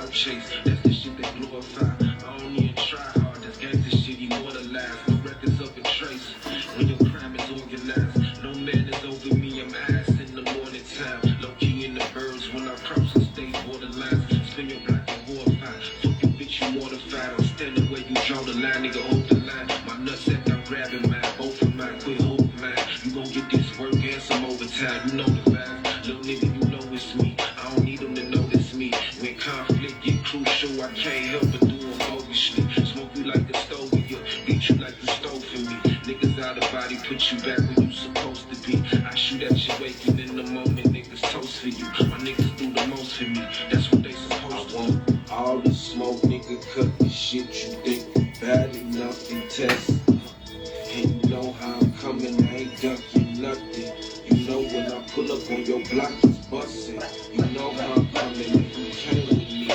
clout chase. That's the shit they glorify. I don't even try hard. That's gangsta shit immortalized. My records up in trace. When your crime is organized, no man is over me. I'm ass in the morning time. Low key in the birds when I cross the state borderlines. Spin your block and horrified. Fuck your bitch, you mortified. I'm standing where you draw the line, nigga. Hold the line. My nutsack, I'm grabbing mine. Both of mine, quit holding mine. You gon' get this work and some overtime. You know the vibe. Little nigga, you know it's me. I don't need them to notice me. When conflict get crucial, I can't help but do it bogusly. Smoke you like a stove, beat you like you stole from me. Niggas out of body, put you back where you supposed to be. I shoot at you waking in the moment, niggas toast for you. My niggas do the most for me, that's what they supposed to. I want all the smoke, nigga, cut the shit you think bad enough and test. And you know how I'm coming, I ain't ducking nothing. You know when I pull up on your block, it's bustin'. You know how I'm coming, and you came with me.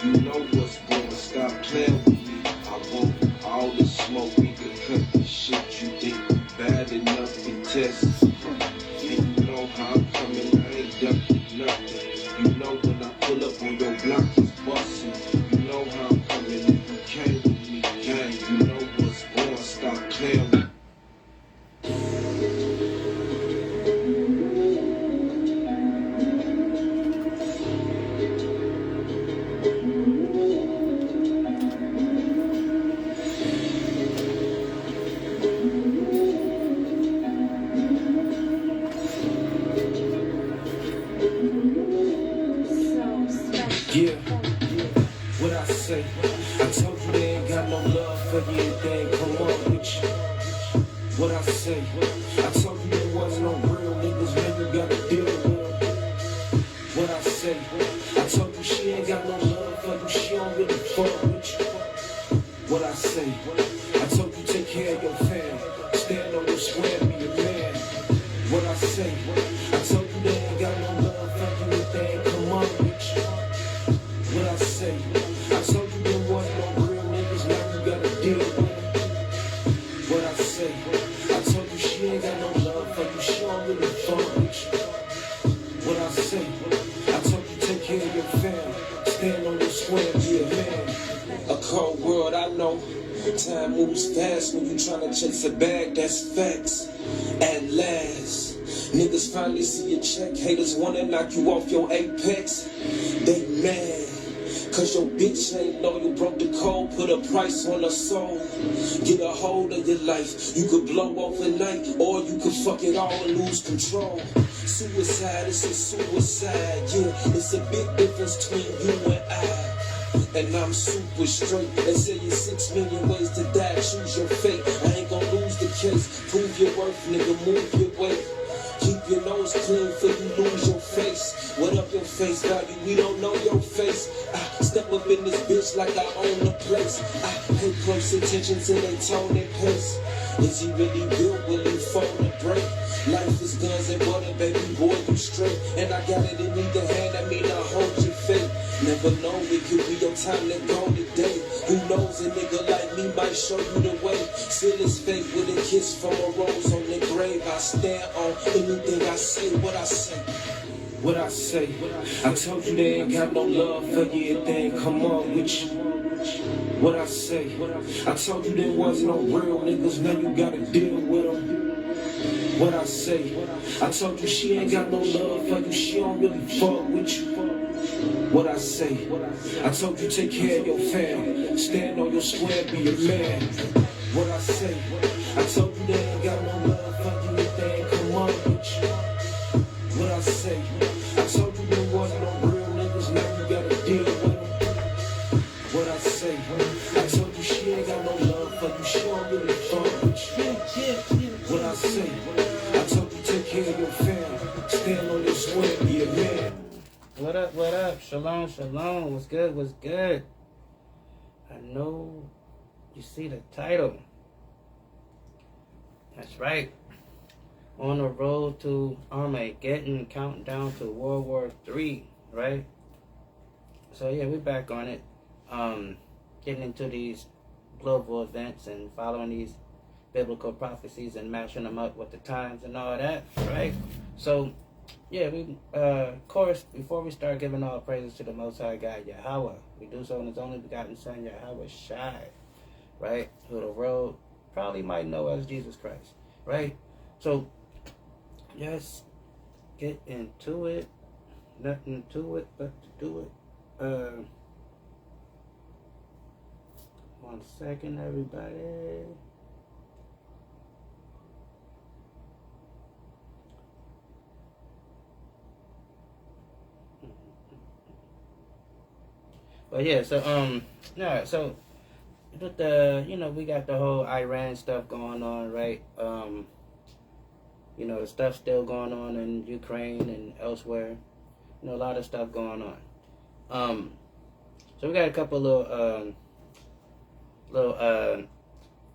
You know what's going, stop playing with me. I want all the smoke, nigga, cut the shit you think bad enough and test. And you know how I'm coming, I ain't ducking nothing. You know when I pull up on your block, it's bustin'. You know how I'm coming, and you came with me, gang. You know what's going, stop playing with me. Yeah, what I say? I told you they ain't got no love for you if they ain't come up with you. What I say? I told you there wasn't no real niggas, man, you gotta deal with them. What I say? I told you she ain't got no love for you, she don't really fuck with you. What I say? I told you take care of your fam, stand on your square, be a man. What I say? I told you they ain't got no love for you if they ain't come up with you. What I say? I told you there wasn't no real niggas, now you gotta deal with them. What I say? I told you she ain't got no love for you, she don't really fuck with you. What I say? I told you take care of your fam, stand on your square, be a man. A cold world, I know. Time moves fast when you tryna chase a bag, that's facts. At last, niggas finally see your check. Haters wanna knock you off your apex. They mad, cause your bitch ain't loyal. Broke the code, put a price on her soul. Get a hold of your life. You could blow overnight, or you could fuck it all and lose control. Suicide is a suicide, yeah. It's a big difference between you and I. And I'm super straight. They say you 6 million ways to die. Choose your fate. I ain't gonna lose the case. Prove your worth, nigga. Move your weight. Keep your nose clean for you lose your face. What up your face value? We don't know your face. I step up in this bitch like I own the place. I pay close attention to they tone and pace. Is he really built? Will he fall to break? Life is guns and butter, baby boy, you straight. And I got it in either hand, I mean I hold your fate. Never know, it could be your time to go today. Who knows, a nigga like me might show you the way. Seal his fate with a kiss from a rose on the grave. I stand on anything I say, what I say. What I say? I told you they ain't got no love for you if they ain't come up with you. What I say? I told you there was no real niggas, now you gotta deal with them. What I say? I told you she ain't got no love for you, she don't really fuck with you. What I say? I told you take care of your fam, stand on your square, be a man. What I say? I told you they ain't got no love for you if they ain't come up with you. What I say? I told you there wasn't no real niggas, now you gotta deal with them. What I say? I told you she ain't got no love for you, she don't really fuck with you. What I say? I told you take care of your fam, stand on your square, be a man. What up, what up? Shalom, shalom. What's good, what's good? I know you see the title. That's right. On the road to Armageddon, countdown to World War III, right? So yeah, we're back on it. Getting into these global events and following these biblical prophecies and matching them up with the times and all that, right? So yeah, we of course, before we start giving all praises to the Most High God Yahweh, we do so in His only begotten Son Yahweh Shai, right? Who the world probably might know as Jesus Christ, right? So let's get into it. Nothing to it but to do it. 1 second, everybody. But yeah, so yeah, so with the we got the whole Iran stuff going on, right? The stuff still going on in Ukraine and elsewhere. A lot of stuff going on. So we got a couple little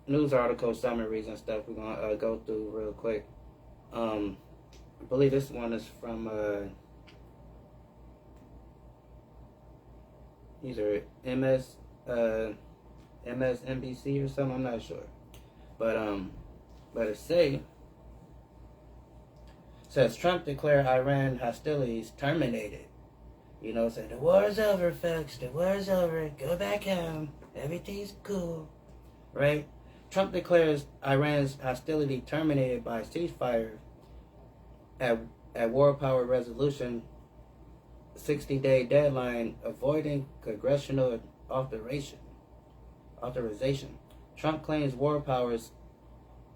news article summaries and stuff we're gonna go through real quick. I believe this one is from these are MSNBC or something. I'm not sure, but it says Trump declared Iran hostilities terminated. Said the war's over, folks. The war's over. Go back home. Everything's cool, right? Trump declares Iran's hostility terminated by ceasefire at war power resolution 60-day deadline, avoiding congressional authorization. Trump claims war powers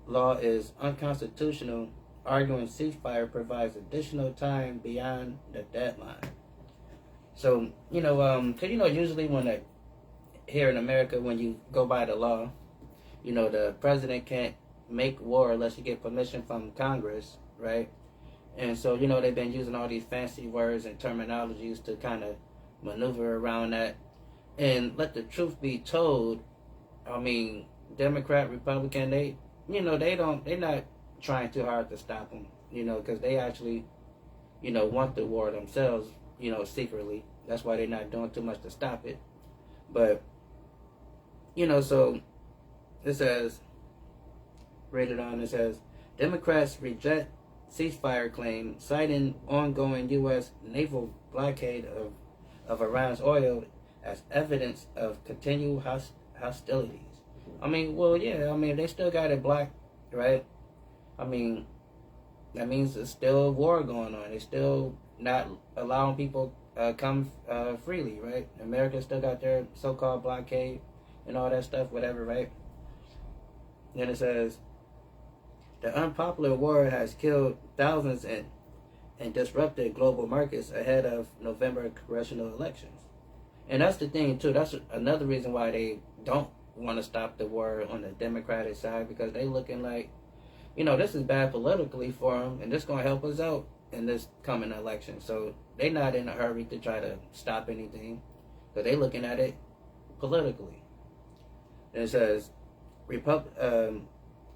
law is unconstitutional, arguing ceasefire provides additional time beyond the deadline. So, usually when here in America, when you go by the law, the president can't make war unless you get permission from Congress, right? And so, they've been using all these fancy words and terminologies to kind of maneuver around that. And let the truth be told, I mean, Democrat, Republican, they're not trying too hard to stop them, because they actually, want the war themselves, secretly. That's why they're not doing too much to stop it. But, so it says, it says, Democrats reject ceasefire claim, citing ongoing U.S. naval blockade of Iran's oil as evidence of continued hostilities. I mean, well, yeah, they still got it blocked, right? That means there's still a war going on. They still not allowing people come freely, right? America still got their so-called blockade and all that stuff, whatever, right? Then it says, the unpopular war has killed thousands and disrupted global markets ahead of November congressional elections. And that's the thing, too. That's another reason why they don't want to stop the war on the Democratic side, because they looking like, this is bad politically for them, and this going to help us out in this coming election. So they not in a hurry to try to stop anything, because they looking at it politically. And it says,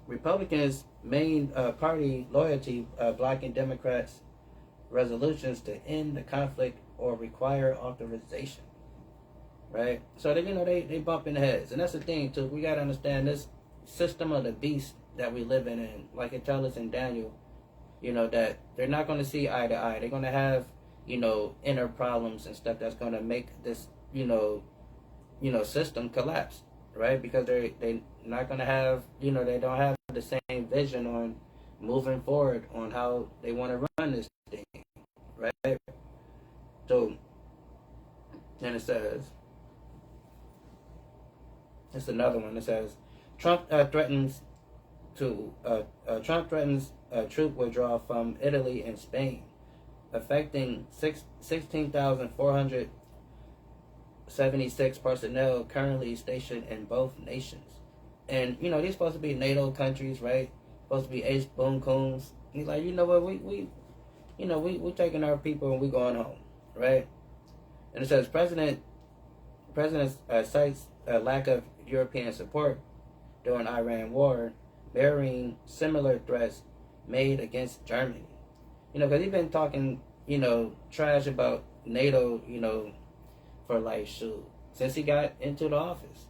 Republicans' main party loyalty blocking Democrats' resolutions to end the conflict or require authorization. Right? So they bumping heads. And that's the thing too. We gotta understand this system of the beast that we live in, like it tells us in Daniel, that they're not gonna see eye to eye. They're gonna have, inner problems and stuff that's gonna make this, system collapse. Right? Because they not gonna have, they don't have the same vision on moving forward on how they want to run this thing, right? So then it says, it's another one. It says, Trump threatens troop withdrawal from Italy and Spain, affecting 16,476 personnel currently stationed in both nations. And these supposed to be NATO countries, right? Supposed to be ace boom coons. He's like, what, we taking our people and we going home, right? And it says President cites a lack of European support during Iran war, burying similar threats made against Germany. Because he's been talking, trash about NATO, for like, shoot, since he got into the office,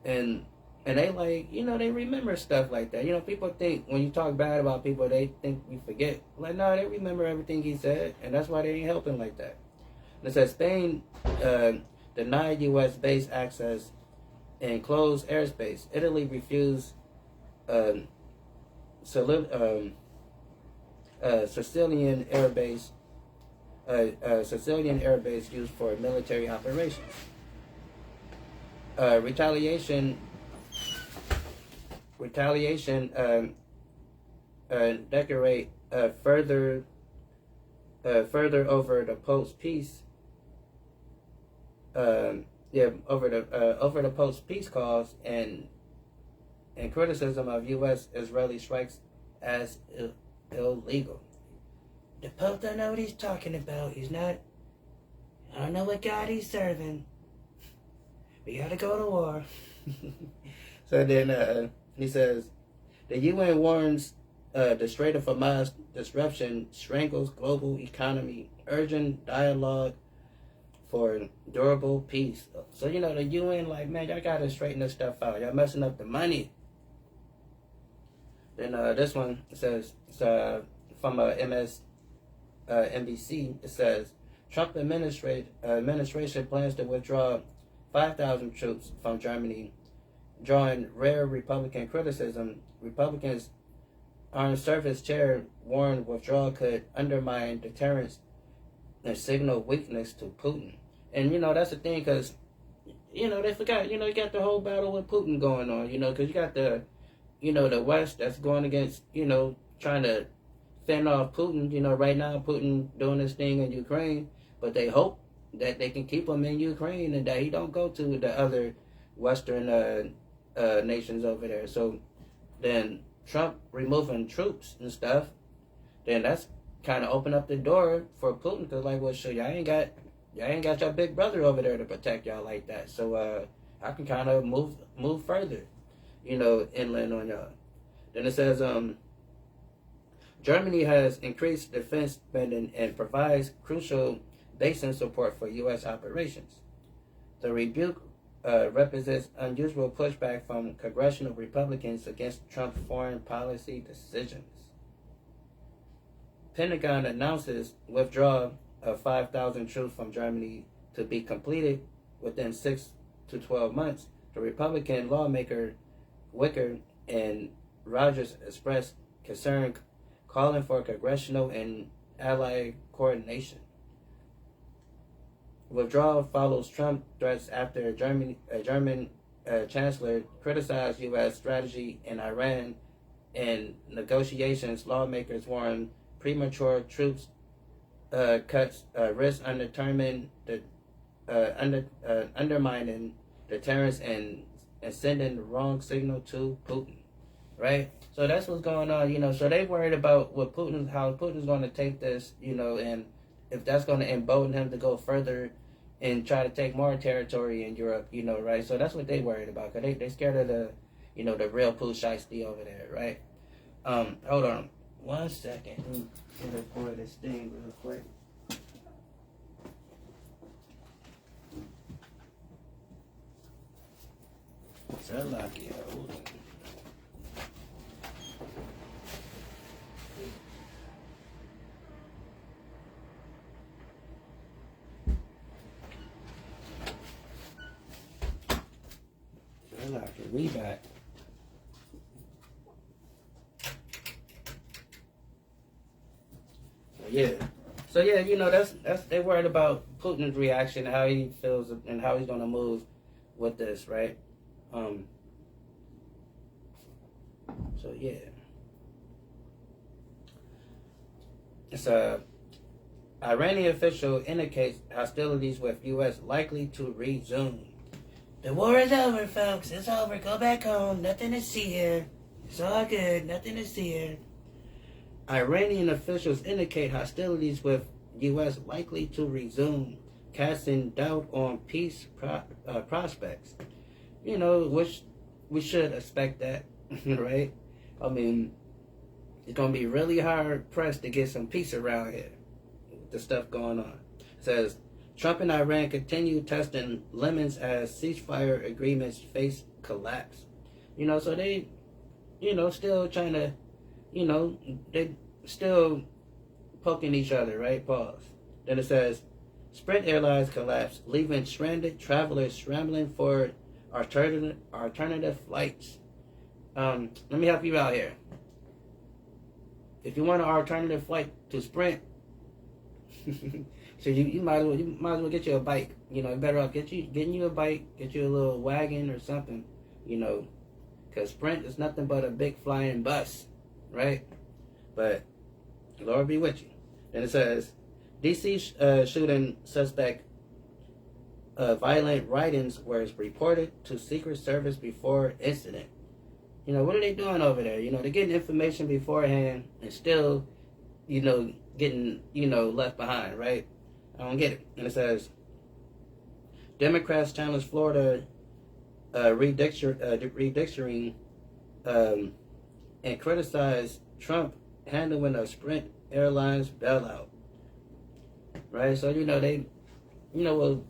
And And they they remember stuff like that. People think when you talk bad about people, they think you forget. Like, no, they remember everything he said, and that's why they ain't helping like that. And it says Spain denied U.S. base access and closed airspace. Italy refused Sicilian air base. Sicilian air base used for military operations. Retaliation decorate further over the post peace over the post peace calls and criticism of U.S. Israeli strikes as illegal. The Pope don't know what he's talking about. I don't know what God he's serving. We gotta go to war. So then he says, the UN warns the Strait of Hormuz disruption strangles global economy, urgent dialogue for durable peace. So, the UN man, y'all gotta straighten this stuff out. Y'all messing up the money. Then this one says, from NBC, it says, Trump administration plans to withdraw 5,000 troops from Germany, drawing rare Republican criticism. Republicans' Armed Service Chair warned withdrawal could undermine deterrence and signal weakness to Putin. And, that's the thing, because, they forgot, you got the whole battle with Putin going on, because you got the West that's going against, trying to fend off Putin. Right now, Putin doing this thing in Ukraine, but they hope that they can keep him in Ukraine and that he don't go to the other Western nations over there. So then Trump removing troops and stuff, then that's kind of open up the door for Putin to well, sure, y'all ain't got your big brother over there to protect y'all like that. So I can kind of move further, inland on y'all. Then it says Germany has increased defense spending and provides crucial basin support for U.S. operations. The rebuke represents unusual pushback from congressional Republicans against Trump's foreign policy decisions. Pentagon announces withdrawal of 5,000 troops from Germany to be completed within 6 to 12 months. The Republican lawmaker Wicker and Rogers expressed concern, calling for congressional and allied coordination. Withdrawal follows Trump threats after a German chancellor criticized U.S. strategy in Iran and negotiations. Lawmakers warn premature troops cuts risk undermining deterrence and sending the wrong signal to Putin. Right? So that's what's going on, so they worried about how Putin's going to take this, and if that's going to embolden him to go further and try to take more territory in Europe, right? So that's what they worried about, because they scared of the real Pooh Shiesty over there, right? Hold on 1 second. Let me get it for this thing real quick. So lucky, hold on. We back. So yeah, that's they worried about Putin's reaction, how he feels, and how he's gonna move with this, right? So yeah, it's Iranian official indicates hostilities with U.S. likely to resume. The war is over, folks. It's over. Go back home. Nothing to see here. It's all good. Nothing to see here. Iranian officials indicate hostilities with U.S. likely to resume, casting doubt on peace prospects. Which we should expect that, right? I mean, it's going to be really hard pressed to get some peace around here with the stuff going on. It says, Trump and Iran continue testing limits as ceasefire agreements face collapse. You know, so they, you know, still trying to, you know, they still poking each other, right? Pause. Then it says, Sprint Airlines collapsed, leaving stranded travelers scrambling for alternative flights. Let me help you out here. If you want an alternative flight to Sprint, so you might as well get you a bike. You know, you're better off getting you a bike, get you a little wagon or something. You know, because Sprint is nothing but a big flying bus, right? But Lord be with you. Then it says, DC shooting suspect violent writings was reported to Secret Service before incident. You know, what are they doing over there? You know, they're getting information beforehand and still, you know, getting, you know, left behind, right? I don't get it. And it says, Democrats challenge Florida redistricting and criticize Trump handling of Sprint Airlines bailout. Right? So, you know, they, you know,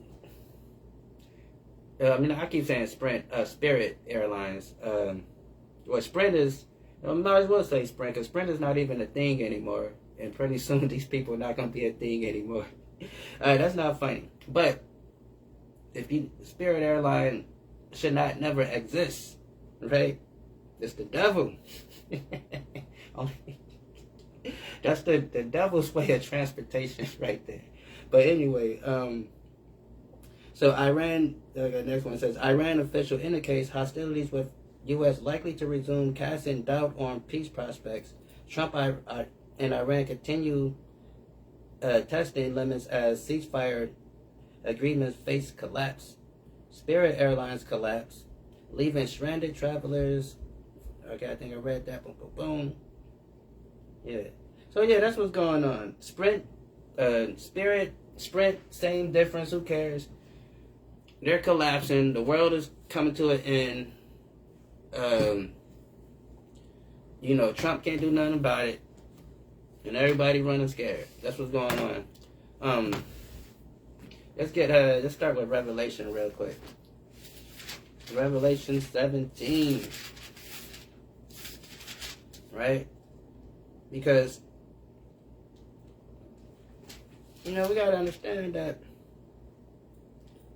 well, I mean, I keep saying Spirit Airlines. Well, Sprint is, I might as well say Sprint, because Sprint is not even a thing anymore. And pretty soon these people are not going to be a thing anymore. That's not funny. But Spirit Airline should not never exist, right? It's the devil. That's the devil's way of transportation right there. But anyway, so Iran, the next one says, Iran official indicates hostilities with U.S. likely to resume, casting doubt on peace prospects. Trump and Iran continue testing limits as ceasefire agreements face collapse. Spirit Airlines collapse, leaving stranded travelers. Okay, I think I read that. Boom, boom, boom. Yeah. So yeah, that's what's going on. Sprint, Sprint, same difference. Who cares? They're collapsing. The world is coming to an end. You know, Trump can't do nothing about it, and everybody running scared. That's what's going on. Let's start with Revelation real quick. Revelation 17, right? Because, you know, we gotta understand that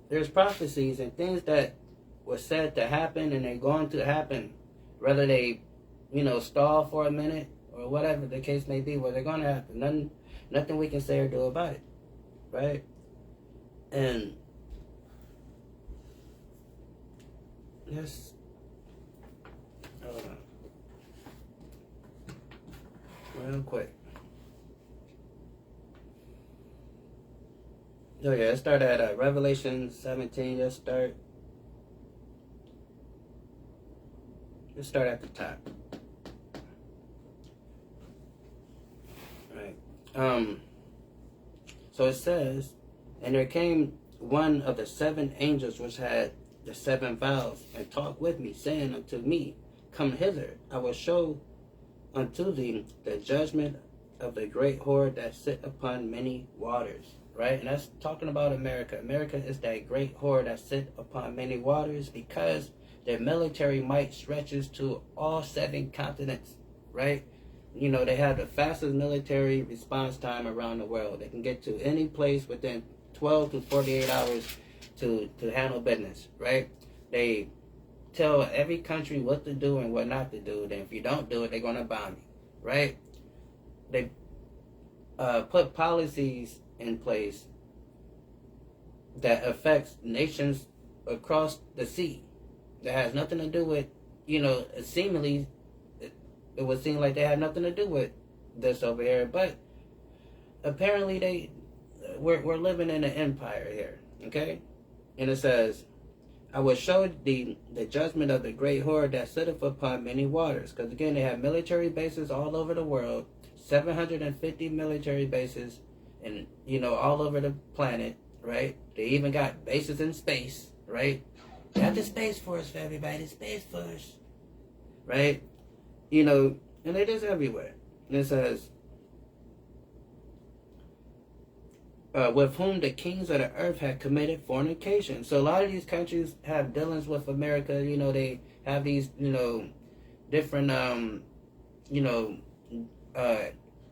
there's prophecies and things that were said to happen and they're going to happen, whether they, you know, stall for a minute or whatever the case may be, where they're going to happen. Nothing we can say or do about it, right? And yes, real quick. Oh yeah, let's start at Revelation 17. Let's start at the top. Right. So it says, and there came one of the 7 angels which had the 7 vials, and talked with me, saying unto me, Come hither, I will show unto thee the judgment of the great whore that sit upon many waters. Right? And that's talking about America. America is that great whore that sit upon many waters, because their military might stretches to all 7 continents. Right? You know, they have the fastest military response time around the world. They can get to any place within 12 to 48 hours to handle business, right? They tell every country what to do and what not to do. Then if you don't do it, they're going to bomb you, right? They put policies in place that affects nations across the sea. That has nothing to do with, you know, seemingly, it would seem like they have nothing to do with this over here, but apparently we're living in an empire here, okay? And it says, I will show the judgment of the great whore that sitteth upon many waters. Because again, they have military bases all over the world, 750 military bases, and, you know, all over the planet, right? They even got bases in space, right? They have the Space Force for everybody, Space Force, right? You know, and it is everywhere. And it says, with whom the kings of the earth had committed fornication. So a lot of these countries have dealings with America. You know, they have these, different, uh,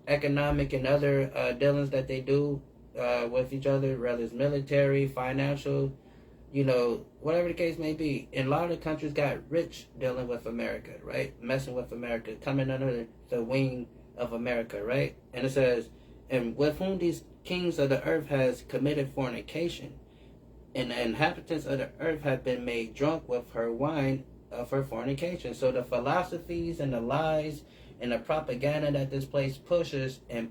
economic and other dealings that they do with each other, whether it's military, financial, whatever the case may be. And a lot of countries got rich dealing with America, right? Messing with America, coming under the wing of America, right? And it says, and with whom these kings of the earth has committed fornication, and the inhabitants of the earth have been made drunk with her wine of her fornication. So the philosophies and the lies and the propaganda that this place pushes and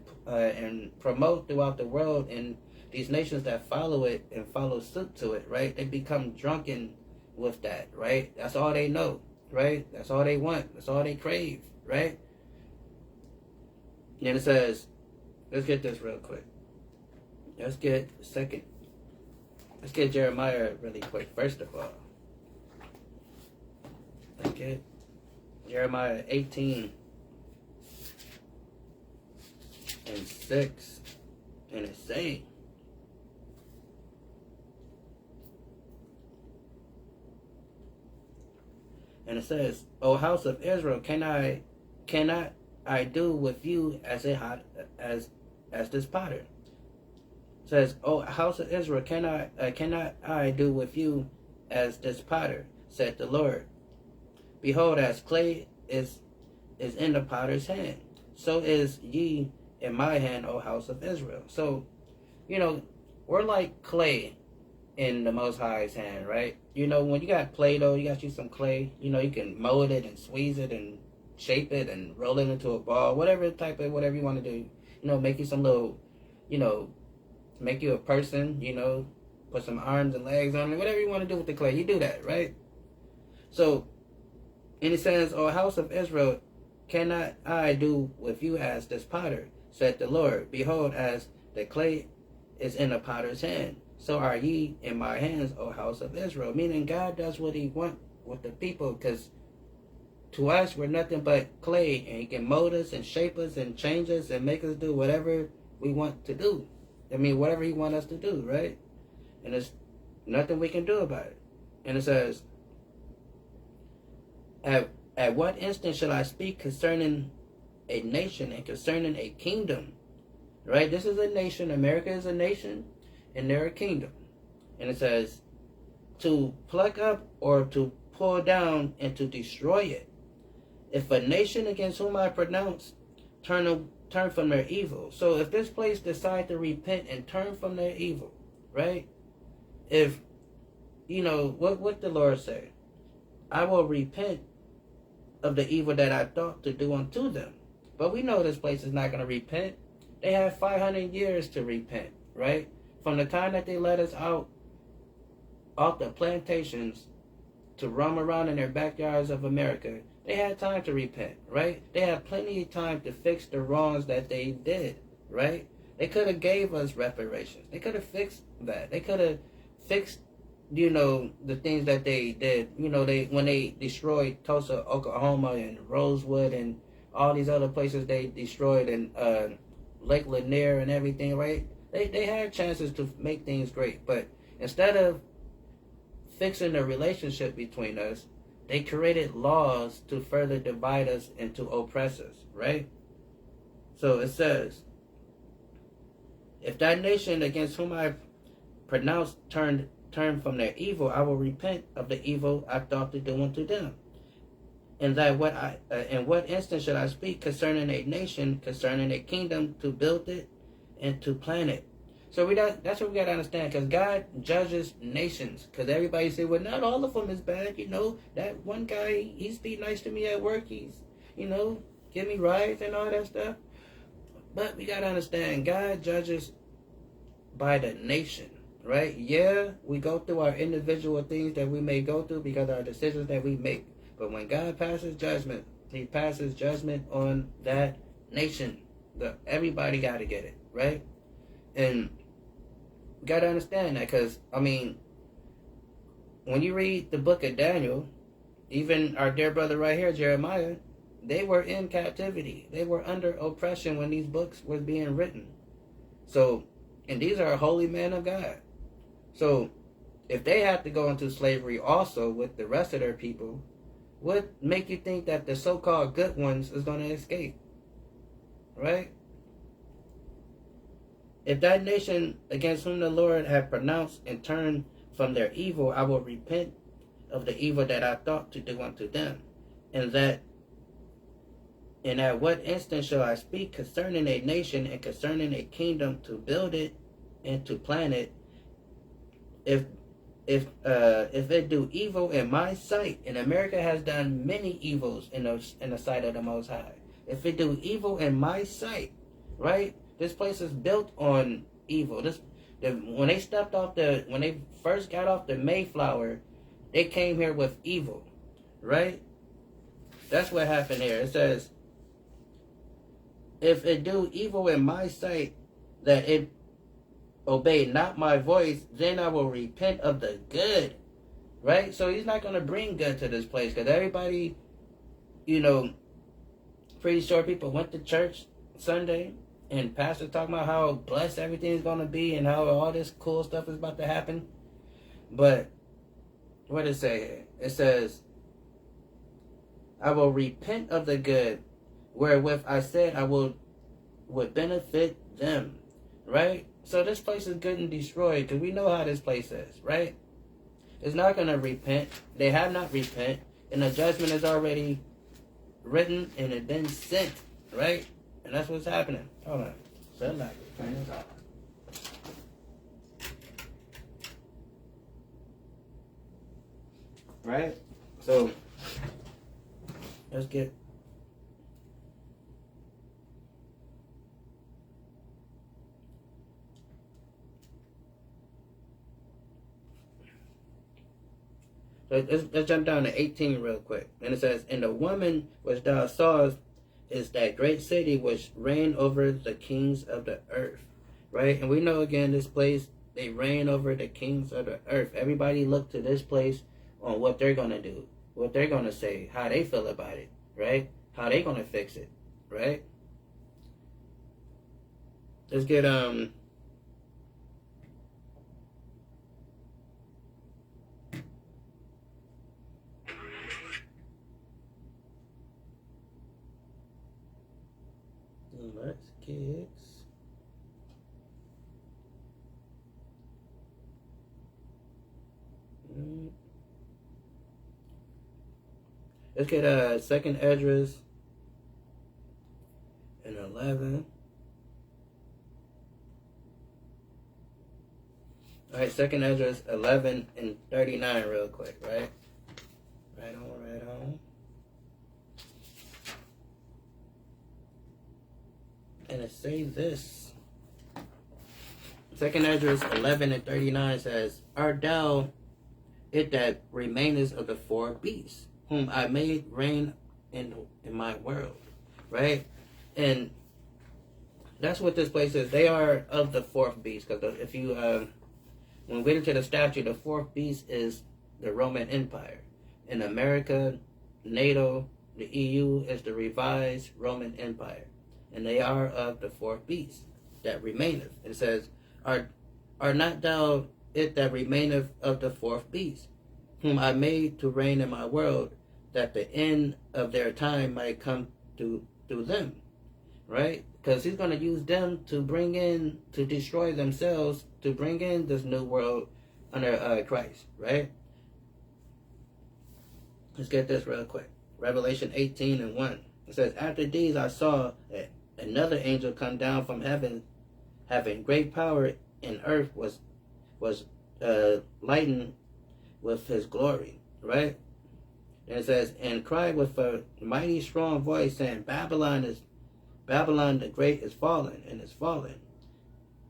promote throughout the world, and these nations that follow it and follow suit to it, right? They become drunken with that, right? That's all they know, right? That's all they want. That's all they crave, right? And it says, let's get this real quick. Let's get Jeremiah really quick, first of all. Let's get Jeremiah 18 and 6. And it's saying, and it says, O house of Israel, cannot I do with you as this potter? It says, O house of Israel, cannot I do with you as this potter, said the Lord. Behold, as clay is in the potter's hand, so is ye in my hand, O house of Israel. So, we're like clay in the Most High's hand, right? When you got Play-Doh, you got you some clay, you can mold it and squeeze it and shape it and roll it into a ball, whatever you want to do. Make you some little, make you a person, put some arms and legs on it, whatever you want to do with the clay, you do that, right? So, and it says, O house of Israel, cannot I do with you as this potter, said the Lord. Behold, as the clay is in the potter's hand, so are ye in my hands, O house of Israel. Meaning God does what he wants with the people, because to us, we're nothing but clay, and he can mold us and shape us and change us and make us do whatever we want to do. Whatever he wants us to do, right? And there's nothing we can do about it. And it says, At what instant shall I speak concerning a nation and concerning a kingdom? Right? This is a nation. America is a nation, and they're a kingdom. And it says, to pluck up or to pull down and to destroy it. If a nation against whom I pronounce turn from their evil. So if this place decide to repent and turn from their evil, right? If, what the Lord said, I will repent of the evil that I thought to do unto them. But we know this place is not going to repent. They have 500 years to repent, right? From the time that they let us out off the plantations to roam around in their backyards of America, they had time to repent, right? They had plenty of time to fix the wrongs that they did, right? They could have gave us reparations. They could have fixed that. They could have fixed, the things that they did. When they destroyed Tulsa, Oklahoma, and Rosewood, and all these other places they destroyed, and Lake Lanier and everything, right? They had chances to make things great, but instead of fixing the relationship between us, they created laws to further divide us and to oppress us, right? So it says, if that nation against whom I pronounce turn from their evil, I will repent of the evil I thought to do unto them. And that in what instant should I speak concerning a nation, concerning a kingdom, to build it and to plan it? So that's what we got to understand, because God judges nations. Because everybody say, well, not all of them is bad. That one guy, he's be nice to me at work. He's, give me rides and all that stuff. But we got to understand, God judges by the nation, right? Yeah, we go through our individual things that we may go through because of our decisions that we make. But when God passes judgment, he passes judgment on that nation. Everybody got to get it, right? And you got to understand that, because, when you read the book of Daniel, even our dear brother right here, Jeremiah, they were in captivity. They were under oppression when these books were being written. So, and these are holy men of God. So, if they have to go into slavery also with the rest of their people, what make you think that the so-called good ones is going to escape? Right? If that nation against whom the Lord had pronounced and turned from their evil, I will repent of the evil that I thought to do unto them. And at what instant shall I speak concerning a nation and concerning a kingdom to build it and to plan it? If it do evil in my sight, and America has done many evils in the sight of the Most High. If it do evil in my sight, right? This place is built on evil. When they first got off the Mayflower, they came here with evil, right? That's what happened here. It says, if it do evil in my sight, that it obey not my voice, then I will repent of the good, right? So he's not going to bring good to this place, because everybody, pretty sure people went to church Sunday, and pastor talking about how blessed everything is going to be and how all this cool stuff is about to happen. But what does it say here? It says, I will repent of the good wherewith I said I would benefit them, right? So this place is good and destroyed, because we know how this place is, right? It's not going to repent. They have not repent, and the judgment is already written and it been sent, right? And that's what's happening. Hold on. Turn this off. Right? So, let's get... Let's jump down to 18 real quick. And it says, and the woman which thou sawest is that great city which reign over the kings of the earth. Right? And we know again, this place, they reign over the kings of the earth. Everybody look to this place on what they're going to do, what they're going to say, how they feel about it, right? How they going to fix it, right? Let's get, let's get... Let's get 2nd Esdras and 11. All right, 2nd Esdras 11 and 39 real quick, right? Right on. And it says this. 2nd Esdras 11 and 39 says, art thou it that remainest of the 4 beasts, whom I made reign in my world, right? And that's what this place is. They are of the 4th beast, because if you when we get into the statute, the 4th beast is the Roman Empire. In America, NATO, the EU is the revised Roman Empire, and they are of the 4th beast that remaineth. It says, are not thou it that remaineth of the 4th beast, whom I made to reign in my world, that the end of their time might come through them, right? Because he's going to use them to destroy themselves, to bring in this new world under Christ, right? Let's get this real quick. Revelation 18 and 1. It says, after these I saw another angel come down from heaven, having great power, and earth was lightened with his glory, right? And it says, and cried with a mighty strong voice, saying, Babylon the great is fallen, and is fallen.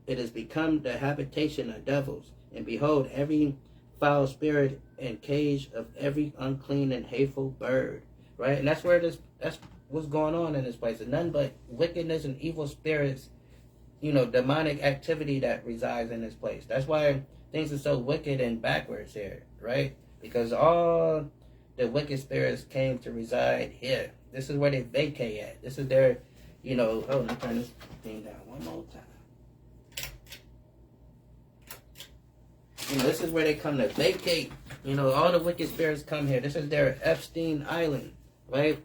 It has become the habitation of devils, and behold, every foul spirit and cage of every unclean and hateful bird, right? And that's what's going on in this place. It's nothing but wickedness and evil spirits, demonic activity that resides in this place. That's why things are so wicked and backwards here, right? Because all the wicked spirits came to reside here. This is where they vacate at. This is their, let me turn this thing down one more time. You know, this is where they come to vacate. You know, all the wicked spirits come here. This is their Epstein Island, right?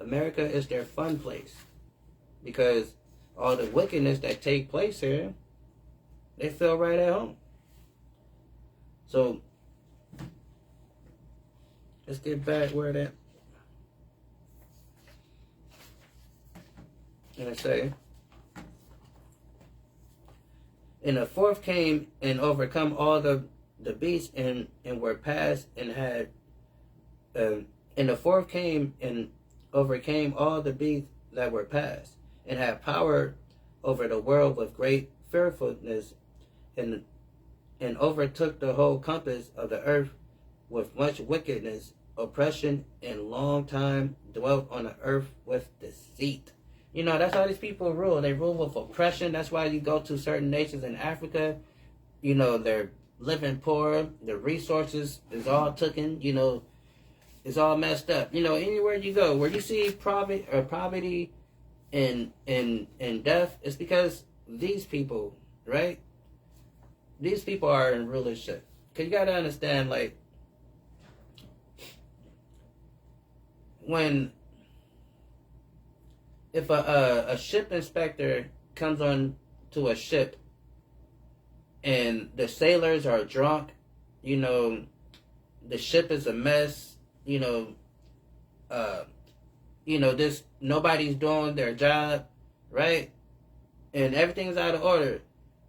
America is their fun place. Because all the wickedness that take place here, they feel right at home. So, let's get back where that. And I say, and the fourth came and overcome all the beasts and were passed and had, and the fourth came and overcame all the beasts that were passed and had power over the world with great fearfulness and overtook the whole compass of the earth with much wickedness, oppression, and long time dwelt on the earth with deceit. You know, that's how these people rule. They rule with oppression. That's why you go to certain nations in Africa, you know, they're living poor. The resources is all taken, you know, it's all messed up. You know, anywhere you go, where you see poverty and death, it's because these people, right? These people are in rulership. Because you got to understand, like, if a ship inspector comes on to a ship and the sailors are drunk, you know, the ship is a mess, you know, this nobody's doing their job, right? And everything's out of order.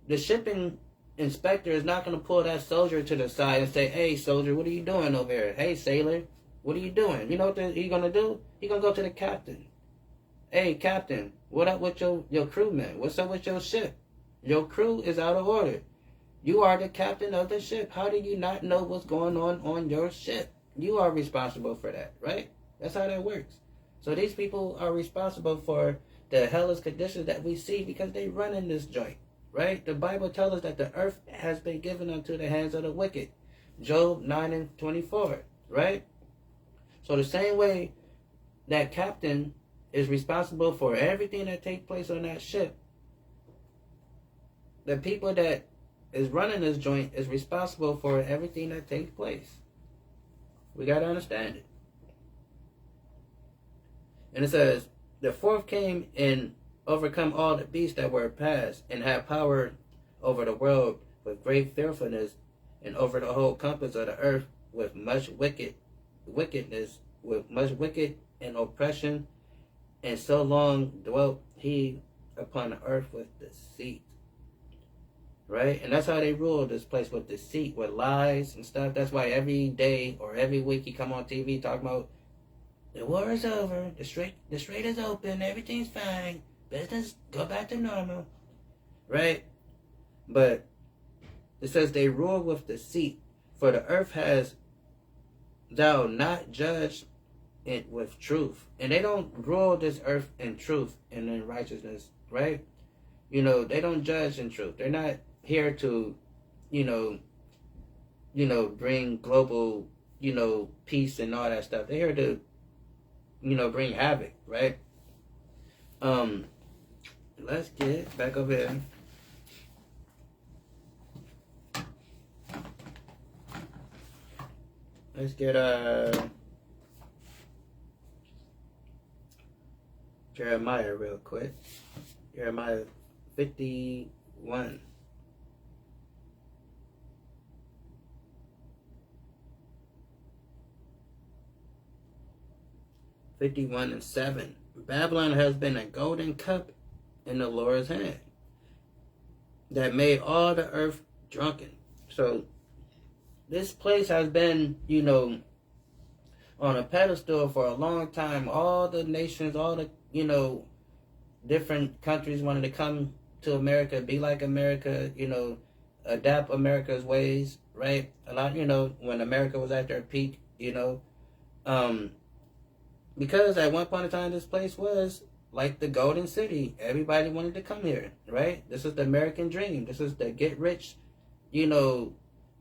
The shipping inspector is not going to pull that soldier to the side and say, "Hey, soldier, what are you doing over here? Hey, sailor, what are you doing?" You know what he's going to do? He's going to go to the captain. "Hey, captain, what up with your crewmen? What's up with your ship? Your crew is out of order. You are the captain of the ship. How do you not know what's going on your ship? You are responsible for that, right?" That's how that works. So these people are responsible for the hellish conditions that we see because they run in this joint, right? The Bible tells us that the earth has been given unto the hands of the wicked. Job 9:24, right? So the same way that captain is responsible for everything that takes place on that ship, the people that is running this joint is responsible for everything that takes place. We got to understand it. And it says, the fourth came and overcome all the beasts that were passed and had power over the world with great fearfulness and over the whole compass of the earth with much wickedness, with much wicked and oppression, and so long dwelt he upon the earth with deceit. Right? And that's how they rule this place, with deceit, with lies and stuff. That's why every day or every week you come on TV talking about the war is over, the strait is open, everything's fine, business go back to normal. Right? But it says they rule with deceit, for the earth has thou not judged it with truth. And they don't rule this earth in truth and in righteousness, right? You know, they don't judge in truth. They're not here to, bring global, peace and all that stuff. They're here to, bring havoc, right? Let's get back over here. Let's get Jeremiah real quick. Jeremiah 51. and 7. Babylon has been a golden cup in the Lord's hand that made all the earth drunken. So this place has been, on a pedestal for a long time. All the nations, all the, different countries wanted to come to America, be like America, adapt America's ways, right? A lot, when America was at their peak, because at one point in time, this place was like the golden city. Everybody wanted to come here, right? This is the American dream. This is the get rich,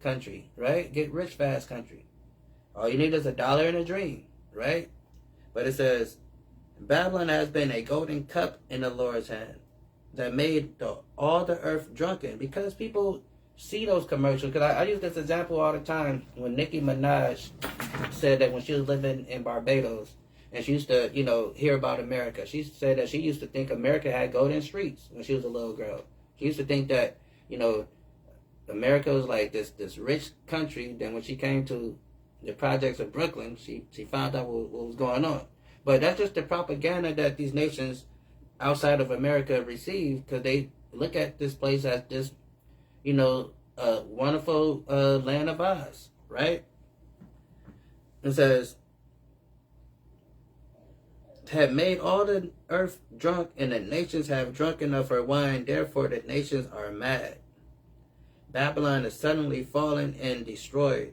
country, right? Get rich fast country. All you need is $1 and a dream, right? But it says, Babylon has been a golden cup in the Lord's hand that made all the earth drunken, because people see those commercials. Because I use this example all the time when Nicki Minaj said that when she was living in Barbados and she used to, hear about America, she said that she used to think America had golden streets when she was a little girl. She used to think that, America was like this rich country. Then when she came to the projects of Brooklyn, she found out what was going on. But that's just the propaganda that these nations outside of America receive, because they look at this place as this, wonderful land of Oz, right? It says, have made all the earth drunk, and the nations have drunken of her wine, therefore the nations are mad. Babylon is suddenly fallen and destroyed.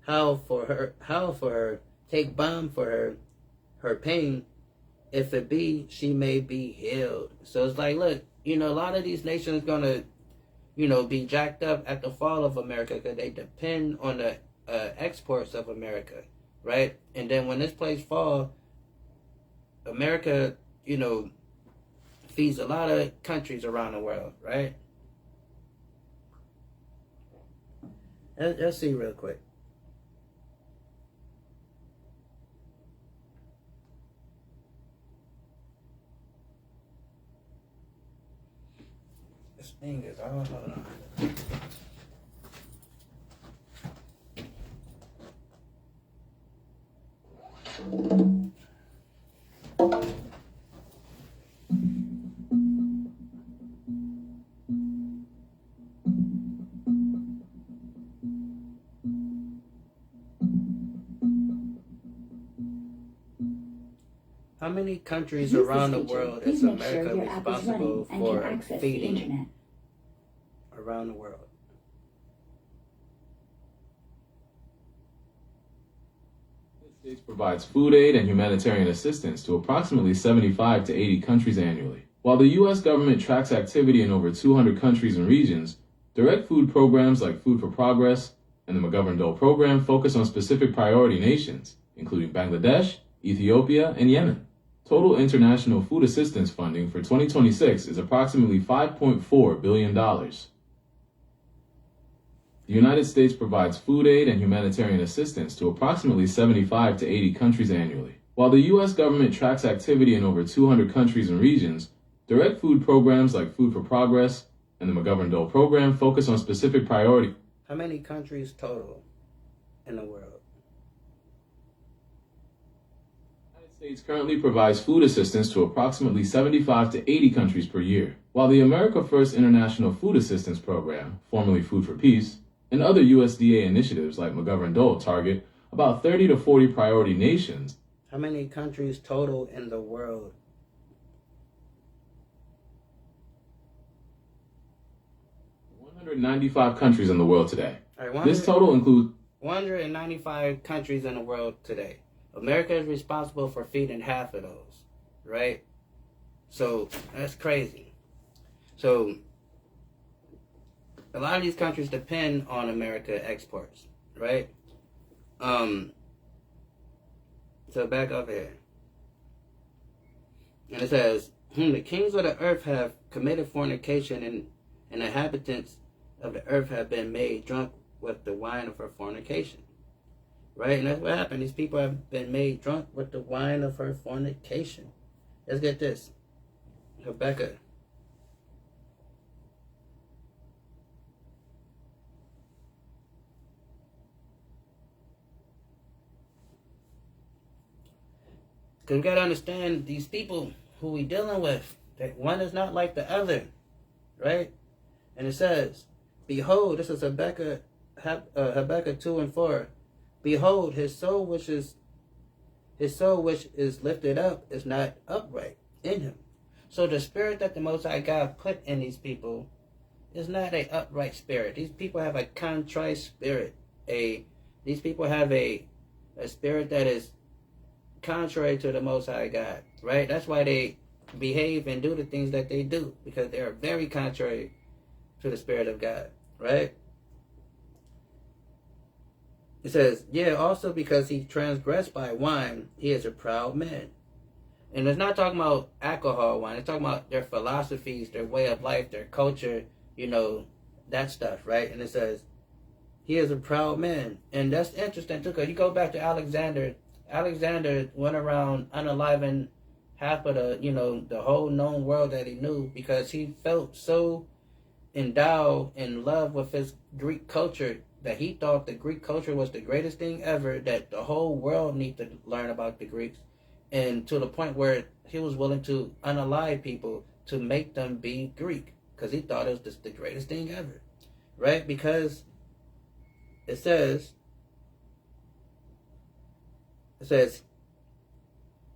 Howl for her, take balm for her pain, if it be, she may be healed. So it's like, look, a lot of these nations gonna, be jacked up at the fall of America because they depend on the exports of America, right? And then when this place fall, America, feeds a lot of countries around the world, right? Let's see real quick. This thing is all hold on. How many countries around the world is America responsible for feeding around the world? The United States provides food aid and humanitarian assistance to approximately 75 to 80 countries annually. While the U.S. government tracks activity in over 200 countries and regions, direct food programs like Food for Progress and the McGovern-Dole program focus on specific priority nations, including Bangladesh, Ethiopia, and Yemen. Total international food assistance funding for 2026 is approximately $5.4 billion. The United States provides food aid and humanitarian assistance to approximately 75 to 80 countries annually. While the U.S. government tracks activity in over 200 countries and regions, direct food programs like Food for Progress and the McGovern-Dole program focus on specific priority. How many countries total in the world? The United States currently provides food assistance to approximately 75 to 80 countries per year, while the America First International Food Assistance Program, formerly Food for Peace, and other USDA initiatives like McGovern-Dole target about 30 to 40 priority nations. How many countries total in the world? 195 countries in the world today. Right, this total includes 195 countries in the world today. America is responsible for feeding half of those, right? So that's crazy. So a lot of these countries depend on America exports, right? So back up here. And it says, the kings of the earth have committed fornication, and the inhabitants of the earth have been made drunk with the wine of her fornication. Right? And that's what happened. These people have been made drunk with the wine of her fornication. Let's get this. Habakkuk. Because we got to understand these people who we dealing with, that one is not like the other. Right? And it says, behold, this is Habakkuk 2:4. Behold, his soul which is lifted up is not upright in him. So the spirit that the Most High God put in these people is not an upright spirit. These people have a contrite spirit. These people have a spirit that is contrary to the Most High God. Right? That's why they behave and do the things that they do, because they are very contrary to the Spirit of God. Right? It says, yeah, also because he transgressed by wine, he is a proud man. And it's not talking about alcohol wine. It's talking about their philosophies, their way of life, their culture, that stuff, right? And it says, he is a proud man. And that's interesting too, because you go back to Alexander. Alexander went around unaliving half of the whole known world that he knew, because he felt so endowed in love with his Greek culture that he thought the Greek culture was the greatest thing ever, that the whole world needs to learn about the Greeks, and to the point where he was willing to unalive people to make them be Greek, because he thought it was just the greatest thing ever, right? Because it says,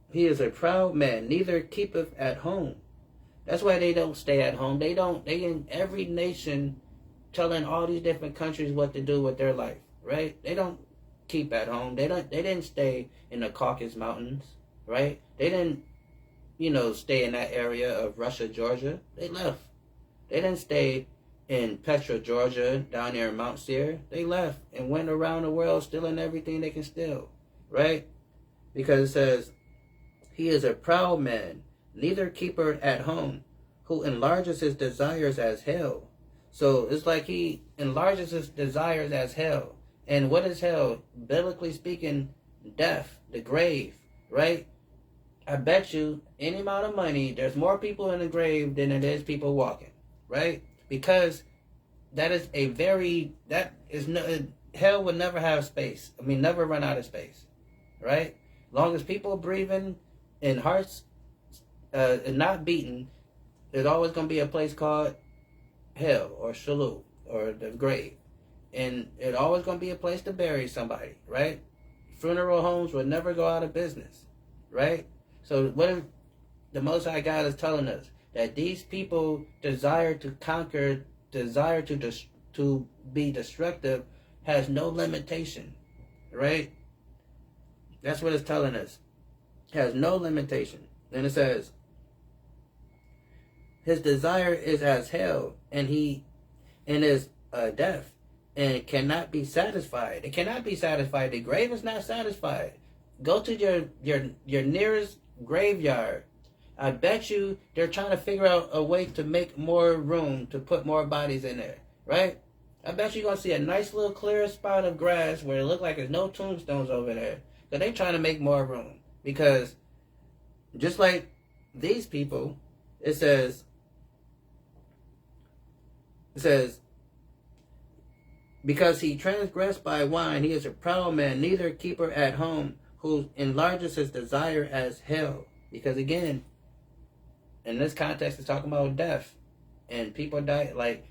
he is a proud man, neither keepeth at home. That's why they don't stay at home. They in every nation telling all these different countries what to do with their life, right? They don't keep at home. They didn't stay in the Caucasus Mountains, right? They didn't, stay in that area of Russia, Georgia. They left. They didn't stay in Petra, Georgia, down there in Mount Seir. They left and went around the world stealing everything they can steal, right? Because it says, he is a proud man, neither keeper at home, who enlarges his desires as hell. So it's like he enlarges his desires as hell. And what is hell? Biblically speaking, death, the grave, right? I bet you any amount of money, there's more people in the grave than there is people walking, right? Because hell would never have space. I mean, never run out of space, right? As long as people are breathing and hearts and not beating, there's always going to be a place called hell or Shalu or the grave. And it's always going to be a place to bury somebody, right? Funeral homes will never go out of business, right? So what if the Most High God is telling us? That these people desire to conquer, desire to be destructive, has no limitation, right? That's what it's telling us. Has no limitation. And it says, his desire is as hell, and is death, and cannot be satisfied. It cannot be satisfied. The grave is not satisfied. Go to your nearest graveyard. I bet you they're trying to figure out a way to make more room to put more bodies in there, right? I bet you're going to see a nice little clear spot of grass where it looks like there's no tombstones over there. Because they're trying to make more room. Because just like these people, it says, because he transgressed by wine, he is a proud man, neither keeper at home, who enlarges his desire as hell. Because again, in this context, it's talking about death. And people die, like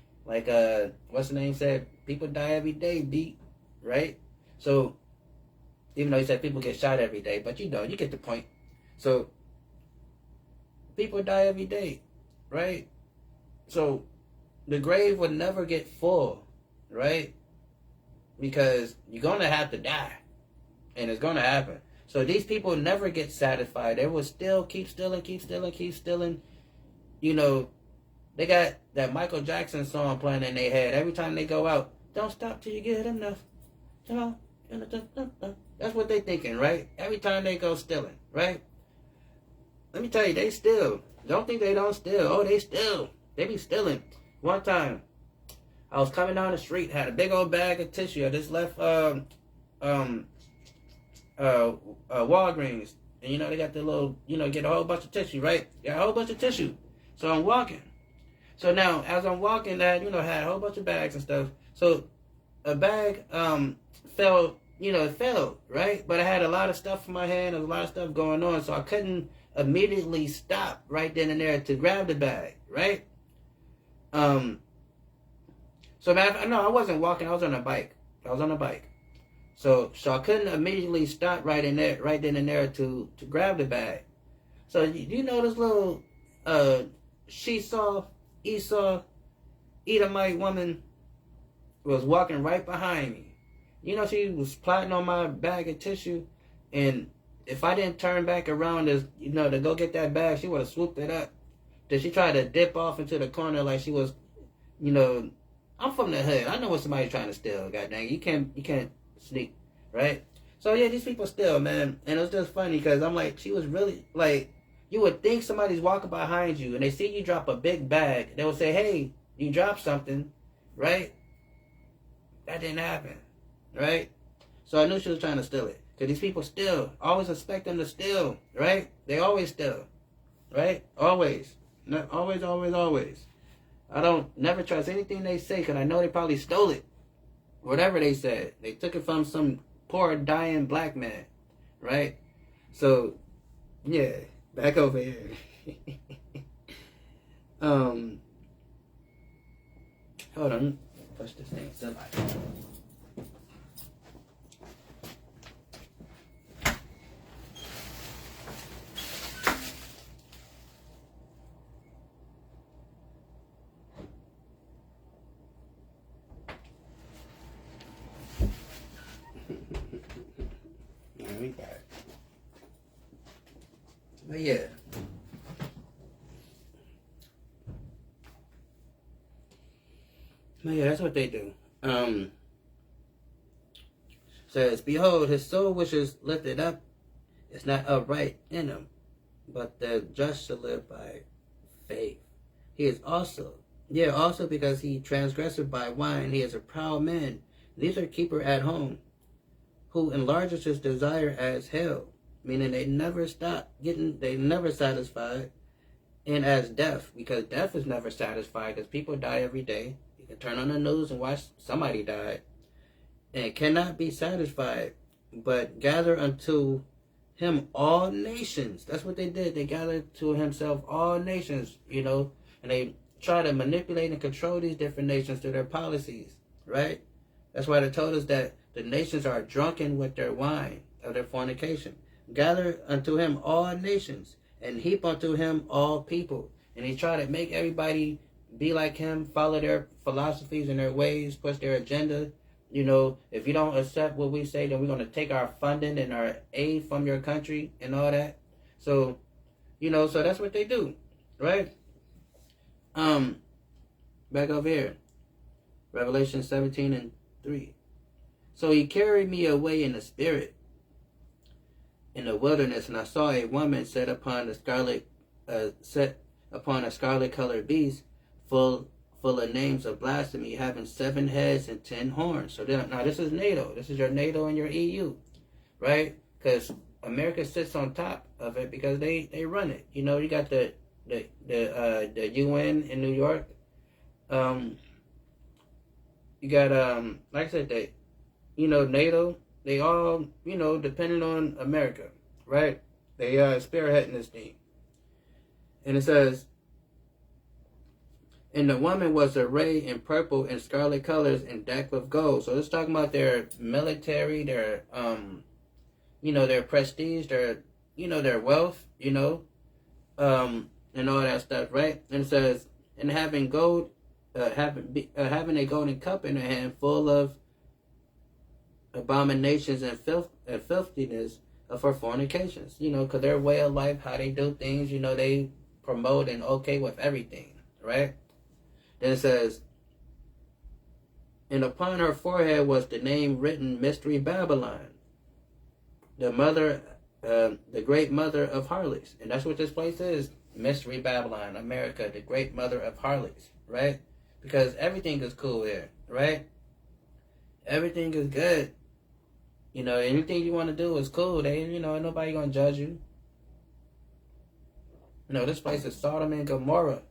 what's the name said? People die every day, beat, right? So, even though he said people get shot every day, but you get the point. So, people die every day, right? So, the grave would never get full, right? Because you're going to have to die. And it's going to happen. So these people never get satisfied. They will still keep stealing. They got that Michael Jackson song playing in their head. Every time they go out, don't stop till you get enough. That's what they thinking, right? Every time they go stealing, right? Let me tell you, they steal. Don't think they don't steal. Oh, they steal. They be stealing. One time, I was coming down the street, had a big old bag of tissue. I just left Walgreens, and they got the little, get a whole bunch of tissue, right? Got a whole bunch of tissue. So I'm walking. So now, as I'm walking, that had a whole bunch of bags and stuff. So a bag fell, it fell, right? But I had a lot of stuff in my hand, there was a lot of stuff going on, so I couldn't immediately stop right then and there to grab the bag, right? So I wasn't walking, I was on a bike. So I couldn't immediately stop right then and there to grab the bag. So you know this little Esau, Edomite woman was walking right behind me. She was plotting on my bag of tissue, and if I didn't turn back around to go get that bag, she would have swooped it up. Then she tried to dip off into the corner like she was, I'm from the hood. I know what somebody's trying to steal. God dang, you can't sneak, right? So yeah, these people steal, man. And it was just funny because I'm like, she was really like, you would think somebody's walking behind you and they see you drop a big bag. They would say, hey, you dropped something, right? That didn't happen, right? So I knew she was trying to steal it. Because these people steal. Always expect them to steal, right? They always steal, right? Always. Not always, always, always. I don't never trust anything they say because I know they probably stole it. Whatever they said. They took it from some poor dying black man, right? So, yeah. Back over here. Hold on. Push this thing to life. We back. But yeah. But yeah, that's what they do. Says, behold, his soul which is lifted up is not upright in him, but the just shall live by faith. He is also because he transgressed by wine, he is a proud man. These are keeper at home, who enlarges his desire as hell, meaning they never never satisfied, and as death, because death is never satisfied, because people die every day. You can turn on the news and watch somebody die, and cannot be satisfied, but gather unto him all nations. That's what they did. They gathered to himself all nations, and they try to manipulate and control these different nations through their policies, right? That's why they told us that the nations are drunken with their wine of their fornication. Gather unto him all nations, and heap unto him all people. And he tried to make everybody be like him, follow their philosophies and their ways, push their agenda. If you don't accept what we say, then we're going to take our funding and our aid from your country and all that. So, so that's what they do, right? Back over here. Revelation 17:3. So he carried me away in the spirit in the wilderness, and I saw a woman set upon a scarlet colored beast, full of names of blasphemy, having 7 heads and 10 horns. So now this is NATO. This is your NATO and your EU, right? Because America sits on top of it because they run it. You got the UN in New York. You got like I said, NATO. They all depending on America, right? They spearheading this thing. And it says, and the woman was arrayed in purple and scarlet colors and decked with gold. So it's talking about their military, their their prestige, their wealth, and all that stuff, right? And it says, and having gold, having a golden cup in her hand full of abominations and filthiness of her fornications. Because their way of life, how they do things, they promote and okay with everything, right? Then it says, and upon her forehead was the name written, Mystery Babylon, the great mother of harlots. And that's what this place is, Mystery Babylon, America, the great mother of harlots, right? Because everything is cool here, right? Everything is good. Anything you want to do is cool. Ain't nobody gonna judge you. This place is Sodom and Gomorrah,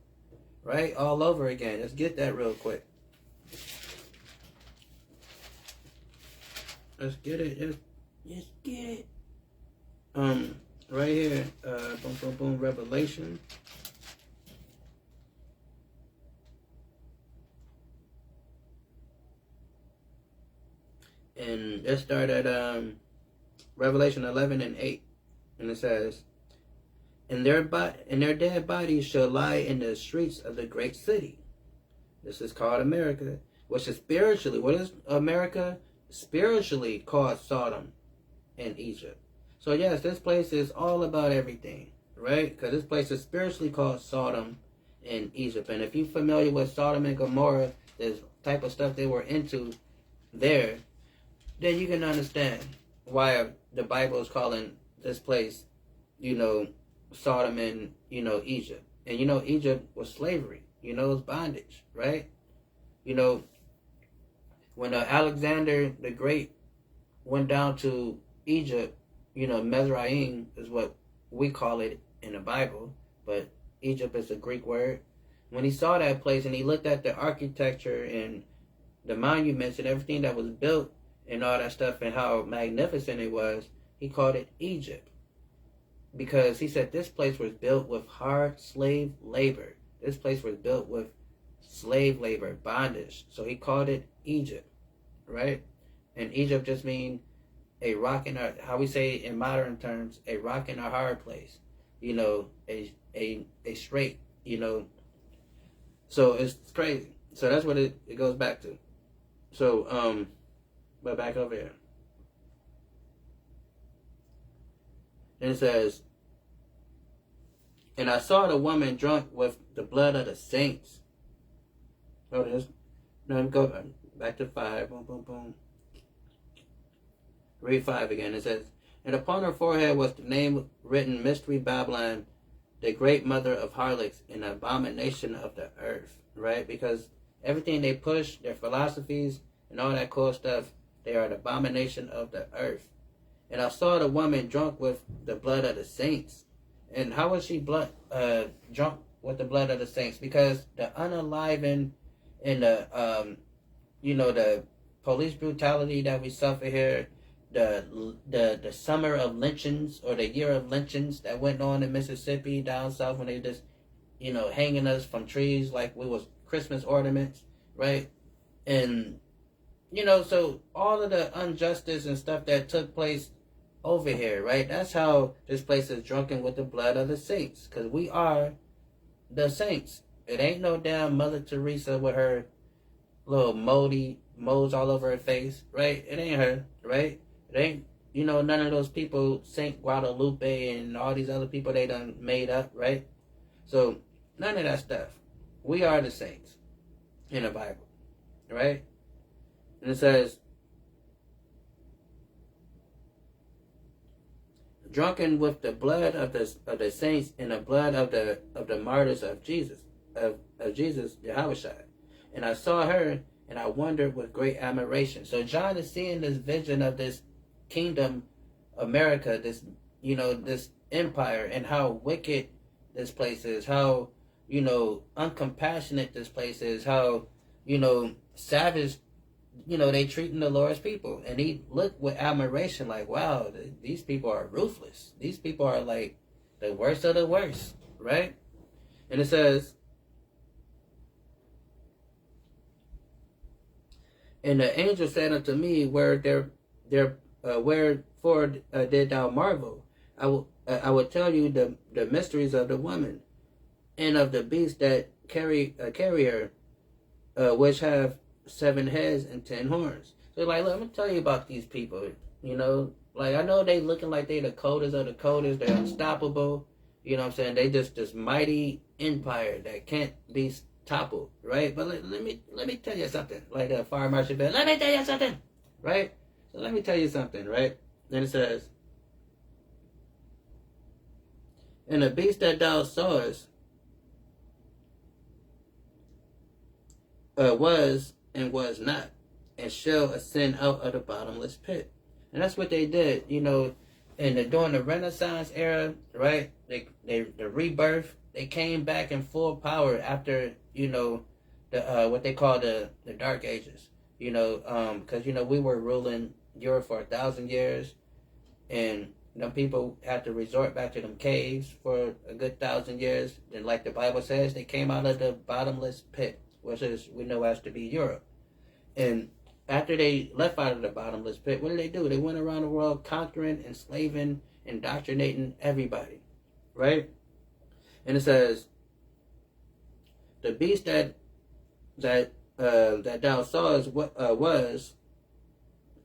right? All over again. Let's get that real quick. Let's get it. Let's get it. Right here. Boom, boom, boom. Revelation. And let's start at Revelation 11:8, and it says, and their dead bodies shall lie in the streets of the great city. This is called America, which is spiritually, what is America? Spiritually called Sodom and Egypt. So yes, this place is all about everything, right? Because this place is spiritually called Sodom and Egypt. And if you're familiar with Sodom and Gomorrah, this type of stuff they were into there, then you can understand why the Bible is calling this place, Sodom and, Egypt. And, Egypt was slavery. It was bondage, right? When Alexander the Great went down to Egypt, Mizraim is what we call it in the Bible, but Egypt is a Greek word. When he saw that place and he looked at the architecture and the monuments and everything that was built and all that stuff and how magnificent it was, he called it Egypt. Because he said this place was built with hard slave labor. This place was built with slave labor, bondage. So he called it Egypt, right? And Egypt just means a rock in a, how we say in modern terms, a rock in a hard place. A straight, So it's crazy. So that's what it goes back to. So, but back over here. And it says, and I saw the woman drunk with the blood of the saints. Oh, there's, no, go back to 5. Boom, boom, boom. Read 5 again. It says, and upon her forehead was the name written, Mystery Babylon, the great mother of harlots, and abomination of the earth. Right? Because everything they push, their philosophies, and all that cool stuff, they are an abomination of the earth. And I saw the woman drunk with the blood of the saints. And how was she drunk with the blood of the saints? Because the unalivened and the the police brutality that we suffer here, the summer of lynchings or the year of lynchings that went on in Mississippi down south when they just hanging us from trees like we was Christmas ornaments, right? And so all of the injustice and stuff that took place over here, right? That's how this place is drunken with the blood of the saints, because we are the saints. It ain't no damn Mother Teresa with her little moles all over her face, right? It ain't her, right? It ain't, none of those people, Saint Guadalupe and all these other people they done made up, right? So none of that stuff. We are the saints in the Bible, right? And it says, drunken with the blood of the saints and the blood of the martyrs of Jesus, of Jesus, Yahushua. And I saw her, and I wondered with great admiration. So John is seeing this vision of this kingdom, America, this this empire, and how wicked this place is, how uncompassionate this place is, how savage they treating the Lord's people. And he looked with admiration like, wow, these people are ruthless. These people are like the worst of the worst, right? And it says, and the angel said unto me, wherefore did thou marvel? I will tell you the mysteries of the woman and of the beast that carry her, which have 7 heads and 10 horns. So like, let me tell you about these people. Like I know they looking like they the coldest of the coldest. They're unstoppable. You know what I'm saying? They just this mighty empire that can't be toppled, right? But let me tell you something. Like the fire marshal bell. Let me tell you something, right? So let me tell you something, right? Then it says, and the beast that thou sawest was and was not, and shall ascend out of the bottomless pit. And that's what they did, and during the Renaissance era, right? The rebirth, they came back in full power after, the what they call the Dark Ages, because we were ruling Europe for 1,000 years, and them people had to resort back to them caves for a good 1,000 years. And like the Bible says, they came out of the bottomless pit, which is we know as to be Europe. And after they left out of the bottomless pit, what did they do? They went around the world conquering, enslaving, indoctrinating everybody, right? And it says, the beast that thou sawest was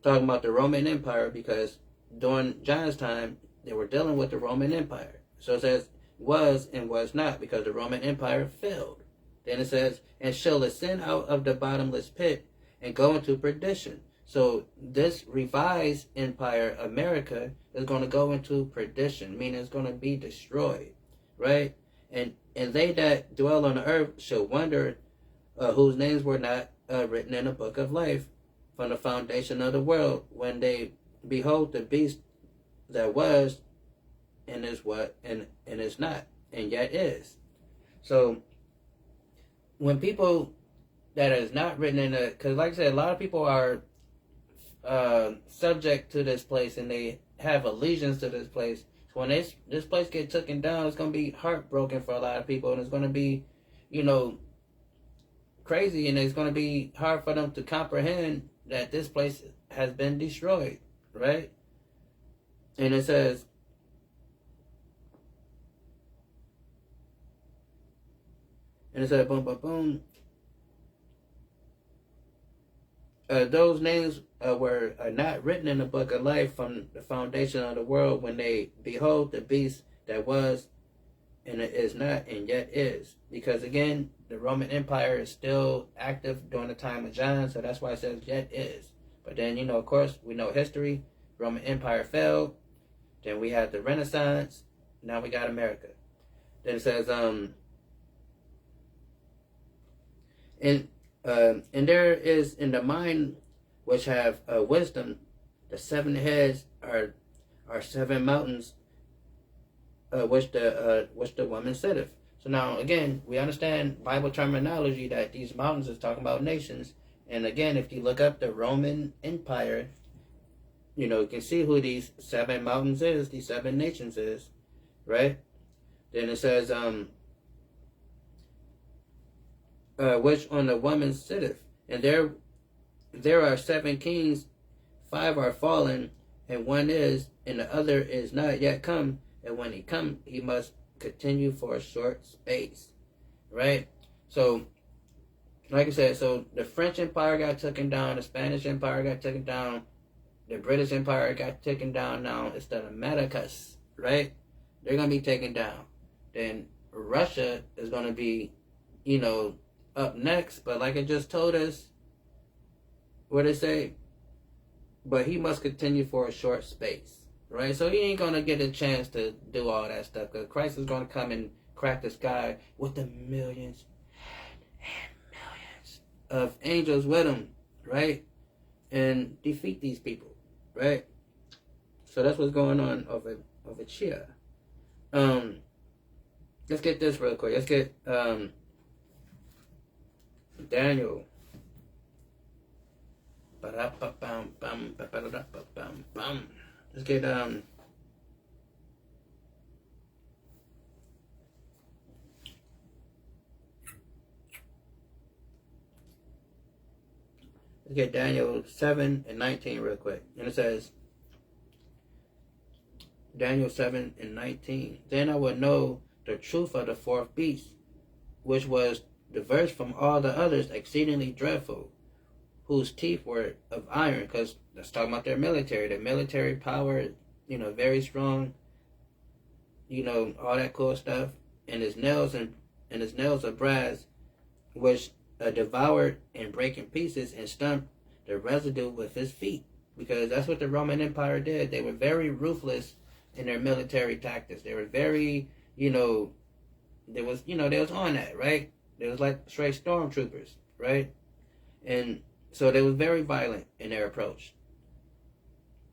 talking about the Roman Empire, because during John's time they were dealing with the Roman Empire. So it says was and was not, because the Roman Empire failed. Then it says, and shall ascend out of the bottomless pit and go into perdition. So this revised empire, America, is going to go into perdition, meaning it's going to be destroyed, right? And they that dwell on the earth shall wonder, whose names were not written in the book of life from the foundation of the world, when they behold the beast that was and is what and is not and yet is. So when people that is not written in a, because like I said, a lot of people are subject to this place and they have allegiance to this place. So when this place get taken down, it's going to be heartbroken for a lot of people, and it's going to be, crazy, and it's going to be hard for them to comprehend that this place has been destroyed, right? And it says, boom, boom, boom. Those names were not written in the book of life from the foundation of the world when they behold the beast that was and it is not and yet is. Because again, the Roman Empire is still active during the time of John, so that's why it says yet is. But then, of course, we know history. Roman Empire fell. Then we had the Renaissance. Now we got America. Then it says, and there is in the mind which have wisdom, the 7 heads are 7 mountains, which the woman sitteth. So now again, we understand Bible terminology that these mountains is talking about nations. And again, if you look up the Roman Empire, you can see who these 7 mountains is, these 7 nations is, right? Then it says, which on the woman sitteth, and there are 7 kings, 5 are fallen, and 1 is, and the other is not yet come, and when he come, he must continue for a short space, right? So, like I said, so the French Empire got taken down, the Spanish Empire got taken down, the British Empire got taken down. Now it's the Americas, right? They're going to be taken down. Then Russia is going to be, up next. But like I just told us, what they say? But he must continue for a short space, right? So he ain't going to get a chance to do all that stuff, because Christ is going to come and crack the sky with the millions and millions of angels with him, right? And defeat these people, right? So that's what's going on over here. Let's get this real quick. Let's get Daniel. Let's get Daniel 7:19 real quick. And it says, Daniel 7:19. Then I would know the truth of the 4th beast, which was diverse from all the others, exceedingly dreadful, whose teeth were of iron. Because let's talk about their military power, very strong, all that cool stuff. And his nails of brass, which devoured and break in pieces and stumped the residue with his feet. Because that's what the Roman Empire did. They were very ruthless in their military tactics. They were very, they was on that, right? They was like straight stormtroopers, right? And so they was very violent in their approach.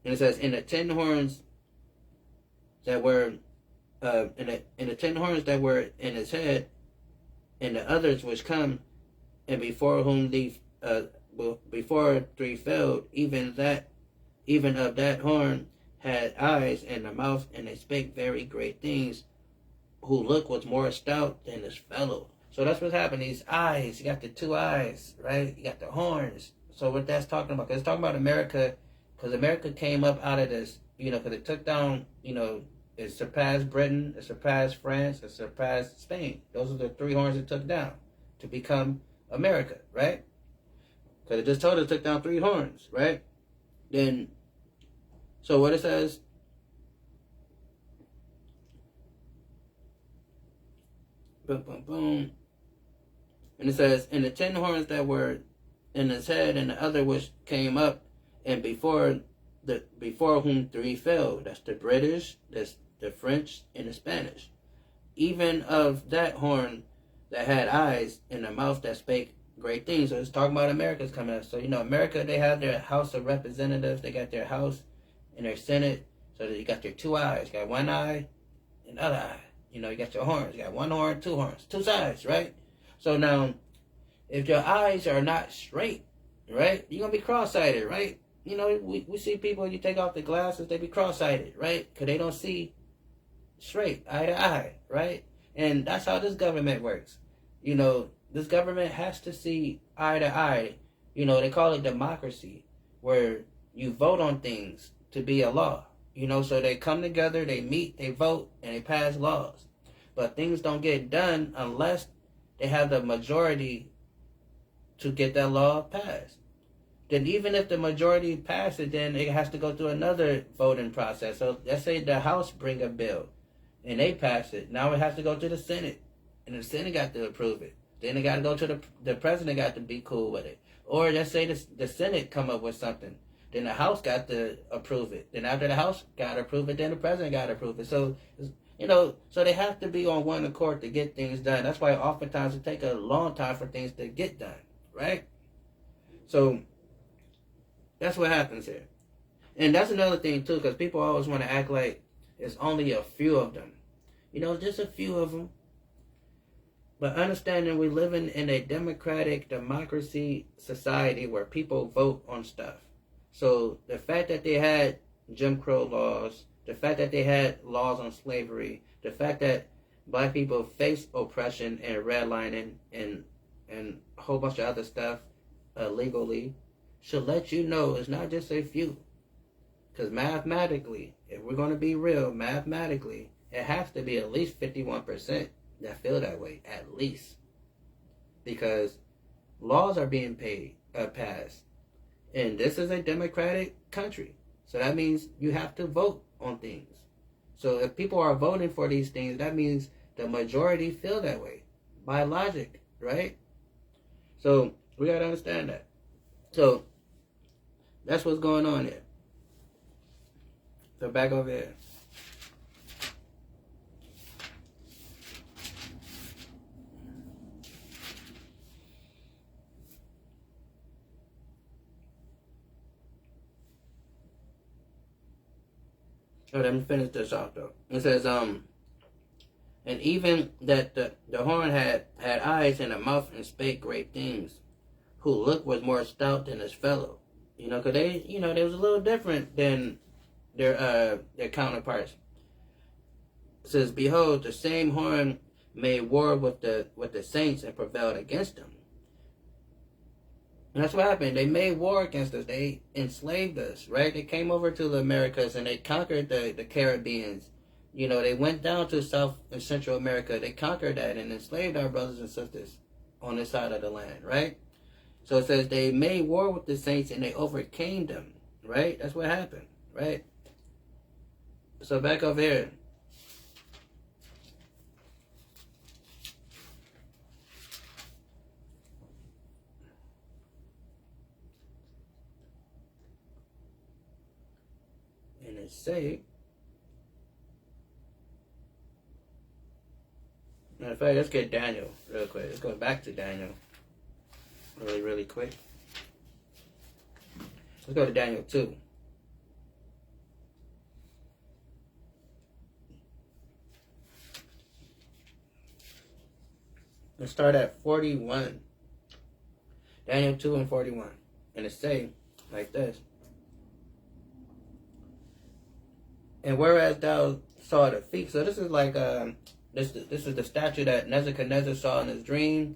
And it says, in the 10 horns that were, in the 10 horns that were in his head, and the others which come, and before whom before 3 failed, even of that horn had eyes and a mouth, and they spake very great things, who look was more stout than his fellow. So that's what's happening. These eyes, you got the 2 eyes, right? You got the horns. So what that's talking about, because it's talking about America, because America came up out of this, because it took down, it surpassed Britain, it surpassed France, it surpassed Spain. Those are the 3 horns it took down to become America, right? Because it just told us it took down 3 horns, right? Then, so what it says, boom, boom, boom. And it says, and the 10 horns that were in his head, and the other which came up, and before whom 3 fell. That's the British, that's the French, and the Spanish. Even of that horn that had eyes, and a mouth that spake Great thing. So it's talking about America's coming up. So, America, they have their House of Representatives. They got their House and their Senate. So you got their two eyes. You got one eye and other eye. You got your horns. You got one horn, two horns. Two sides, right? So now, if your eyes are not straight, right, you're going to be cross-sighted, right? We see people, you take off the glasses, they be cross-sighted, right? Because they don't see straight, eye to eye, right? And that's how this government works. This government has to see eye to eye. They call it democracy, where you vote on things to be a law. So they come together, they meet, they vote, and they pass laws. But things don't get done unless they have the majority to get that law passed. Then even if the majority passes it, then it has to go through another voting process. So let's say the House bring a bill, and they pass it. Now it has to go to the Senate, and the Senate got to approve it. Then it got to go to the president got to be cool with it. Or let's say the Senate come up with something. Then the House got to approve it. Then after the House got to approve it, then the president got to approve it. So, so they have to be on one accord to get things done. That's why oftentimes it takes a long time for things to get done, right? So that's what happens here. And that's another thing, too, because people always want to act like it's only a few of them. Just a few of them. But understanding we're living in a democracy society where people vote on stuff. So the fact that they had Jim Crow laws, the fact that they had laws on slavery, the fact that black people face oppression and redlining and a whole bunch of other stuff legally should let you know it's not just a few. Because mathematically, if we're going to be real, mathematically, it has to be at least 51% that feel that way, at least. Because laws are being passed. And this is a democratic country. So that means you have to vote on things. So if people are voting for these things, that means the majority feel that way. By logic, right? So we got to understand that. So that's what's going on here. So back over here. So let me finish this off though. It says, and even that the horn had eyes and a mouth and spake great things, who look was more stout than his fellow. Because they was a little different than their counterparts. It says, behold, the same horn made war with the saints and prevailed against them. And that's what happened. They made war against us. They enslaved us, right? They came over to the Americas and they conquered the Caribbeans. They went down to South and Central America. They conquered that and enslaved our brothers and sisters on this side of the land, right? So it says they made war with the saints and they overcame them, right? That's what happened, right? So back over here. And it say, matter of fact, let's get Daniel real quick. Let's go back to Daniel really quick. Let's go to Daniel 2. Let's start at 41. Daniel 2 and 41. And it say like this. And whereas thou saw the feet, so this is like this is the statue that Nebuchadnezzar saw in his dream.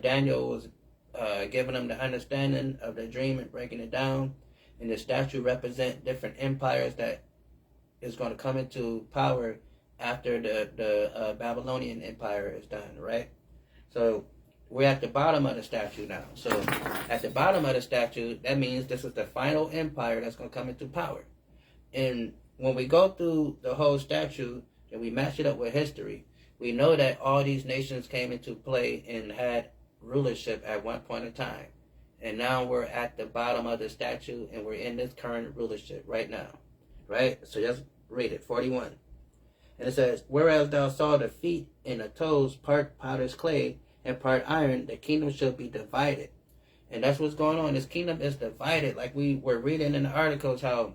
Daniel was giving him the understanding of the dream and breaking it down. And the statue represent different empires that is going to come into power after the Babylonian Empire is done, right? So we're at the bottom of the statue now. So at the bottom of the statue, that means this is the final empire that's going to come into power. And when we go through the whole statue and we match it up with history, we know that all these nations came into play and had rulership at one point in time. And now we're at the bottom of the statue and we're in this current rulership right now. Right? So just read it, 41. And it says, whereas thou saw the feet and the toes part potter's clay, and part iron, the kingdom shall be divided. And that's what's going on. This kingdom is divided. Like we were reading in the articles how,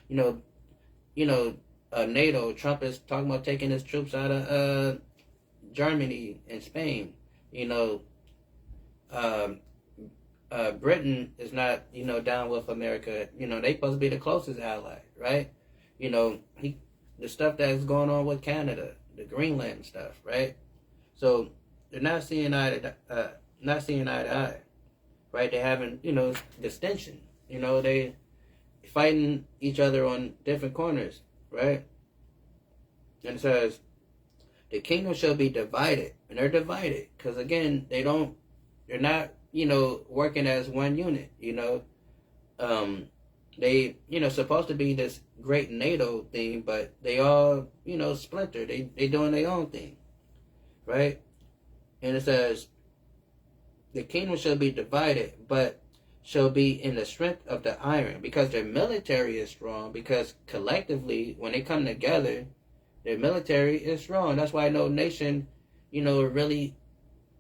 you know, NATO, Trump is talking about taking his troops out of Germany and Spain. Britain is not, down with America. They supposed to be the closest ally, right? The stuff that's going on with Canada, the Greenland stuff, right? So they're not seeing eye to eye, right? They're having, distinction. They fighting each other on different corners, right? And it says, the kingdom shall be divided, and they're divided because again, they're not, working as one unit. They, supposed to be this great NATO thing, but they all, splinter. They doing their own thing, right? And it says, the kingdom shall be divided, but shall be in the strength of the iron, because their military is strong, because collectively, when they come together, their military is strong. That's why no nation, really,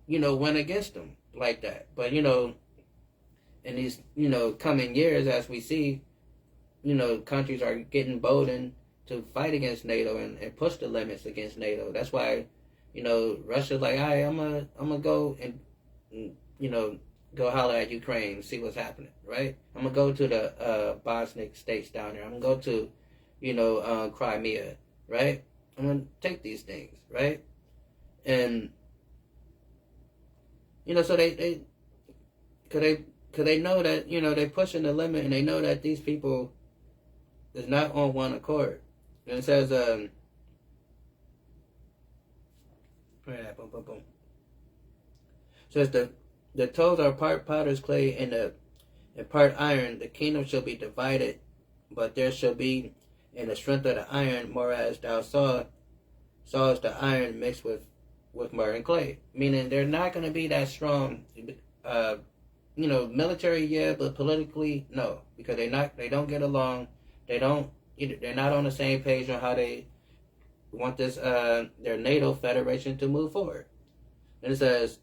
went against them like that. But, in these, coming years, as we see, countries are getting boldened to fight against NATO and push the limits against NATO. That's why, Russia's like, all right, I'm gonna go and go holler at Ukraine, see what's happening, right? I'm gonna go to the Bosniak states down there. I'm gonna go to, Crimea, right? I'm gonna take these things, right? And so they know that they're pushing the limit, and they know that these people is not on one accord. And it says, says the toes are part potter's clay and part iron. The kingdom shall be divided, but there shall be in the strength of the iron, more as thou sawest the iron mixed with myrrh and clay. Meaning they're not going to be that strong. Military, yeah, but politically, no, because they don't get along. They're not on the same page on how they want this their NATO federation to move forward. And it says,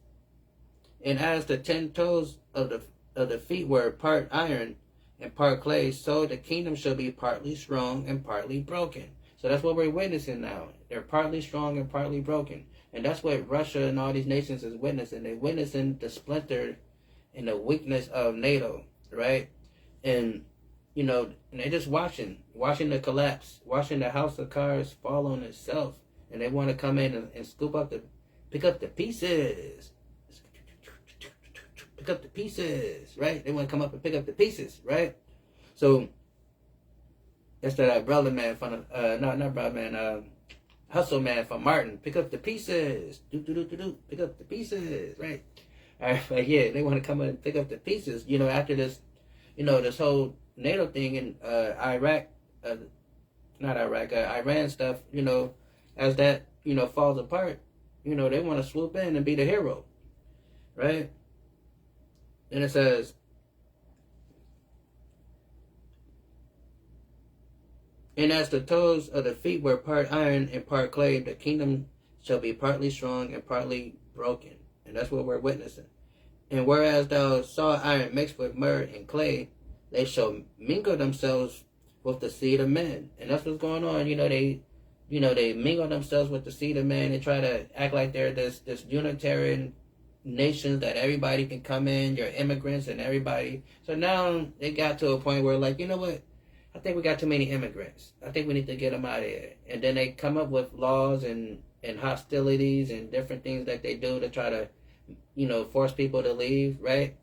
and as the 10 toes of the feet were part iron and part clay, so the kingdom shall be partly strong and partly broken. So that's what we're witnessing now. They're partly strong and partly broken. And that's what Russia and all these nations is witnessing. They're witnessing the splinter and the weakness of NATO, right? And, and they're just watching the collapse, watching the house of cards fall on itself. And they want to come in and pick up the pieces. Pick up the pieces, right? They want to come up and pick up the pieces, right? So that's that brother man from not brother man, hustle man from Martin. Pick up the pieces, pick up the pieces, right? All right, but yeah, they want to come and pick up the pieces. After this, this whole NATO thing in Iraq, Iran stuff. As that falls apart, they want to swoop in and be the hero, right? And it says, and as the toes of the feet were part iron and part clay, the kingdom shall be partly strong and partly broken. And that's what we're witnessing. And whereas thou saw iron mixed with myrrh and clay, they shall mingle themselves with the seed of men. And that's what's going on. They mingle themselves with the seed of men and try to act like they're this Unitarian nation that everybody can come in, you're immigrants and everybody. So now they got to a point where, like, you know what? I think we got too many immigrants. I think we need to get them out of here. And then they come up with laws and hostilities and different things that they do to try to, force people to leave, right?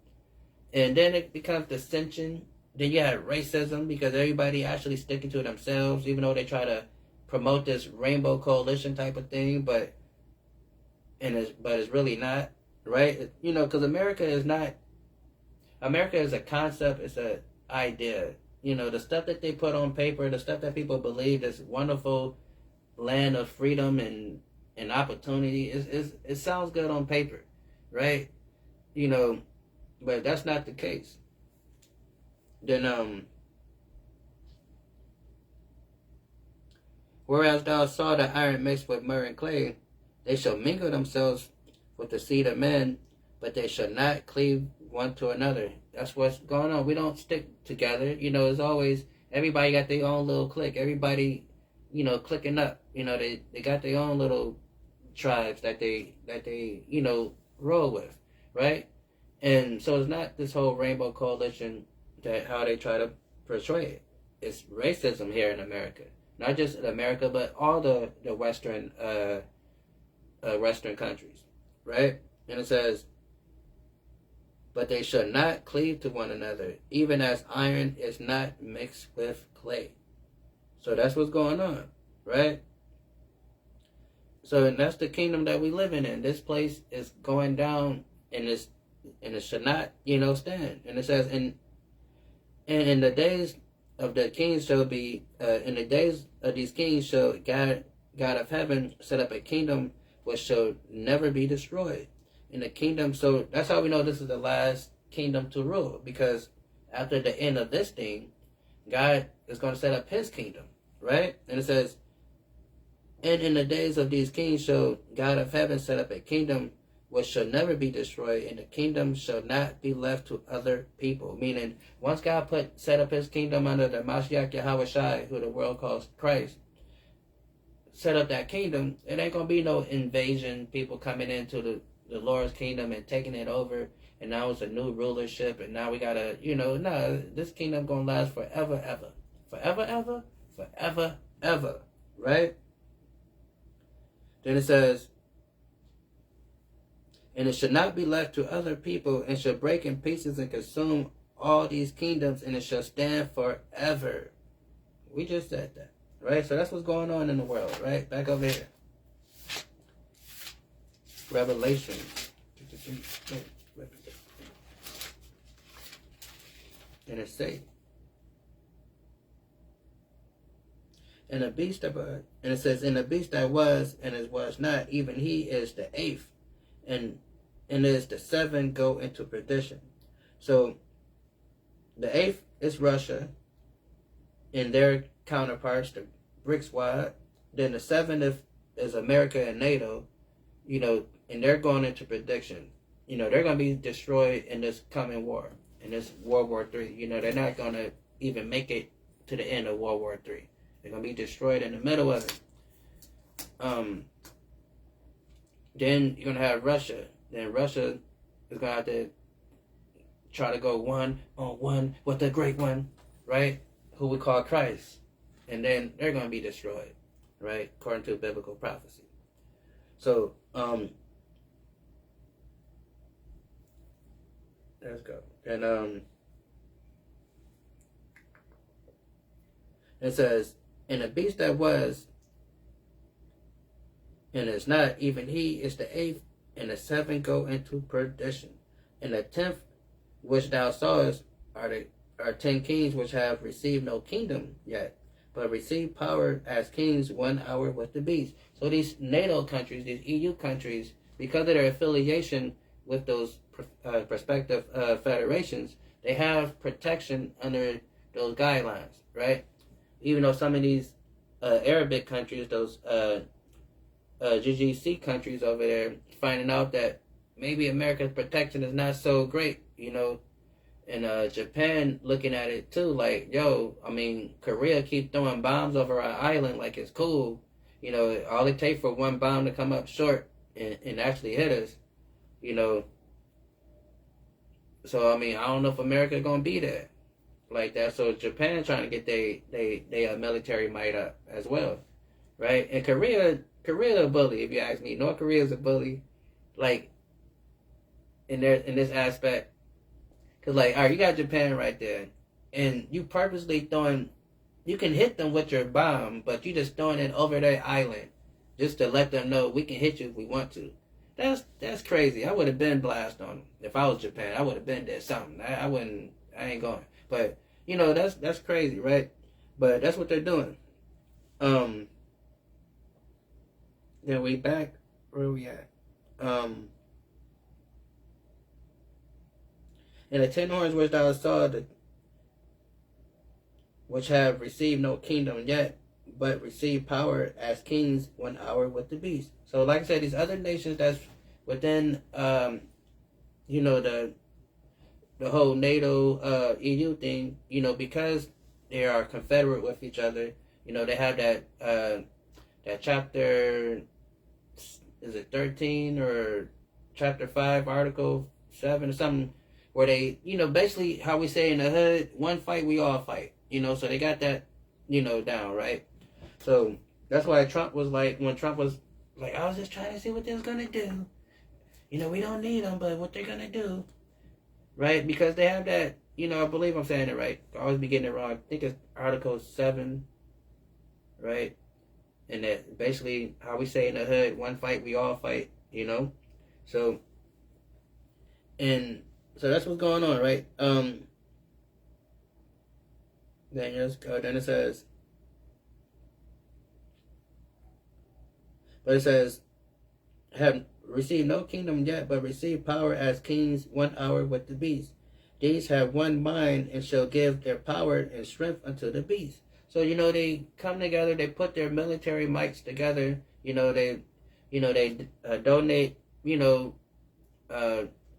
And then it becomes dissension. Then you have racism because everybody actually sticking to themselves, even though they try to promote this rainbow coalition type of thing, but it's really not, right? Because America is a concept, it's an idea. The stuff that they put on paper, the stuff that people believe, this wonderful land of freedom and opportunity, it sounds good on paper, right? But that's not the case. Then, whereas thou saw the iron mixed with myrrh and clay, they shall mingle themselves with the seed of men, but they shall not cleave one to another. That's what's going on. We don't stick together. It's always everybody got their own little clique. Everybody, clicking up. They got their own little tribes that they roll with, right? And so it's not this whole rainbow coalition that how they try to portray it. It's racism here in America, not just in America, but all the Western Western countries, right? And it says, but they shall not cleave to one another, even as iron is not mixed with clay. So that's what's going on, right? So and that's the kingdom that we live in. This place is going down, and it should not, stand. And it says, and in the days of the kings shall be, in the days of these kings shall God of heaven set up a kingdom which shall never be destroyed. In the kingdom, so that's how we know this is the last kingdom to rule, because after the end of this thing, God is going to set up his kingdom, right? And it says, and in the days of these kings shall God of heaven set up a kingdom which shall never be destroyed, and the kingdom shall not be left to other people. Meaning, once God set up his kingdom under the Mashiach Yahweh Shai, who the world calls Christ, set up that kingdom, it ain't going to be no invasion, people coming into the Lord's kingdom and taking it over, and now it's a new rulership, and now we gotta, this kingdom gonna last forever, ever. Forever, ever, forever, ever, right? Then it says, and it should not be left to other people, and shall break in pieces and consume all these kingdoms, and it shall stand forever. We just said that, right? So that's what's going on in the world, right? Back over here. Revelation. And it say, and the beast of and it says, and the beast that was and it was not, even he is the eighth, and is the seven go into perdition. So the eighth is Russia and their counterparts, the BRICS Squad. Then the seventh is America and NATO, and they're going into prediction. They're going to be destroyed in this coming war, in this World War III. They're not going to even make it to the end of World War III. They're going to be destroyed in the middle of it. Then you're going to have Russia. Then Russia is going to have to try to go one-on-one with the great one, right? Who we call Christ. And then they're going to be destroyed, right? According to biblical prophecy. So, let's go. And it says, and the beast that was and is not, even he is the eighth, and the seven go into perdition. And the 10th which thou sawest are 10 kings which have received no kingdom yet, but receive power as kings 1 hour with the beast. So these NATO countries, these EU countries, because of their affiliation with those prospective federations, they have protection under those guidelines, right? Even though some of these Arabic countries, those GCC countries over there, finding out that maybe America's protection is not so great, and Japan looking at it too, like, yo, Korea keep throwing bombs over our island like it's cool. All it takes for one bomb to come up short and actually hit us, So, I don't know if America's going to be there like that. So Japan trying to get their military might up as well, right? And Korea a bully, if you ask me. North Korea is a bully, like, in this aspect. Because, like, all right, you got Japan right there, and you purposely throwing, you can hit them with your bomb, but you just throwing it over their island just to let them know we can hit you if we want to. That's crazy. I would have been blast on them. If I was Japan, I would have been there something. I ain't going. But, that's crazy, right? But that's what they're doing. Then we back, where we at? And the 10 horns which thou saw, which have received no kingdom yet, but receive power as kings 1 hour with the beast. So like I said, these other nations that's But then, you know, the whole NATO EU thing, you know, because they are confederate with each other, you know, they have that chapter, is it 13 or chapter 5, article 7 or something, where they, you know, basically how we say in the hood, one fight, we all fight, you know, so they got that, you know, down, right? So that's why Trump was like, when Trump was like, I was just trying to see what they was going to do. You know, we don't need them, but what they're going to do, right? Because they have that, you know, I believe I'm saying it right. I always be getting it wrong. I think it's article 7, right? And that basically how we say in the hood, one fight, we all fight, you know? So, and so that's what's going on, right? Then it says, but it says, have received no kingdom yet, but receive power as kings 1 hour with the beast. These have one mind and shall give their power and strength unto the beast. So, you know, they come together, they put their military mights together, you know, they donate, you know,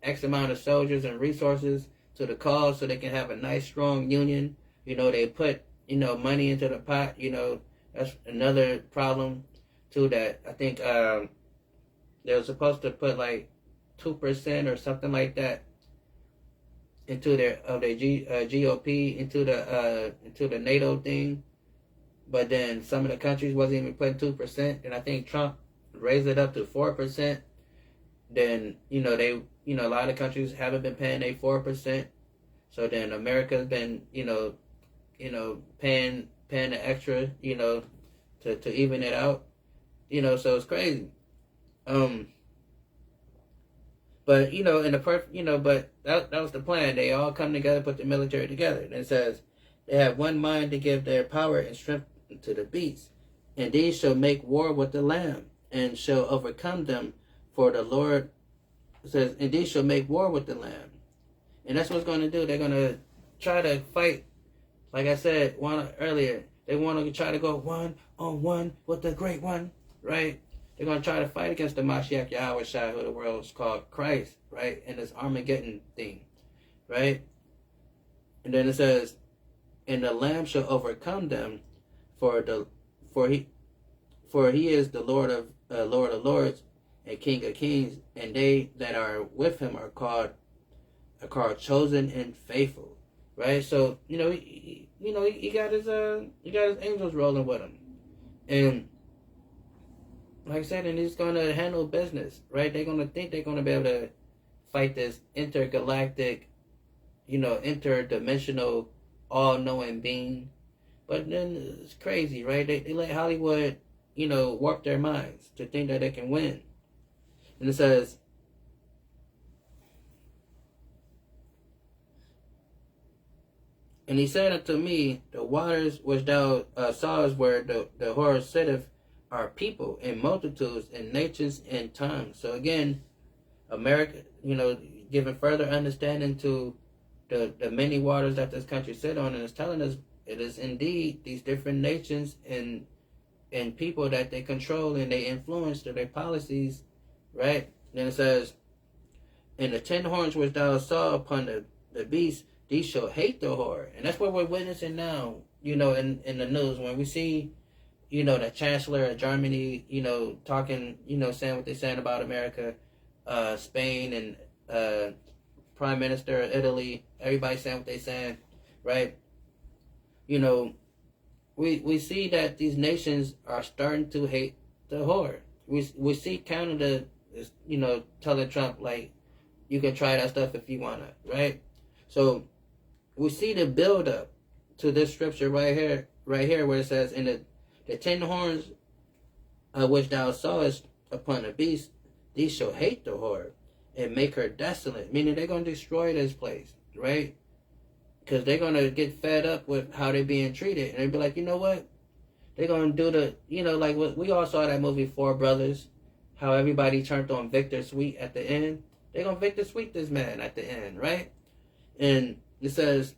X amount of soldiers and resources to the cause so they can have a nice, strong union. You know, they put, you know, money into the pot, you know, that's another problem too, that I think they were supposed to put like 2% or something like that into their GOP into the NATO thing, but then some of the countries wasn't even putting 2%, and I think Trump raised it up to 4%. Then you know a lot of countries haven't been paying a 4%, so then America's been paying the extra, you know, to even it out, you know, so it's crazy. But you know, in the perfect, you know, but that was the plan. They all come together, put the military together. And it says they have one mind to give their power and strength to the beast, and these shall make war with the Lamb, and shall overcome them. For the Lord says, and these shall make war with the Lamb, and that's what's going to do. They're going to try to fight. Like I said earlier, they want to try to go 1-on-1 with the Great One, right? They're going to try to fight against the Mashiach Yahweh Shai, who the world is called Christ, right? In this Armageddon thing, right? And then it says, and the Lamb shall overcome them, for he is the Lord of Lords and King of Kings, and they that are with him are called chosen and faithful, right? So he got his angels rolling with him, and like I said, and he's going to handle business, right? They're going to think they're going to be able to fight this intergalactic, you know, interdimensional, all-knowing being. But then it's crazy, right? They let Hollywood, you know, warp their minds to think that they can win. And it says, and he said unto me, the waters which thou sawest where the horror sitteth are people and multitudes and nations and tongues. So again, America, you know, giving further understanding to the many waters that this country sit on, and it's telling us it is indeed these different nations and people that they control and they influence through their policies, right? Then it says, and the 10 horns which thou saw upon the beast, these shall hate the whore. And that's what we're witnessing now, you know, in the news. When we see, you know, the Chancellor of Germany, you know, talking, you know, saying what they're saying about America, Spain, and Prime Minister of Italy, everybody saying what they're saying, right? You know, we see that these nations are starting to hate the whore. We see Canada is, you know, telling Trump, like, you can try that stuff if you want to, right? So we see the build up to this scripture right here where it says, in the 10 horns which thou sawest upon the beast, these shall hate the whore and make her desolate. Meaning they're going to destroy this place, right? Because they're going to get fed up with how they're being treated. And they'll be like, you know what? They're going to do you know, like we all saw that movie, Four Brothers, how everybody turned on Victor Sweet at the end. They're going to Victor Sweet this man at the end, right? And it says,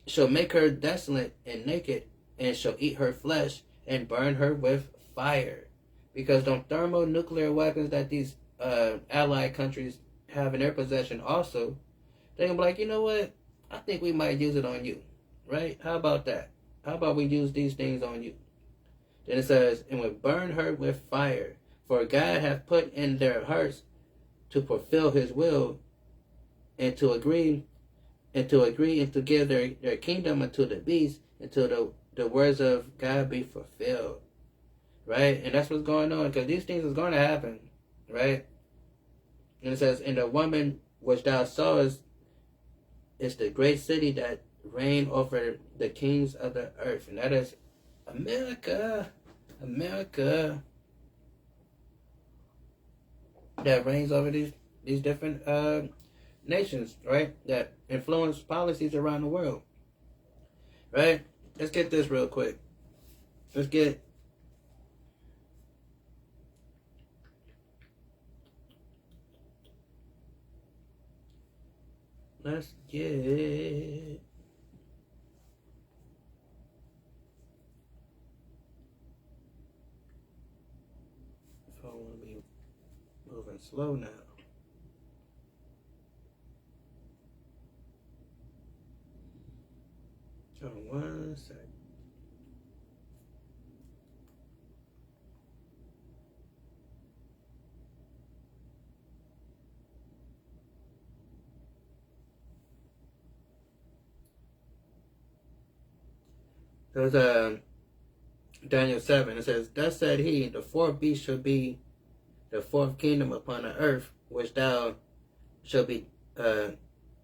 shall make her desolate and naked, and shall eat her flesh and burn her with fire. because them thermonuclear weapons that these allied countries have in their possession also, they're gonna be like, you know what? I think we might use it on you, right? How about that? How about we use these things on you? Then it says, and would burn her with fire, for God hath put in their hearts to fulfill his will, and to agree and to give their kingdom unto the beast, until the words of God be fulfilled. Right? And that's what's going on, because these things is going to happen. Right? And it says, and the woman which thou sawest is the great city that reign over the kings of the earth. And that is America. America. That reigns over these different nations, right? That influence policies around the world. Right? Let's get this real quick. Let's get if I want to be moving slow now. Hold on 1 sec. There's Daniel 7. It says, thus said he, the fourth beast shall be the fourth kingdom upon the earth, which thou shall be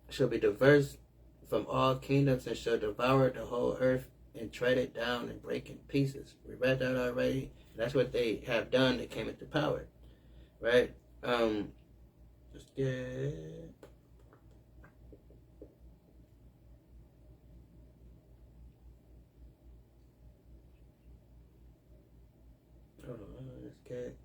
diverse from all kingdoms, and shall devour the whole earth and tread it down and break in pieces. We read that already. That's what they have done. They came into power, right? Let's get. Hold on, let's get.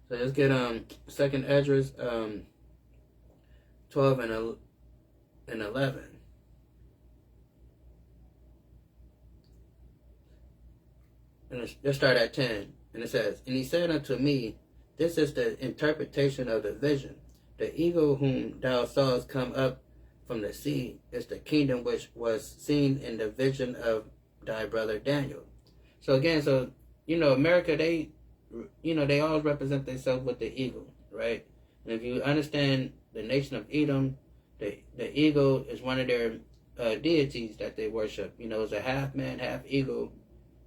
So let's get Second Esdras 12 and 11. And let's start at 10. And it says, and he said unto me, this is the interpretation of the vision. The eagle whom thou sawest come up from the sea is the kingdom which was seen in the vision of thy brother Daniel. So again, America, they always represent themselves with the eagle, right? And if you understand the nation of Edom, the eagle is one of their deities that they worship. It's a half man, half eagle.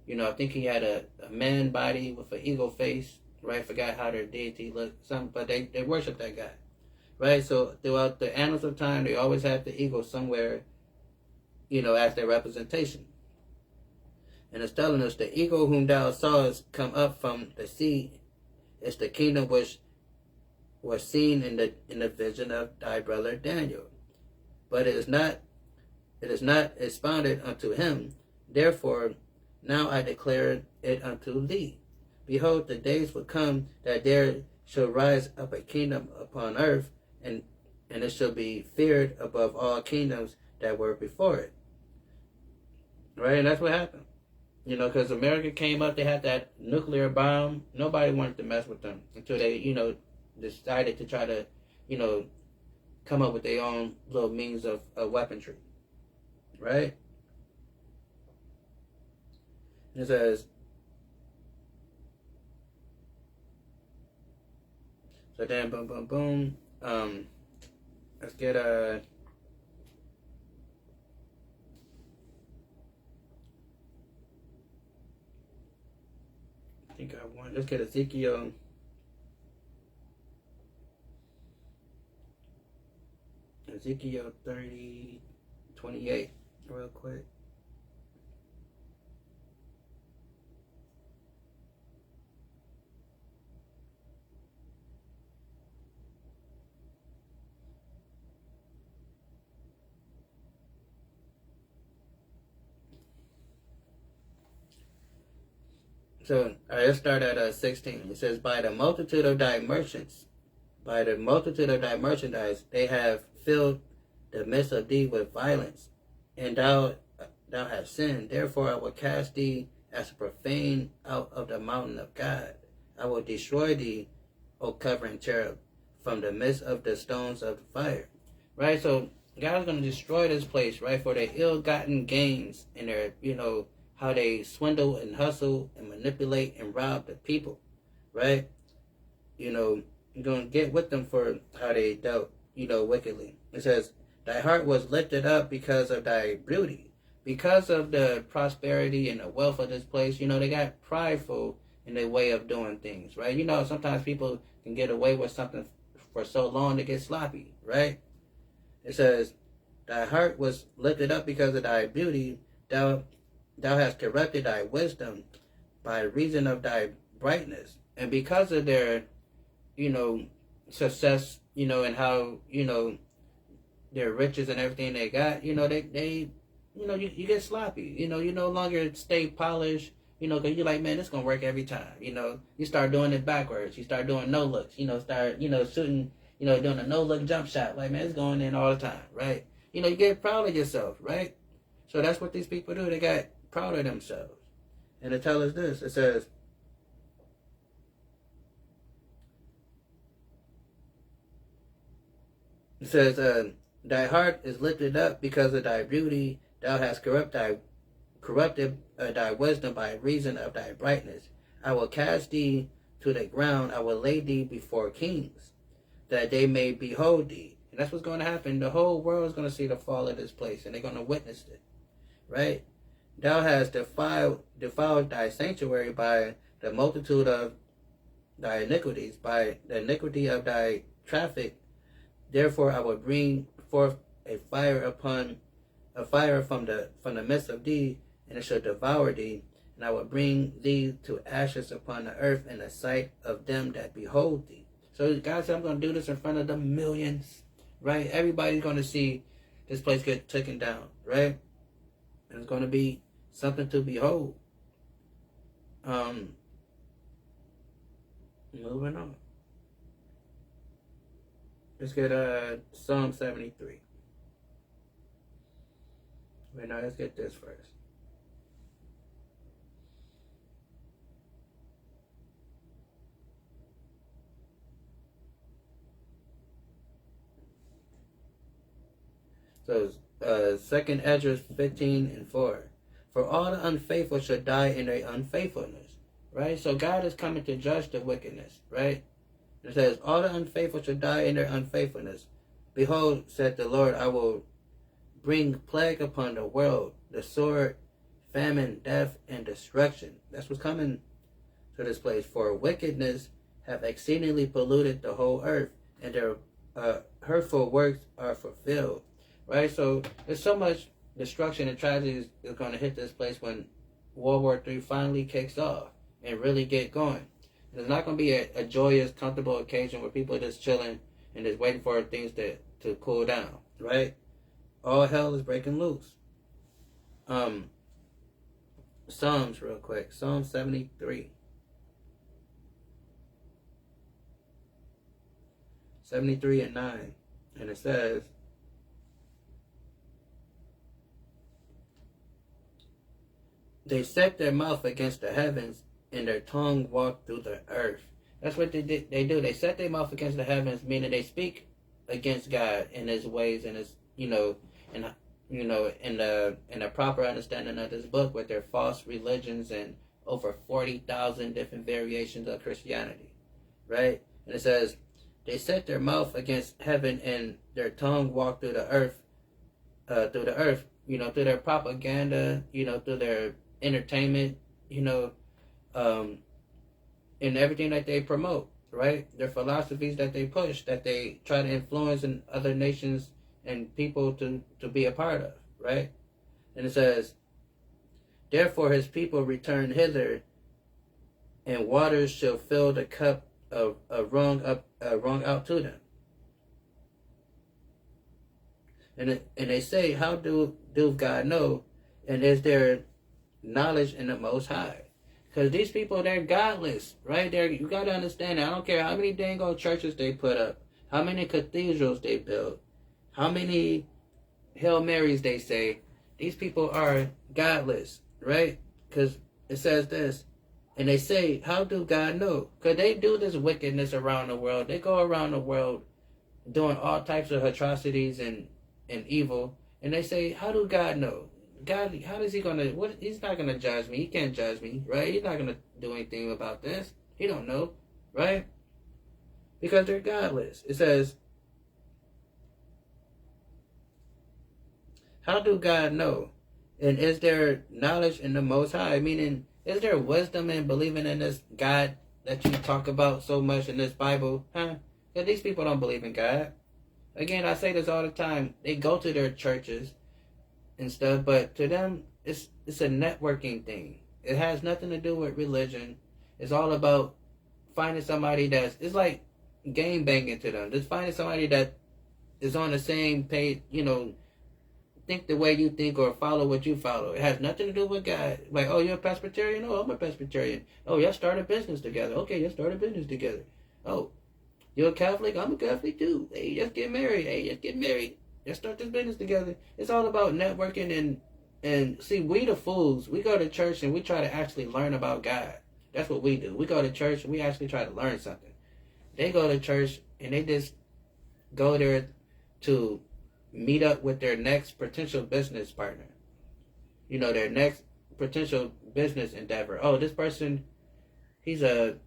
I think he had a man body with an eagle face, right? Forgot how their deity looked, but they worship that guy, right? So throughout the annals of time, they always have the eagle somewhere, as their representation. And it's telling us, the eagle whom thou sawest come up from the sea is the kingdom which was seen in the vision of thy brother Daniel. But it is not expounded unto him. Therefore, now I declare it unto thee. Behold, the days will come that there shall rise up a kingdom upon earth, and it shall be feared above all kingdoms that were before it. Right? And that's what happened. Because America came up, they had that nuclear bomb. Nobody wanted to mess with them until they, decided to try to, come up with their own little means of weaponry. Right? It says, so then, boom, boom, boom. Let's get let's get Ezekiel. Ezekiel 30:28 real quick. So let's start at 16. It says, by the multitude of thy merchants, by the multitude of thy merchandise, they have filled the midst of thee with violence, and thou hast sinned. Therefore I will cast thee as a profane out of the mountain of God. I will destroy thee, O covering cherub, from the midst of the stones of the fire. Right? So God's going to destroy this place, right, for their ill-gotten gains and their, how they swindle and hustle and manipulate and rob the people, right? You're going to get with them for how they dealt, wickedly. It says, thy heart was lifted up because of thy beauty. Because of the prosperity and the wealth of this place, they got prideful in their way of doing things, right? Sometimes people can get away with something for so long to get sloppy, right? It says, thy heart was lifted up because of thy beauty. Thou hast corrupted thy wisdom by reason of thy brightness. And because of their, success, and how, their riches and everything they got, they you get sloppy. You no longer stay polished, because you're like, man, this going to work every time. You start doing it backwards. You start doing no looks, start, shooting, doing a no look jump shot. Like, man, it's going in all the time, right? You get proud of yourself, right? So that's what these people do. They got proud of themselves. And it tells us this. It says, thy heart is lifted up because of thy beauty. Thou hast corrupted thy wisdom by reason of thy brightness. I will cast thee to the ground. I will lay thee before kings, that they may behold thee. And that's what's going to happen. The whole world is going to see the fall of this place, and they're going to witness it, right? Thou hast defiled thy sanctuary by the multitude of thy iniquities, by the iniquity of thy traffic. Therefore I will bring forth a fire from the midst of thee, and it shall devour thee, and I will bring thee to ashes upon the earth in the sight of them that behold thee. So God said, I'm going to do this in front of the millions, right? Everybody's going to see this place get taken down, right? And it's going to be something to behold. Moving on. Let's get Psalm 73. Wait, now let's get this first. So, 2nd Esdras 15:4. For all the unfaithful shall die in their unfaithfulness. Right? So God is coming to judge the wickedness. Right? It says, all the unfaithful shall die in their unfaithfulness. Behold, said the Lord, I will bring plague upon the world, the sword, famine, death, and destruction. That's what's coming to this place. For wickedness have exceedingly polluted the whole earth, and their hurtful works are fulfilled. Right? So there's so much destruction and tragedy is going to hit this place when World War III finally kicks off and really get going. And it's not going to be a joyous, comfortable occasion where people are just chilling and just waiting for things to cool down. Right? All hell is breaking loose. Psalms real quick. Psalm 73. 73:9. And it says, they set their mouth against the heavens, and their tongue walk through the earth. That's what they do. They set their mouth against the heavens, meaning they speak against God in His ways and His, in the proper understanding of this book, with their false religions and over 40,000 different variations of Christianity, right? And it says, they set their mouth against heaven, and their tongue walk through the earth, through their propaganda, through their entertainment, and everything that they promote, right? Their philosophies that they push, that they try to influence in other nations and people to be a part of, right? And it says, therefore his people return hither, and waters shall fill the cup of wrong out to them. And they say, how do God know? And is there knowledge in the Most High? Because these people, they're godless, right? You got to understand that. I don't care how many dang old churches they put up, how many cathedrals they build, how many Hail Marys they say. These people are godless, right? Because it says this. And they say, how do God know? Because they do this wickedness around the world. They go around the world doing all types of atrocities and evil. And they say, how do God know? God, how is he going to, he's not going to judge me. He can't judge me, right? He's not going to do anything about this. He don't know, right? Because they're godless. It says, how do God know? And is there knowledge in the Most High? Meaning, is there wisdom in believing in this God that you talk about so much in this Bible? Huh? Because these people don't believe in God. Again, I say this all the time. They go to their churches and stuff, but to them, it's a networking thing. It has nothing to do with religion. It's all about finding somebody it's like game banging to them. Just finding somebody that is on the same page, think the way you think or follow what you follow. It has nothing to do with God. Like, oh, you're a Presbyterian? Oh, I'm a Presbyterian. Oh, y'all start a business together. Okay, y'all start a business together. Oh, you're a Catholic? I'm a Catholic too. Hey, just get married. Hey, just get married. Let's start this business together. It's all about networking and see, we the fools. We go to church and we try to actually learn about God. That's what we do. We go to church and we actually try to learn something. They go to church and they just go there to meet up with their next potential business partner. Their next potential business endeavor. Oh, this person, he's a,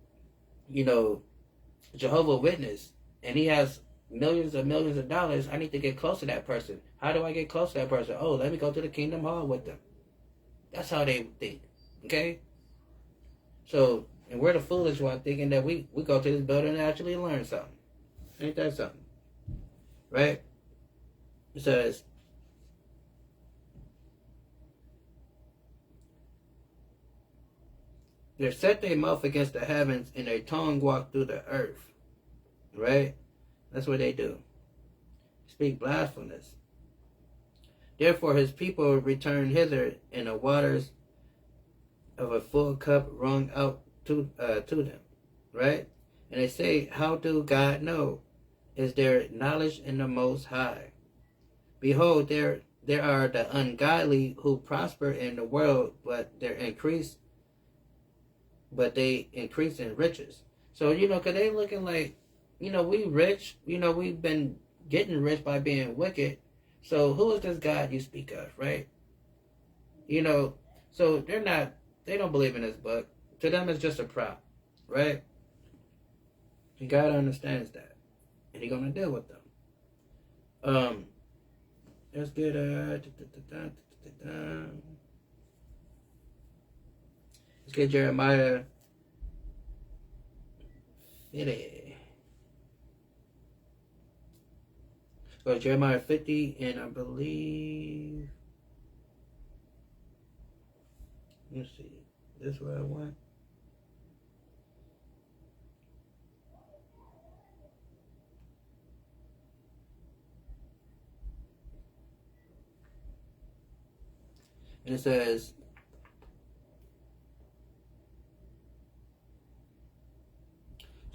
Jehovah's Witness, and he has millions of dollars. I need to get close to that person. How do I get close to that person? Oh, let me go to the Kingdom Hall with them. That's how they think. Okay? So, and we're the foolish one thinking that we go to this building and actually learn something. Ain't that something? Right? It says, they set their mouth against the heavens and their tongue walk through the earth. Right? That's what they do. Speak blasphemous. Therefore his people return hither, and the waters of a full cup wrung out to them. Right? And they say, how do God know? Is there knowledge in the Most High? Behold, there are the ungodly who prosper in the world, but they increase in riches. So, because they looking like, we rich, we've been getting rich by being wicked. So who is this God you speak of, right? So they don't believe in this book. To them, it's just a prop, right? And God understands that. And he's going to deal with them. Let's get Jeremiah 50. Go to Jeremiah 50, and I believe, let's see, this is what I want. And it says,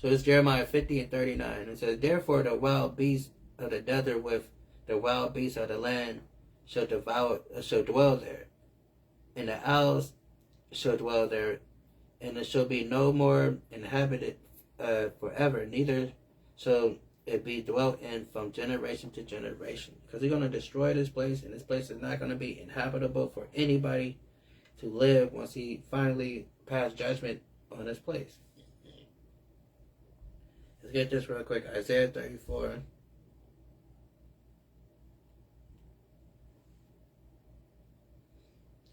so it's Jeremiah 50 and 39. It says, therefore the wild beasts of the desert with the wild beasts of the land shall dwell there, and the owls shall dwell there, and it shall be no more inhabited forever, neither shall it be dwelt in from generation to generation. Because he's going to destroy this place, and this place is not going to be inhabitable for anybody to live once he finally passed judgment on this place. Let's get this real quick. Isaiah 34.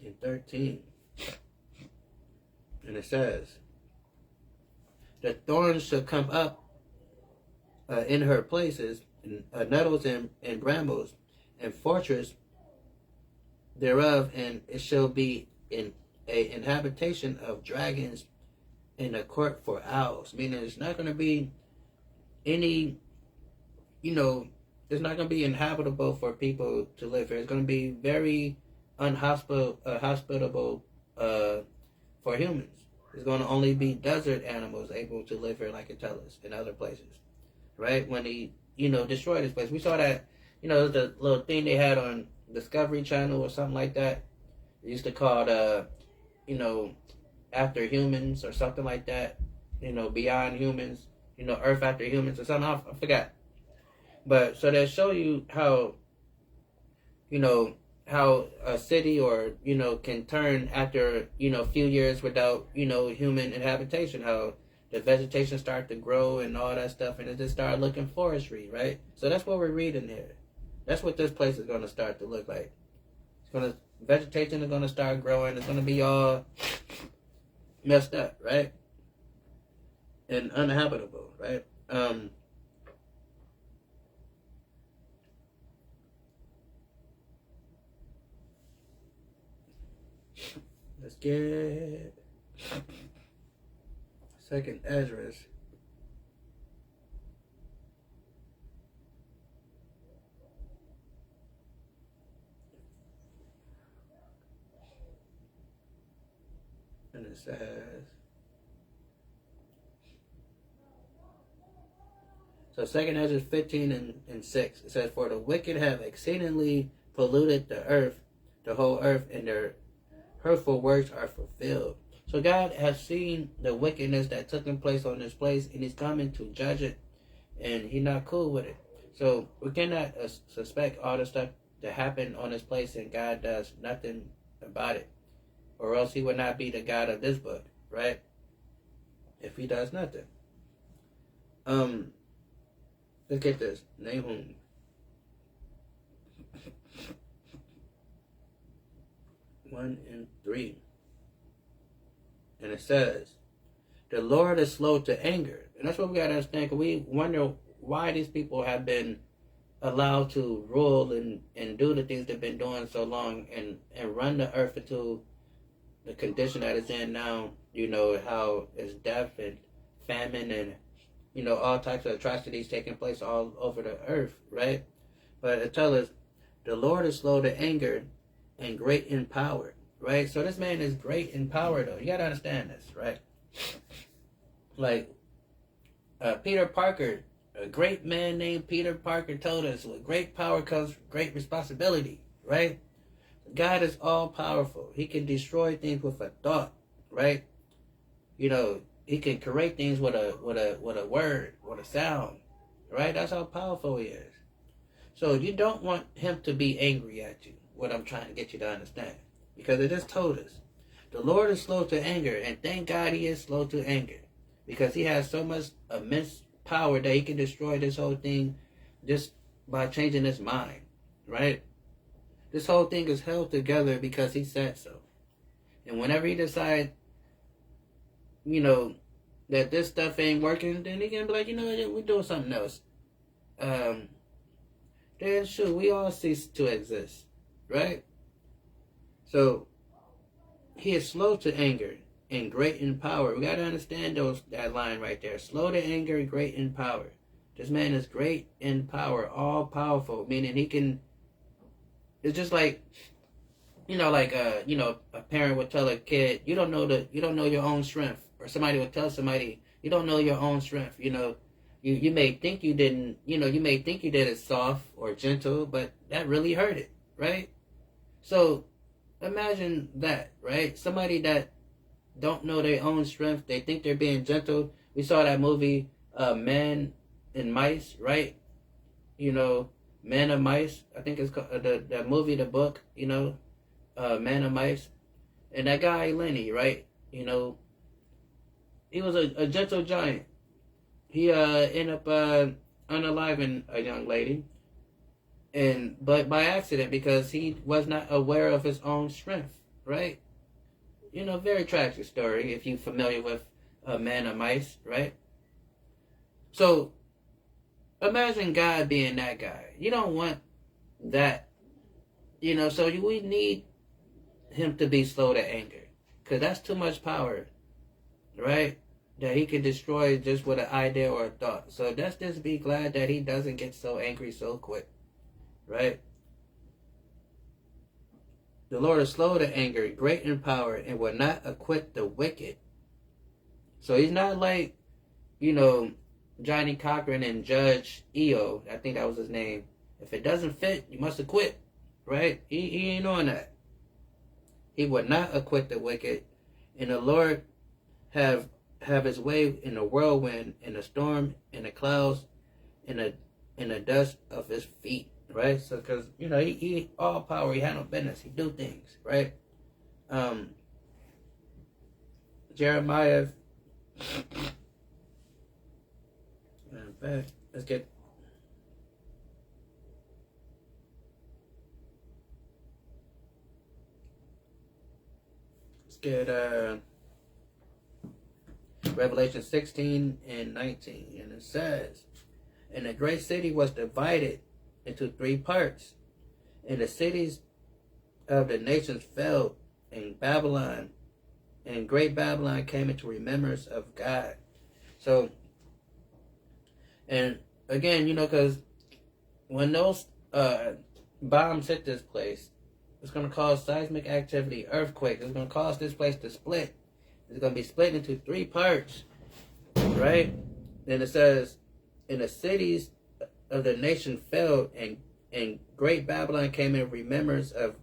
And 13. And it says, the thorns shall come up in her places, nettles and brambles, and fortress thereof, and it shall be in a habitation of dragons, in a court for owls. Meaning it's not going to be any, it's not going to be inhabitable for people to live here. It's going to be very hospitable for humans, It's going to only be desert animals able to live here like Atellus in other places, right? When he, destroyed this place. We saw that, the little thing they had on Discovery Channel or something like that. They used to call it, After Humans or something like that. Beyond Humans. Earth After Humans or something. I forgot. But so they show you how, how a city or, can turn after, a few years without, human habitation, how the vegetation start to grow and all that stuff, and it just start looking forestry, right? So that's what we're reading here. That's what this place is going to start to look like. Vegetation is going to start growing. It's going to be all messed up, right? And uninhabitable, right? Let's get Second Esdras. And it says, so Second Esdras 15 and 6. It says, for the wicked have exceedingly polluted the earth, the whole earth, and their hurtful works are fulfilled. So God has seen the wickedness that took place on this place, and He's coming to judge it, and He's not cool with it. So we cannot suspect all the stuff that happened on this place, and God does nothing about it, or else He would not be the God of this book, right? If He does nothing. Let's get this. Nahum. One and 3. And it says, the Lord is slow to anger. And that's what we got to understand, because we wonder why these people have been allowed to rule and do the things they've been doing so long and run the earth into the condition that it's in now. How it's death and famine and, all types of atrocities taking place all over the earth, right? But it tells us, the Lord is slow to anger and great in power, right? So this man is great in power, though. You got to understand this, right? Like Peter Parker, a great man named Peter Parker told us, with great power comes great responsibility, right? God is all powerful. He can destroy things with a thought, right? He can create things with a word, with a sound, right? That's how powerful He is. So you don't want Him to be angry at you. What I'm trying to get you to understand, because it just told us the Lord is slow to anger, and thank God He is slow to anger, because He has so much immense power that He can destroy this whole thing just by changing His mind, right? This whole thing is held together because He said so. And whenever He decides, that this stuff ain't working, then He can be like, we're doing something else. Then shoot, we all cease to exist. Right? So He is slow to anger and great in power. We got to understand that line right there. Slow to anger, great in power. This man is great in power, all powerful, meaning he can. It's just like, a parent would tell a kid, you don't know your own strength, or somebody would tell somebody, you don't know your own strength. You may think you didn't, you may think you did it soft or gentle, but that really hurt it, right? So imagine that, right? Somebody that don't know their own strength, they think they're being gentle. We saw that movie, Man and Mice, right? Man and Mice, I think it's called, the movie, the book, Man and Mice. And that guy, Lenny, right? He was a gentle giant. He ended up unaliving a young lady. But by accident, because he was not aware of his own strength, right? Very tragic story if you're familiar with Man and Mice, right? So imagine God being that guy. You don't want that, so we need Him to be slow to anger, because that's too much power, right? That He can destroy just with an idea or a thought. So let's just be glad that He doesn't get so angry so quick. Right? The Lord is slow to anger, great in power, and will not acquit the wicked. So he's not like, Johnny Cochran and Judge EO. I think that was his name. If it doesn't fit, you must acquit. Right? He ain't on that. He would not acquit the wicked. And the Lord have his way in the whirlwind, in the storm, in the clouds, in the dust of his feet. Right? So, because, he all power. He had no business. He do things. Right? Jeremiah. In fact, let's get Revelation 16 and 19, and it says, "And the great city was divided into 3 parts, and the cities of the nations fell, and Babylon, and great Babylon came into remembrance of God." So, and again, because when those bombs hit this place, it's going to cause seismic activity, earthquake. It's going to cause this place to split. It's going to be split into 3 parts, right? Then it says, "And the cities of the nation fell, and great Babylon came in remembrance of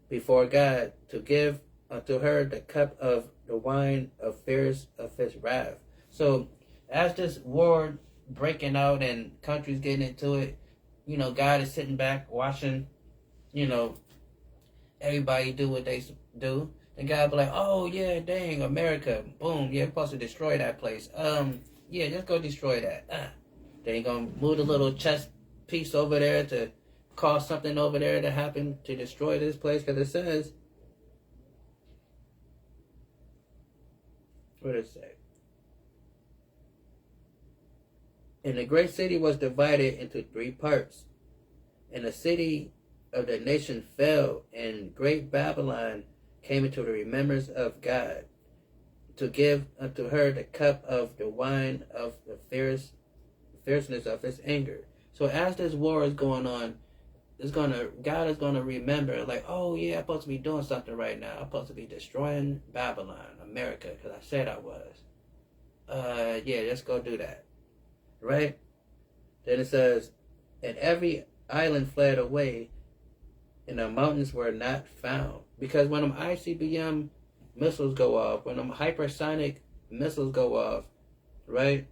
before God to give unto her the cup of the wine of fierce of his wrath." So as this war breaking out and countries getting into it, God is sitting back watching, everybody do what they do. Then God be like, "Oh yeah, dang, America, boom, yeah, we're supposed to destroy that place. Yeah, just go destroy that." Then he gonna move the little chess piece over there to cause something over there to happen to destroy this place, because it says, what does it say? "And the great city was divided into 3 parts, and the city of the nation fell, and great Babylon came into the remembrance of God to give unto her the cup of the wine of the fierceness of his anger." So as this war is going on, God is gonna remember, like, "Oh yeah, I'm supposed to be doing something right now. I'm supposed to be destroying Babylon, America, because I said I was. Yeah, let's go do that." Right? Then it says, "And every island fled away, and the mountains were not found." Because when them ICBM missiles go off, when them hypersonic missiles go off, right,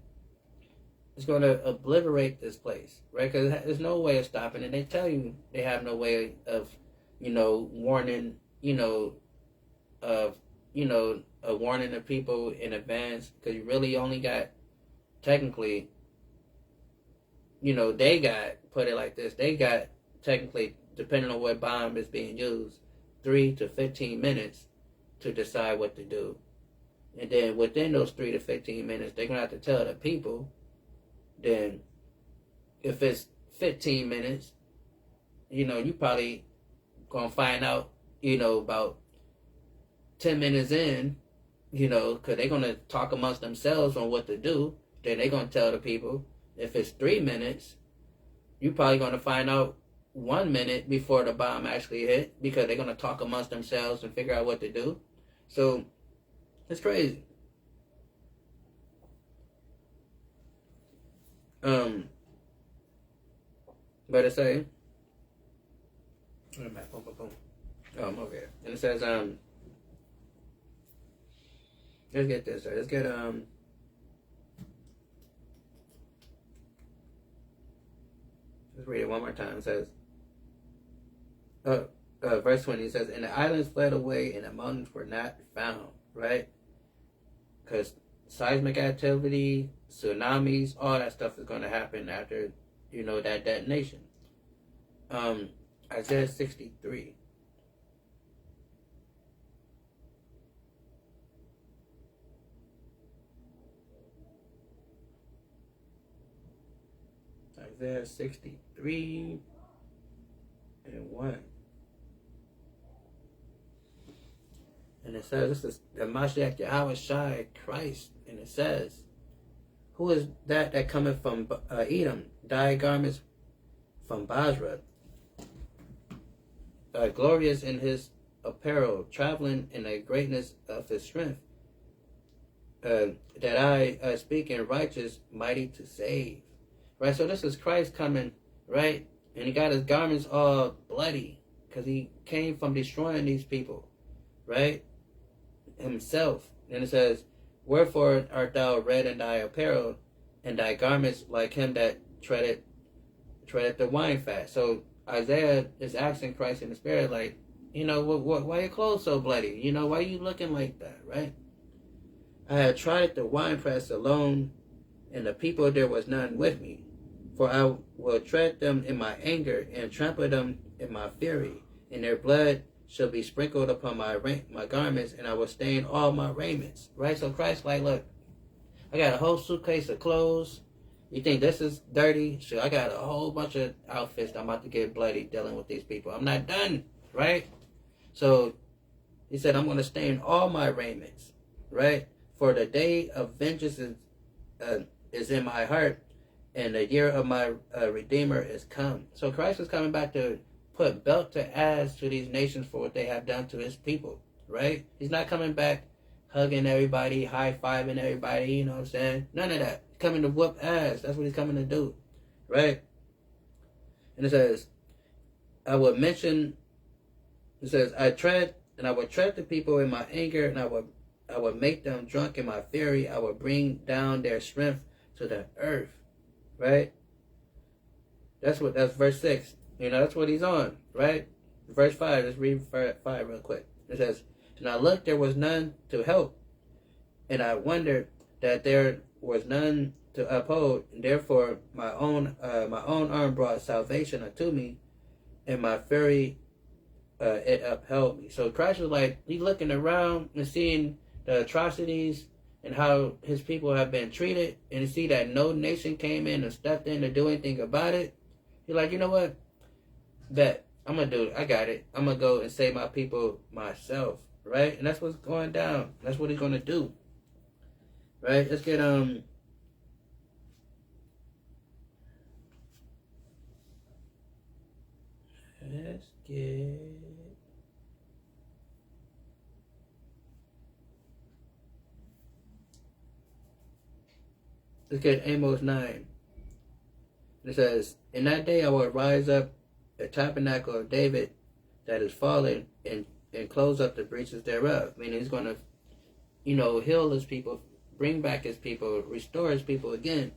it's going to obliterate this place, right? Because there's no way of stopping it. They tell you they have no way of, warning, warning the people in advance, because you really only got, technically, they got, put it like this, they got technically, depending on what bomb is being used, 3 to 15 minutes to decide what to do. And then within those 3 to 15 minutes, they're going to have to tell the people. Then if it's 15 minutes, you probably going to find out, about 10 minutes in, because they're going to talk amongst themselves on what to do. Then they're going to tell the people. If it's 3 minutes, you're probably going to find out 1 minute before the bomb actually hit, because they're going to talk amongst themselves and figure out what to do. So it's crazy. But it say, boom, boom, boom. I'm over here. And it says, let's get this. Let's get, let's read it one more time. It says, verse 20, it says, "And the islands fled away, and the mountains were not found," right? Because seismic activity, tsunamis, all that stuff is going to happen after, that detonation. Isaiah 63. Isaiah 63 and 1. And it says, this is the Mashiach Yahweh Shai Christ. And it says, "Who is that cometh from Edom, dyed garments from Basra, glorious in his apparel, traveling in the greatness of his strength? that I speak in righteous, mighty to save. Right? So this is Christ coming, right? And he got his garments all bloody because he came from destroying these people, right? Himself. And it says, wherefore art thou red in thy apparel, and thy garments like him that treadeth the wine fat. So Isaiah is asking Christ in the spirit, like, why your clothes so bloody? Why you looking like that, right? I had tried the winepress alone, and the people there was none with me. For I will tread them in my anger, and trample them in my fury, and their blood shall be sprinkled upon my garments, and I will stain all my raiments. Right? So Christ like, look, I got a whole suitcase of clothes. You think this is dirty? Sure, I got a whole bunch of outfits that I'm about to get bloody dealing with these people. I'm not done, right? So he said, I'm going to stain all my raiments, right? For the day of vengeance is in my heart, and the year of my Redeemer is come. So Christ is coming back to put belt to ass to these nations for what they have done to his people, right? He's not coming back hugging everybody, high-fiving everybody, you know what I'm saying? None of that. He's coming to whoop ass. That's what he's coming to do, right? And it says, I will tread the people in my anger, and I will make them drunk in my fury. I will bring down their strength to the earth, right? That's verse 6. That's what he's on, right? Verse 5, let's read 5 real quick. It says, and I looked, there was none to help, and I wondered that there was none to uphold, and therefore my own arm brought salvation unto me, and my fury it upheld me. So Christ was like, he's looking around and seeing the atrocities and how his people have been treated, and to see that no nation came in and stepped in to do anything about it. He's like, you know what? Bet. I'm going to do it. I got it. I'm going to go and save my people myself. Right? And that's what's going down. That's what he's going to do. Right? Let's get, Let's get Amos 9. It says, in that day I will rise up the tabernacle of David that is fallen, and close up the breaches thereof. Meaning he's going to, heal his people, bring back his people, restore his people again.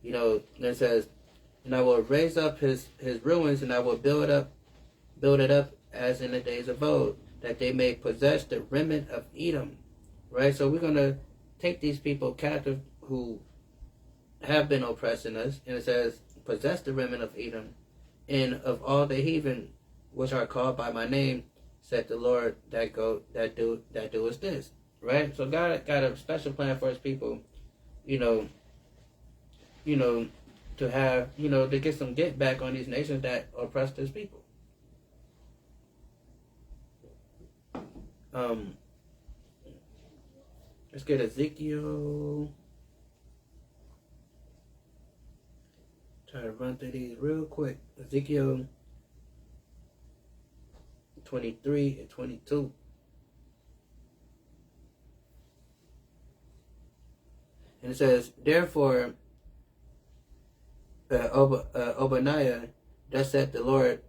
And it says, and I will raise up his ruins, and I will build it up as in the days of old, that they may possess the remnant of Edom. Right? So we're going to take these people captive who have been oppressing us, and it says, possess the remnant of Edom, and of all the heathen which are called by my name, said the Lord that doeth this. Right? So God got a special plan for his people, to have, to get some get back on these nations that oppressed his people. Let's get Ezekiel. Try to run through these real quick. Ezekiel 23 and 22. And it says, therefore, Obadiah, thus saith the Lord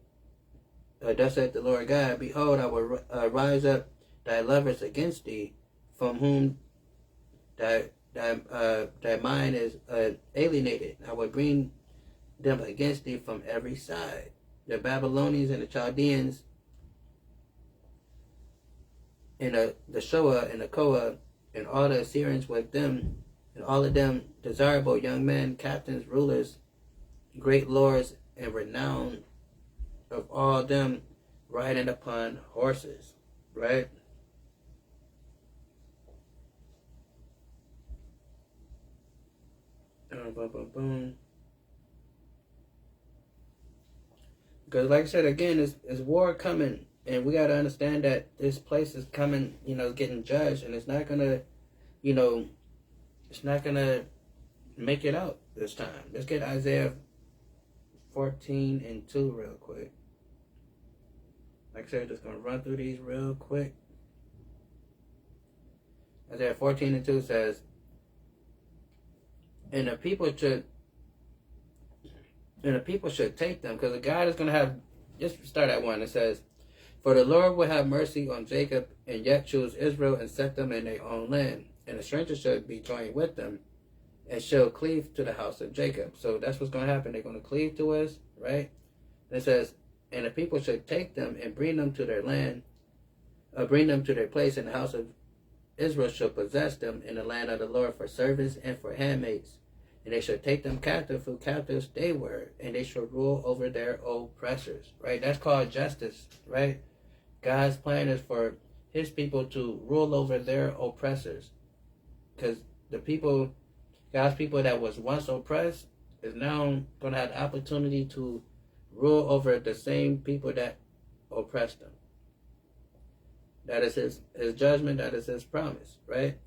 God, behold, I will rise up thy lovers against thee, from whom thy mind is alienated. I will bring them against thee from every side. The Babylonians and the Chaldeans, and the Shoah and the Koah, and all the Assyrians with them, and all of them desirable young men, captains, rulers, great lords, and renowned of all them riding upon horses. Right? Boom. Because like I said, again, it's war coming, and we got to understand that this place is coming, getting judged, and it's not going to, it's not going to make it out this time. Let's get Isaiah 14 and 2 real quick. Like I said, just going to run through these real quick. Isaiah 14 and 2 says, and the people should take them, because God is going to have. Just start at 1. It says, "For the Lord will have mercy on Jacob, and yet choose Israel, and set them in their own land. And the stranger shall be joined with them, and shall cleave to the house of Jacob." So that's what's going to happen. They're going to cleave to us, right? And it says, "And the people should take them and bring them to their land, bring them to their place, and the house of Israel shall possess them in the land of the Lord for servants and for handmaids. And they shall take them captive, who captives they were, and they shall rule over their oppressors." Right? That's called justice, right? God's plan is for his people to rule over their oppressors. Because God's people that was once oppressed is now going to have the opportunity to rule over the same people that oppressed them. That is his judgment, that is his promise, right?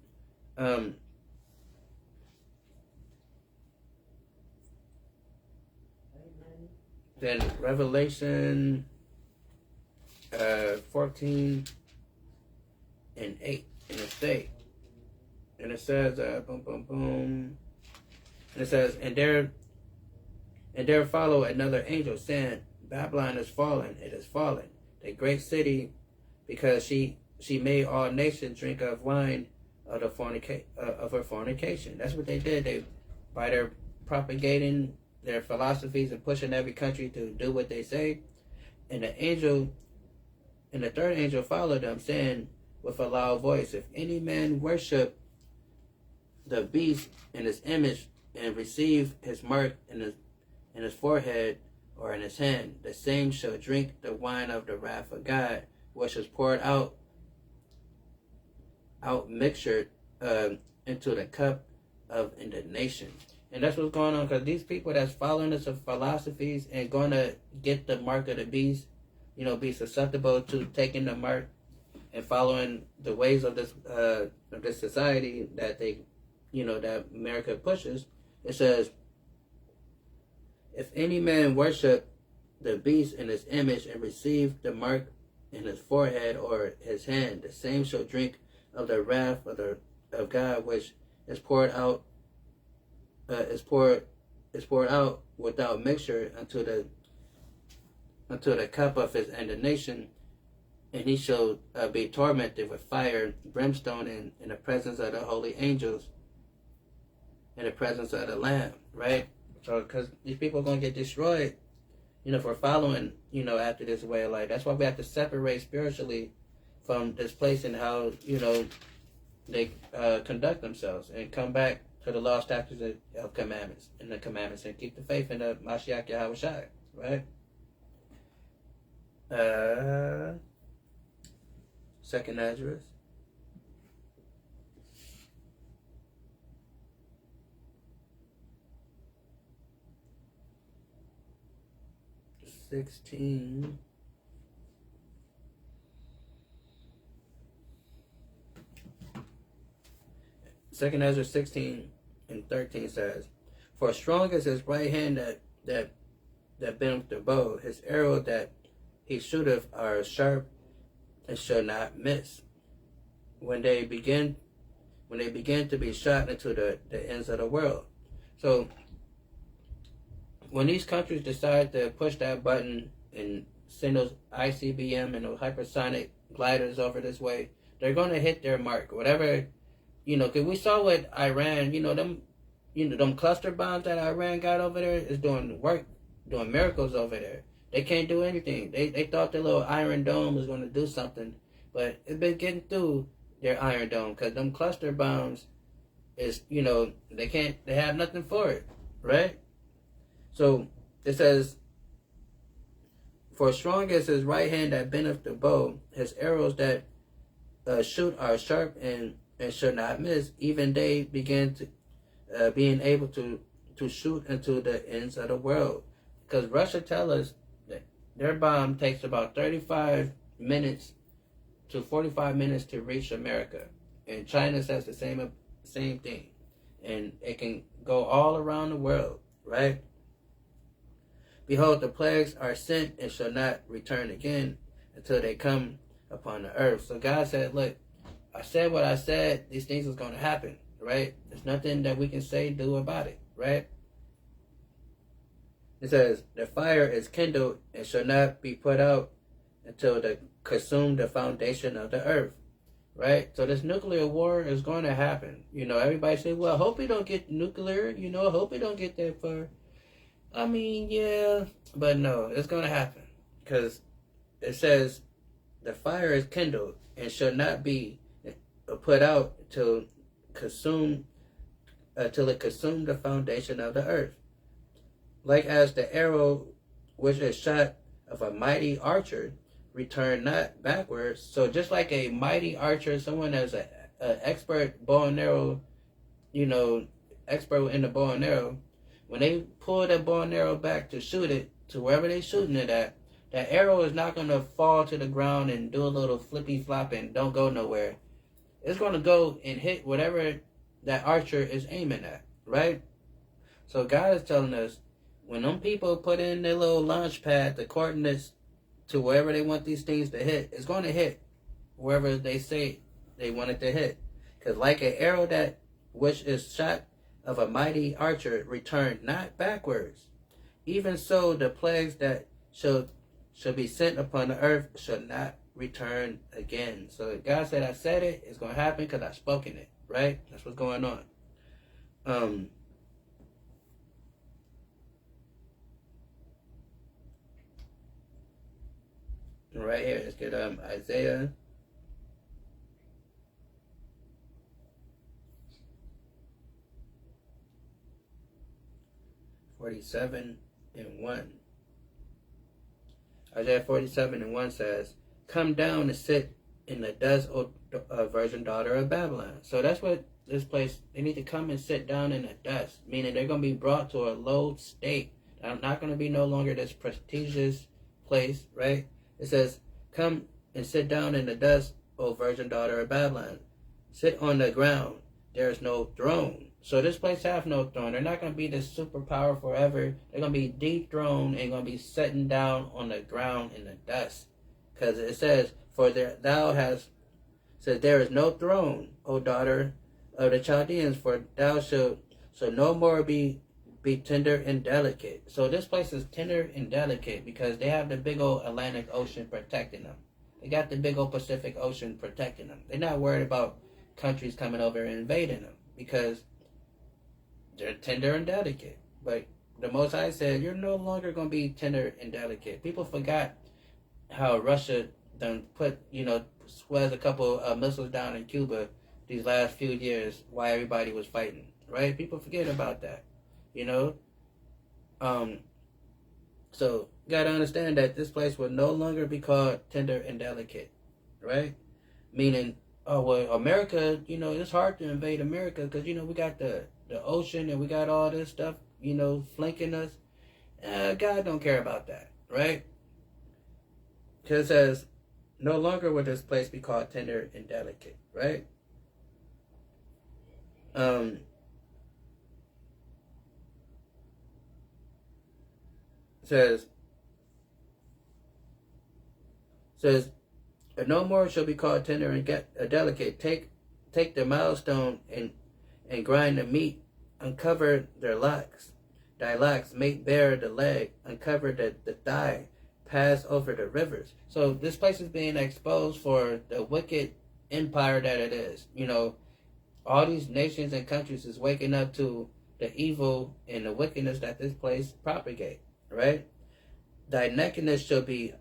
Then Revelation 14 and 8 in the state. And it says, boom, boom, boom. And it says, and there followed another angel, saying, "Babylon is fallen, it is fallen, the great city, because she made all nations drink of wine of her fornication." That's what they did. By their propagating their philosophies and pushing every country to do what they say. And the third angel followed them, saying with a loud voice, "If any man worship the beast in his image, and receive his mark in his forehead or in his hand, the same shall drink the wine of the wrath of God, which is poured out mixtured into the cup of indignation." And that's what's going on, because these people that's following us of philosophies and going to get the mark of the beast, be susceptible to taking the mark and following the ways of this society that that America pushes. It says, "If any man worship the beast in his image and receive the mark in his forehead or his hand, the same shall drink of the wrath of God, which is poured out without mixture unto the cup of his indignation, and he shall be tormented with fire, brimstone, in the presence of the holy angels, in the presence of the Lamb." Right? So, because these people are going to get destroyed, for following, after this way of life. That's why we have to separate spiritually from this place and how, they conduct themselves, and come back to the law, statutes, of commandments, and the commandments, and keep the faith in the Mashiach Yahushua, right? Second Esdras. (16). Second Ezra 16 and 13 says, "For strong is his right hand that bendeth the bow, his arrow that he shooteth are sharp and shall not miss. When they begin to be shot into the ends of the world." So when these countries decide to push that button and send those ICBM and those hypersonic gliders over this way, they're going to hit their mark. Whatever. Because we saw what Iran, them cluster bombs that Iran got over there is doing miracles over there. They can't do anything. They thought the little Iron Dome was going to do something, but it's been getting through their Iron Dome, because them cluster bombs is, they have nothing for it, right? So it says, "For strong is his right hand that bendeth the bow, his arrows that shoot are sharp and shall not miss, even they begin to being able to shoot into the ends of the world." Because Russia tell us that their bomb takes about 35 minutes to 45 minutes to reach America, and China says the same thing, and it can go all around the world, right? "Behold, the plagues are sent and shall not return again until they come upon the earth." So God said, look, I said what I said, these things is going to happen, right? There's nothing that we can say, do about it, right? It says, the fire is kindled and shall not be put out until they consume the foundation of the earth, right? So this nuclear war is going to happen. Everybody say, well, I hope we don't get nuclear. I hope we don't get that far. I mean, yeah, but no, it's going to happen. Because it says, the fire is kindled and shall not be put out till it consume the foundation of the earth. Like as the arrow which is shot of a mighty archer, return not backwards. So just like a mighty archer, someone that's an expert bow and arrow, expert in the bow and arrow, when they pull that bow and arrow back to shoot it to wherever they're shooting it at, that arrow is not going to fall to the ground and do a little flippy flop and don't go nowhere. It's going to go and hit whatever that archer is aiming at, right? So God is telling us, when them people put in their little launch pad, the coordinates to wherever they want these things to hit, it's going to hit wherever they say they want it to hit. Because like an arrow that which is shot of a mighty archer, return not backwards. Even so, the plagues that shall be sent upon the earth shall not return again. So God said, I said it, it's going to happen because I've spoken it, right? That's what's going on. Right here, let's get Isaiah 47:1. Isaiah 47:1 says, come down and sit in the dust, O virgin daughter of Babylon. So that's what this place, they need to come and sit down in the dust, meaning they're going to be brought to a low state. I'm not going to be no longer this prestigious place, right? It says, come and sit down in the dust, O virgin daughter of Babylon. Sit on the ground. There is no throne. So this place have no throne. They're not going to be this superpower forever. They're going to be dethroned and going to be sitting down on the ground in the dust. Because it says, there is no throne, O daughter of the Chaldeans, for thou shalt no more be tender and delicate. So this place is tender and delicate because they have the big old Atlantic Ocean protecting them. They got the big old Pacific Ocean protecting them. They're not worried about countries coming over and invading them because they're tender and delicate. But the Most High said, you're no longer going to be tender and delicate. People forgot how Russia done swears a couple of missiles down in Cuba these last few years while everybody was fighting, right? People forget about that. So you gotta understand that this place will no longer be called tender and delicate, right? Meaning, America, it's hard to invade America because, we got the ocean and we got all this stuff, flanking us. God don't care about that, right? Because it says, no longer will this place be called tender and delicate, right? Says, no more shall be called tender and delicate. Take the milestone and grind the meat. Uncover their locks. Thy locks make bare the leg. Uncover the thigh. Pass over the rivers. So this place is being exposed for the wicked empire that it is. All these nations and countries is waking up to the evil and the wickedness that this place propagate. Right? Thy nakedness shall be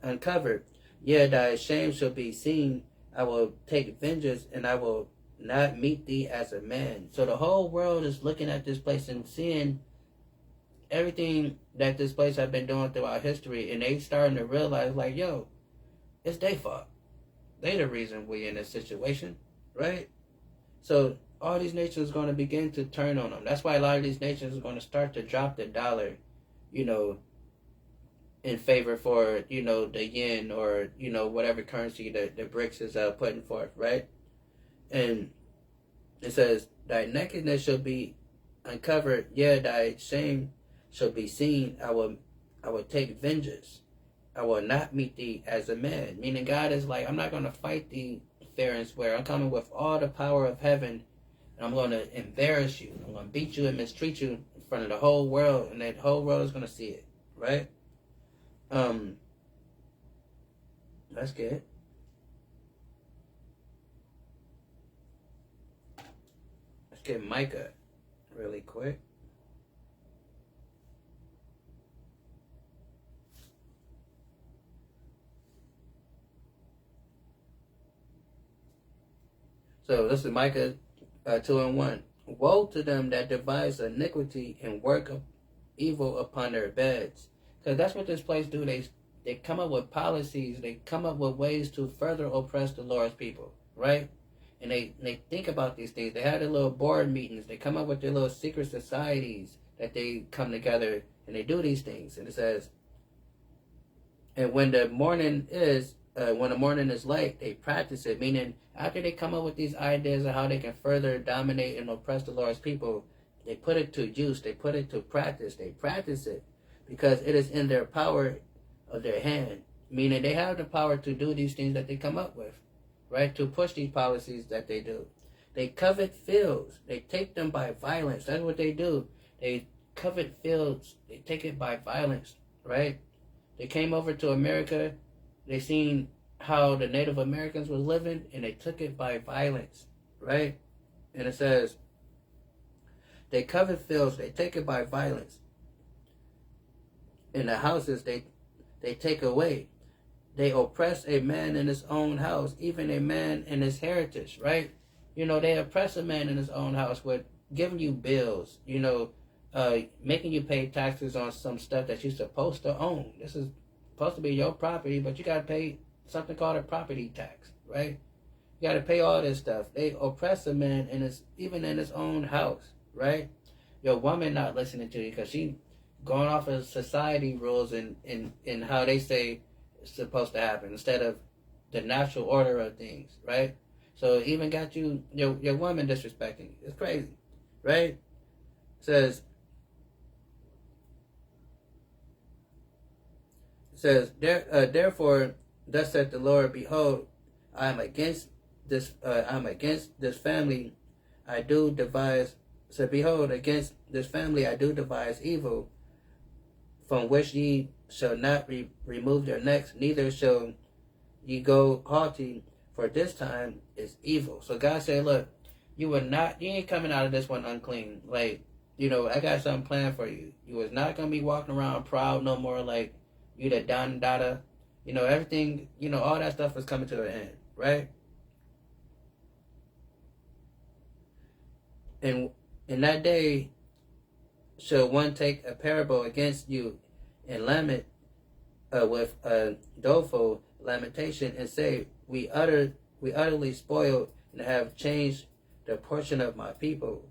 uncovered. Yea, thy shame shall be seen. I will take vengeance, and I will not meet thee as a man. So the whole world is looking at this place and seeing everything that this place have been doing throughout history, and they starting to realize, like, yo, it's their fault. They the reason we in this situation, right? So all these nations are going to begin to turn on them. That's why a lot of these nations are going to start to drop the dollar, in favor for, the yen or, whatever currency that the BRICS is putting forth, right? And it says, thy nakedness shall be uncovered, yea, thy shame shall be seen. I will take vengeance. I will not meet thee as a man. Meaning God is like, I'm not going to fight fair and square. I'm coming with all the power of heaven, and I'm going to embarrass you. I'm going to beat you and mistreat you in front of the whole world, and that whole world is going to see it, right? That's good. Let's get Micah really quick. So this is Micah 2:1. Woe to them that devise iniquity and work of evil upon their beds. Because that's what this place do. They come up with policies. They come up with ways to further oppress the Lord's people, right? And they think about these things. They have their little board meetings. They come up with their little secret societies that they come together and they do these things. And it says, and when the morning is light, they practice it. Meaning, after they come up with these ideas of how they can further dominate and oppress the Lord's people, they put it to use. They put it to practice. They practice it because it is in their power of their hand. Meaning, they have the power to do these things that they come up with, right? To push these policies that they do. They covet fields. They take them by violence. That's what they do. They covet fields. They take it by violence, right? They came over to America. They seen how the Native Americans were living, and they took it by violence, right? And it says, they covet fields, they take it by violence. In the houses, they take away. They oppress a man in his own house, even a man in his heritage, right? You know, they oppress a man in his own house with giving you bills, you know, making you pay taxes on some stuff that you're supposed to own. This is supposed to be your property, but you got to pay something called a property tax, right? You got to pay all this stuff. They oppress a man even in his own house, right? Your woman not listening to you because she going off of society rules and how they say it's supposed to happen instead of the natural order of things, right? So even got your woman disrespecting you. It's crazy, right? It says, therefore, thus saith the Lord, behold, I am against this family. I do devise. So behold, against this family I do devise evil, from which ye shall not remove their necks, neither shall ye go haughty, for this time is evil. So God said, look, you ain't coming out of this one unclean. Like, you know, I got something planned for you. You was not gonna be walking around proud no more, like you the Don Dada. You know, everything, you know, all that stuff is coming to an end, right? And in that day shall one take a parable against you and lament with a doleful lamentation and say, we utterly spoiled and have changed the portion of my people.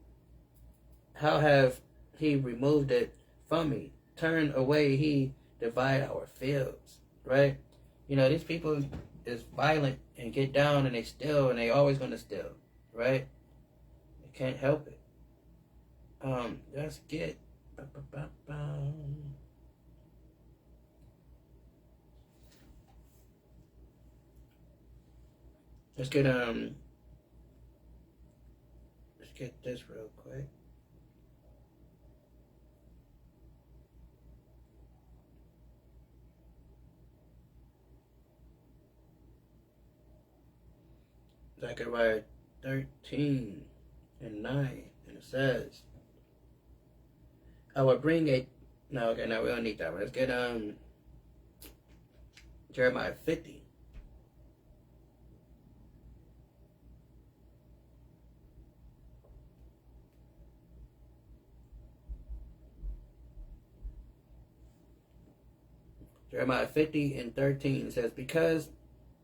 How have he removed it from me? Turn away he divide our fields, right? You know, these people is violent and get down and they steal and they always gonna steal, right? They can't help it. Let's get let's get this real quick. Zechariah 13:9, and it says, I will bring a... No, okay, no, we don't need that one. Let's get Jeremiah 50. Jeremiah 50:13 says, because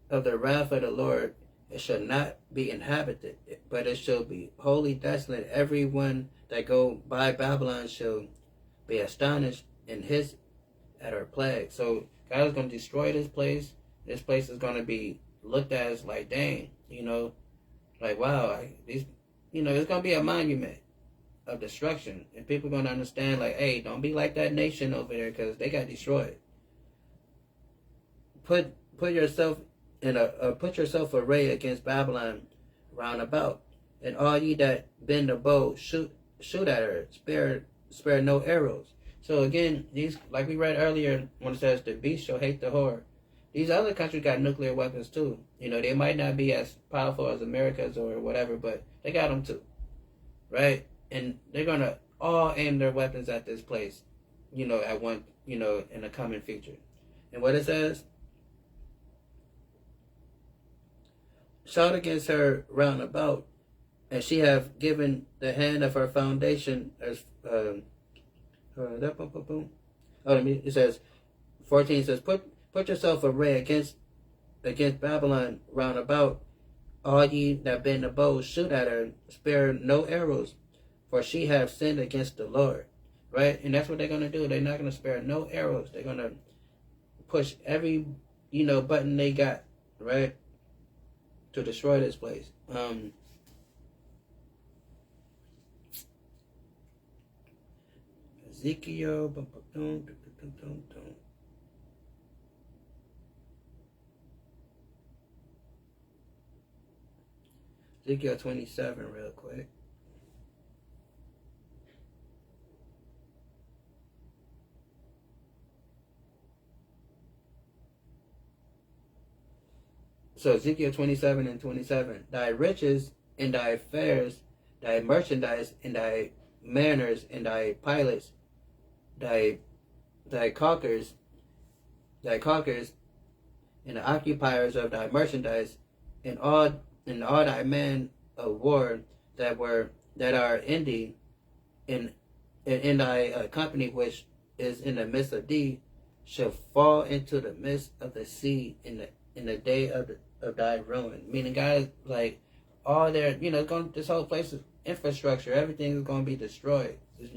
of the wrath of the Lord, it shall not be inhabited, but it shall be wholly desolate. Everyone that go by Babylon shall be astonished at her plague. So God is going to destroy this place. This place is going to be looked at as like, dang, you know, like, wow, it's going to be a monument of destruction. And people are going to understand, like, hey, don't be like that nation over there because they got destroyed. Put yourself and put yourself array against Babylon round about, and all ye that bend the bow, shoot at her, spare no arrows. So again, these, like we read earlier when it says the beast shall hate the whore. These other countries got nuclear weapons too. You know, they might not be as powerful as America's or whatever, but they got them too, right? And they're gonna all aim their weapons at this place, you know, at one, you know, in the coming future. And what it says, shout against her round about, and she have given the hand of her foundation as it says 14 says, put yourself array against Babylon round about, all ye that bend the bow, shoot at her, spare no arrows, for she have sinned against the Lord. Right? And that's what they're gonna do. They're not gonna spare no arrows. They're gonna push every, you know, button they got, right, to destroy this place. Ezekiel, Ezekiel 27 real quick. So Ezekiel 27 and 27. Thy riches and thy fares, thy merchandise and thy manners and thy pilots, thy caulkers, and the occupiers of thy merchandise, and all thy men of war that are in thee, in thy company which is in the midst of thee, shall fall into the midst of the sea in the day of thy ruin. Meaning, guys, like all their, you know, this whole place is infrastructure. Everything is going to be destroyed. There's,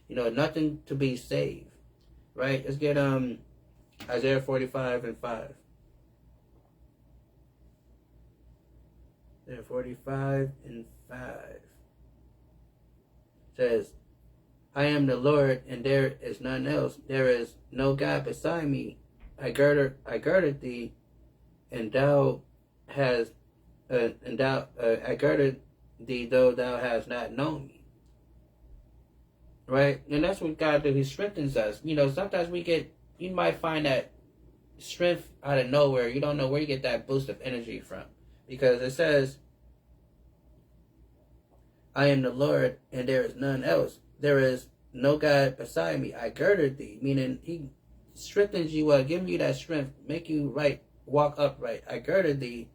you know, nothing to be saved. Right? Let's get Isaiah 45 and 5. Isaiah 45 and 5 says, I am the Lord, and there is none else. There is no God beside me. I girded thee, and thou hast, I girded thee, though thou hast not known me. Right? And that's what God do. He strengthens us. You know, sometimes you might find that strength out of nowhere. You don't know where you get that boost of energy from. Because it says, I am the Lord, and there is none else. There is no God beside me. I girded thee. Meaning, he strengthens you up, giving you that strength, make you right, walk upright. I girded thee,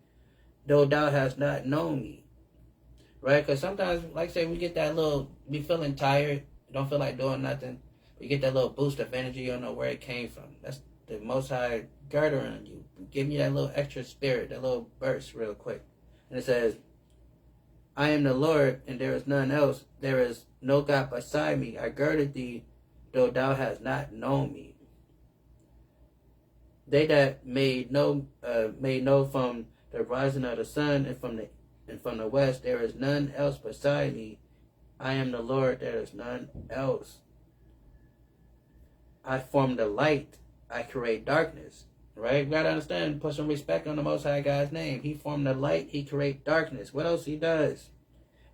though thou hast not known me. Right? Because sometimes, like I say, we get that be feeling tired, don't feel like doing nothing. You get that little boost of energy, you don't know where it came from. That's the Most High girding you, giving you that little extra spirit, that little burst real quick. And it says, I am the Lord, and there is none else. There is no God beside me. I girded thee, though thou hast not known me. They that made know from the rising of the sun and from the west, there is none else beside me. I am the Lord, there is none else. I form the light, I create darkness. Right? We gotta understand, put some respect on the Most High God's name. He formed the light, he create darkness. What else he does?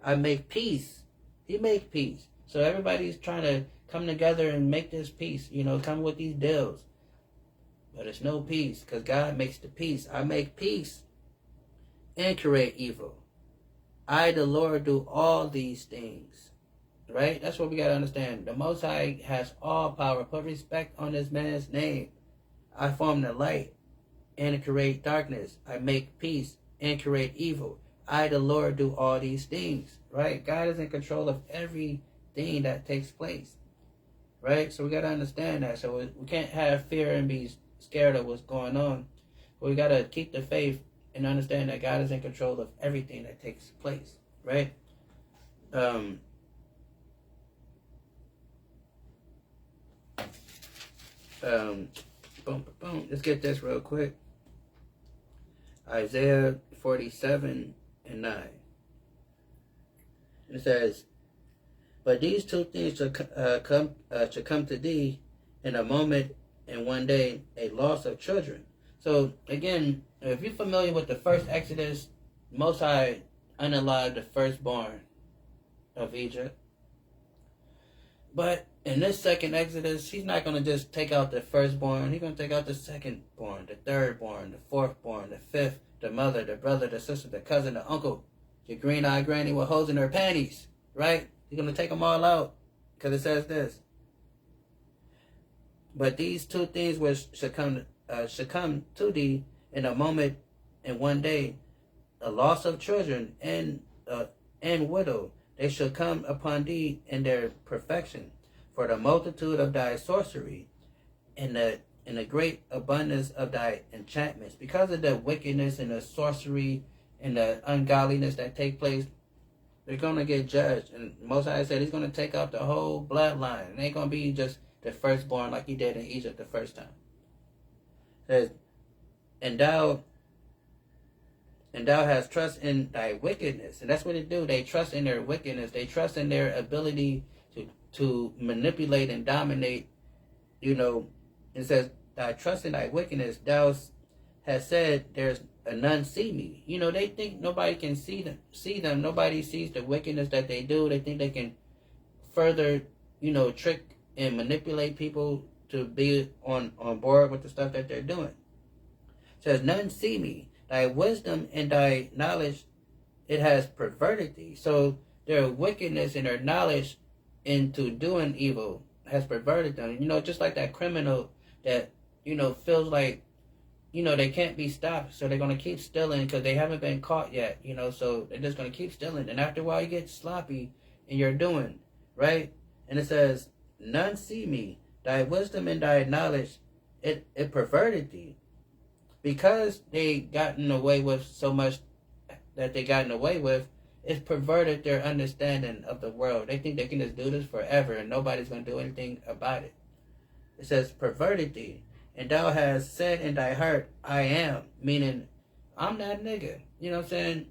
I make peace. He make peace. So everybody's trying to come together and make this peace, you know, come with these deals. But it's no peace, because God makes the peace. I make peace and create evil. I, the Lord, do all these things. Right? That's what we got to understand. The Most High has all power. Put respect on this man's name. I form the light and create darkness. I make peace and create evil. I, the Lord, do all these things. Right? God is in control of everything that takes place. Right? So we got to understand that. So we can't have fear and be scared of what's going on. But we got to keep the faith and understand that God is in control of everything that takes place. Right? Let's get this real quick. Isaiah 47 and 9. It says, but these two things shall come to thee in a moment, and one day, a loss of children. So again, if you're familiar with the first Exodus, Most High unalive the firstborn of Egypt. But in this second Exodus, he's not going to just take out the firstborn. He's going to take out the secondborn, the thirdborn, the fourthborn, the fifth, the mother, the brother, the sister, the cousin, the uncle, your green-eyed granny with holes in her panties, right? He's going to take them all out because it says this. But these two things which should come to thee in a moment and one day, a loss of children and widow, they shall come upon thee in their perfection, for the multitude of thy sorcery and the great abundance of thy enchantments. Because of the wickedness and the sorcery and the ungodliness that take place, they're going to get judged. And Most High said he's going to take out the whole bloodline. It ain't going to be just the firstborn like he did in Egypt the first time. It says, and thou hast trust in thy wickedness. And that's what it do. They trust in their wickedness. They trust in their ability to manipulate and dominate. It says, thy trust in thy wickedness. Thou hast said, there's none see me. They think nobody can see them. Nobody sees the wickedness that they do. They think they can further, trick and manipulate people to be on board with the stuff that they're doing. It says, none see me. Thy wisdom and thy knowledge, it has perverted thee. So their wickedness and their knowledge into doing evil has perverted them. Just like that criminal that, feels like, they can't be stopped. So they're going to keep stealing because they haven't been caught yet, so they're just going to keep stealing. And after a while, you get sloppy in your doing, right? And it says, none see me. Thy wisdom and thy knowledge, it perverted thee. Because they gotten away with so much that they gotten away with, it's perverted their understanding of the world. They think they can just do this forever and nobody's going to do anything about it. It says, perverted thee, and thou hast said in thy heart, I am, meaning, I'm that nigga. You know what I'm saying?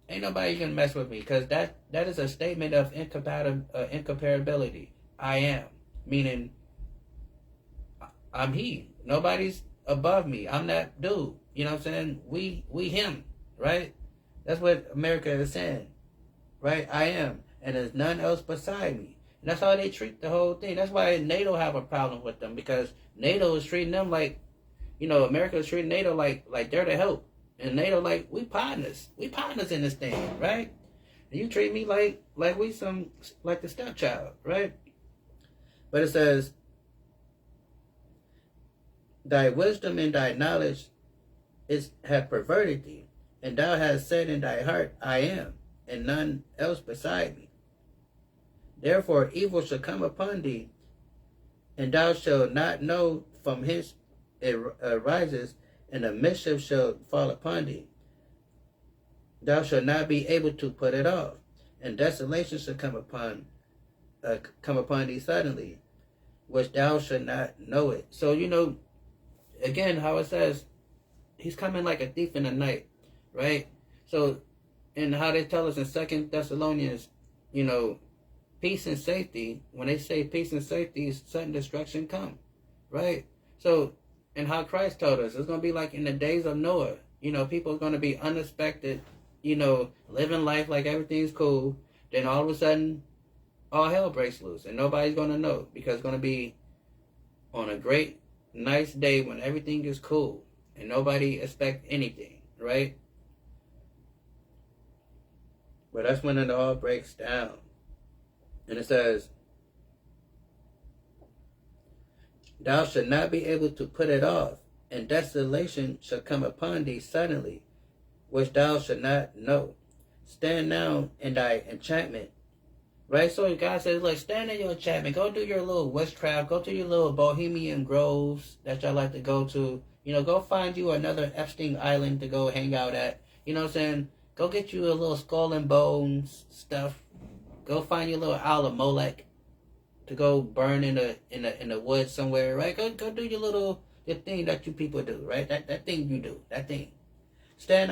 Ain't nobody gonna mess with me, because that is a statement of incomparability. I am, meaning, I'm he. Nobody's above me. I'm that dude. You know what I'm saying? We him, right? That's what America is saying, right? I am, and there's none else beside me. And that's how they treat the whole thing. That's why NATO have a problem with them, because NATO is treating them like, America is treating NATO like they're the help, and NATO like, we partners in this thing, right? And you treat me like we like the stepchild, right? But it says, thy wisdom and thy knowledge have perverted thee, and thou hast said in thy heart, I am, and none else beside me. Therefore evil shall come upon thee, and thou shalt not know from whence it arises, and the mischief shall fall upon thee. Thou shalt not be able to put it off, and desolation shall come upon thee suddenly, which thou shalt not know it. So again, how it says, he's coming like a thief in the night, right? So, and how they tell us in 2 Thessalonians, peace and safety. When they say peace and safety, sudden destruction come, right? So, and how Christ told us, it's going to be like in the days of Noah. People are going to be unexpected, living life like everything's cool. Then all of a sudden, all hell breaks loose, and nobody's going to know, because it's going to be on a great, nice day when everything is cool, and nobody expect anything, right? But that's when it all breaks down. And it says, thou shalt not be able to put it off, and desolation shall come upon thee suddenly, which thou shalt not know. Stand now in thy enchantment. Right? So God says, look, stand in your enchantment. Go do your little witchcraft. Go to your little bohemian groves that y'all like to go to. Go find you another Epstein Island to go hang out at. You know what I'm saying? Go get you a little skull and bones stuff. Go find your little Owl of Molech to go burn in the woods somewhere, right? Go do your thing that you people do, right? That thing you do, that thing. Stand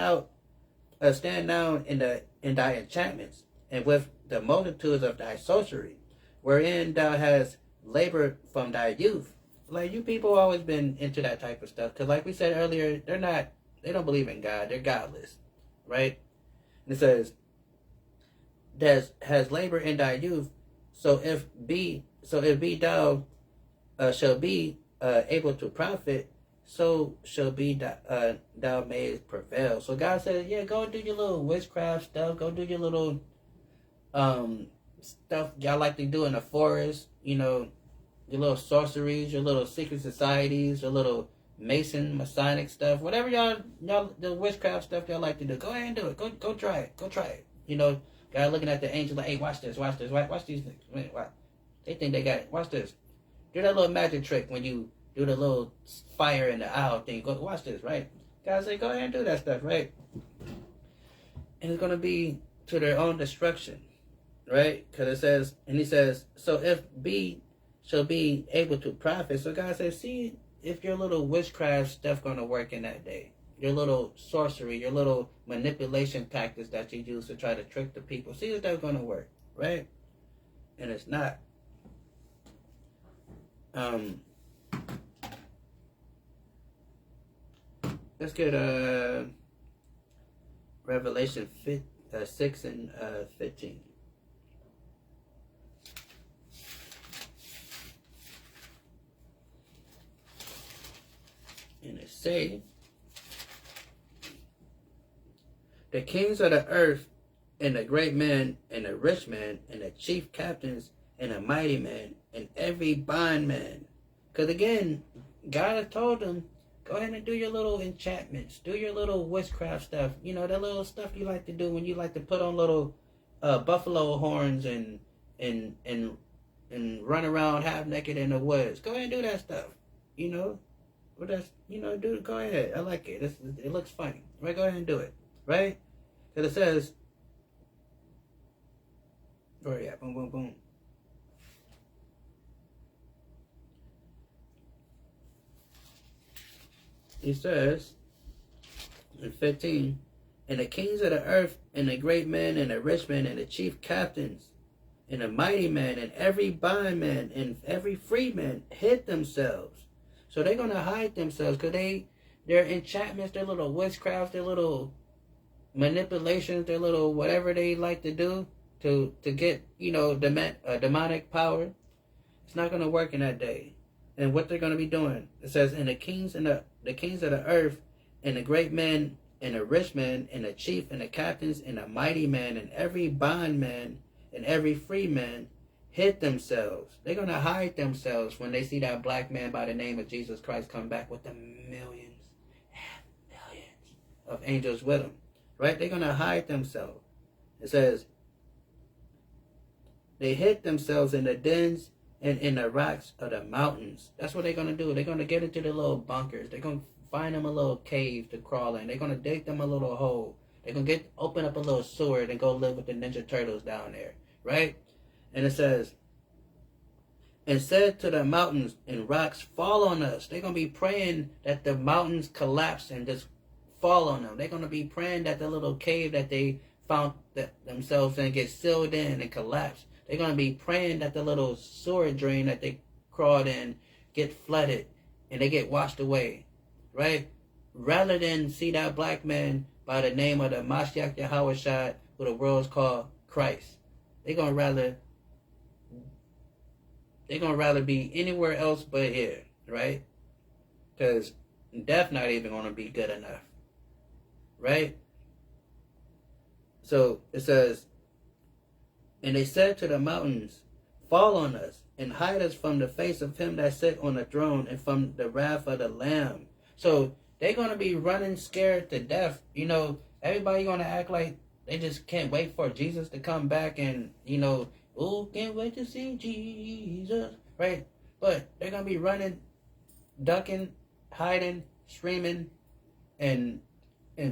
down in thy enchantments, and with the multitudes of thy sorcery, wherein thou hast labored from thy youth, Like, you people always been into that type of stuff. Because like we said earlier, they don't believe in God. They're godless. Right? And it says, has labor in thy youth, so if thou shall be able to profit, so shall be thou mayest prevail. So God says, yeah, go do your little witchcraft stuff, go do your little stuff y'all like to do in the forest, your little sorceries, your little secret societies, your little Masonic stuff, whatever y'all the witchcraft stuff y'all like to do. Go ahead and do it. Go try it. Go try it. God looking at the angel like, hey, watch this, watch these things. Watch. They think they got it. Watch this. Do that little magic trick when you do the little fire in the owl thing. Go watch this, right? God say, go ahead and do that stuff, right? And it's gonna be to their own destruction, right? Because it says, and he says, so if B shall be able to profit. So God says, see if your little witchcraft stuff gonna work in that day. Your little sorcery, your little manipulation tactics that you use to try to trick the people. See if that's gonna work, right? And it's not. Let's get Revelation 6 and 15. And it say, the kings of the earth, and the great men, and the rich men, and the chief captains, and the mighty men, and every bondman. Because again, God has told them, go ahead and do your little enchantments, do your little witchcraft stuff. The little stuff you like to do when you like to put on little buffalo horns and run around half naked in the woods. Go ahead and do that stuff. But that's, go ahead. I like it. It looks funny. Right? Go ahead and do it. Right? Because it says, oh yeah, boom, boom, boom. He says, in 15, and the kings of the earth, and the great men, and the rich men, and the chief captains, and the mighty men, and every bondman, and every freeman hid themselves. So they're going to hide themselves because their enchantments, their little witchcraft, their little manipulations, their little whatever they like to do to get, demonic power. It's not going to work in that day. And what they're going to be doing, it says, and the kings of the earth, and the great men, and the rich men, and the chief, and the captains, and the mighty men, and every bondman, and every free man hid themselves. They're going to hide themselves when they see that black man by the name of Jesus Christ come back with the millions and millions of angels with him. Right? They're going to hide themselves. It says, they hid themselves in the dens and in the rocks of the mountains. That's what they're going to do. They're going to get into the little bunkers. They're going to find them a little cave to crawl in. They're going to dig them a little hole. They're going to open up a little sewer and go live with the Ninja Turtles down there. Right? And it says, and said to the mountains and rocks, fall on us. They're going to be praying that the mountains collapse and just fall on them. They're going to be praying that the little cave that they found themselves in get sealed in and collapse. They're going to be praying that the little sewer drain that they crawled in get flooded and they get washed away. Right? Rather than see that black man by the name of the Mashiach Yahushua, who the world's called Christ. They're going to rather be anywhere else but here. Right? Because death not even going to be good enough. Right? So it says, and they said to the mountains, fall on us, and hide us from the face of him that sat on the throne, and from the wrath of the Lamb. So they're going to be running scared to death. Everybody going to act like they just can't wait for Jesus to come back and, oh, can't wait to see Jesus. Right? But they're going to be running, ducking, hiding, screaming, and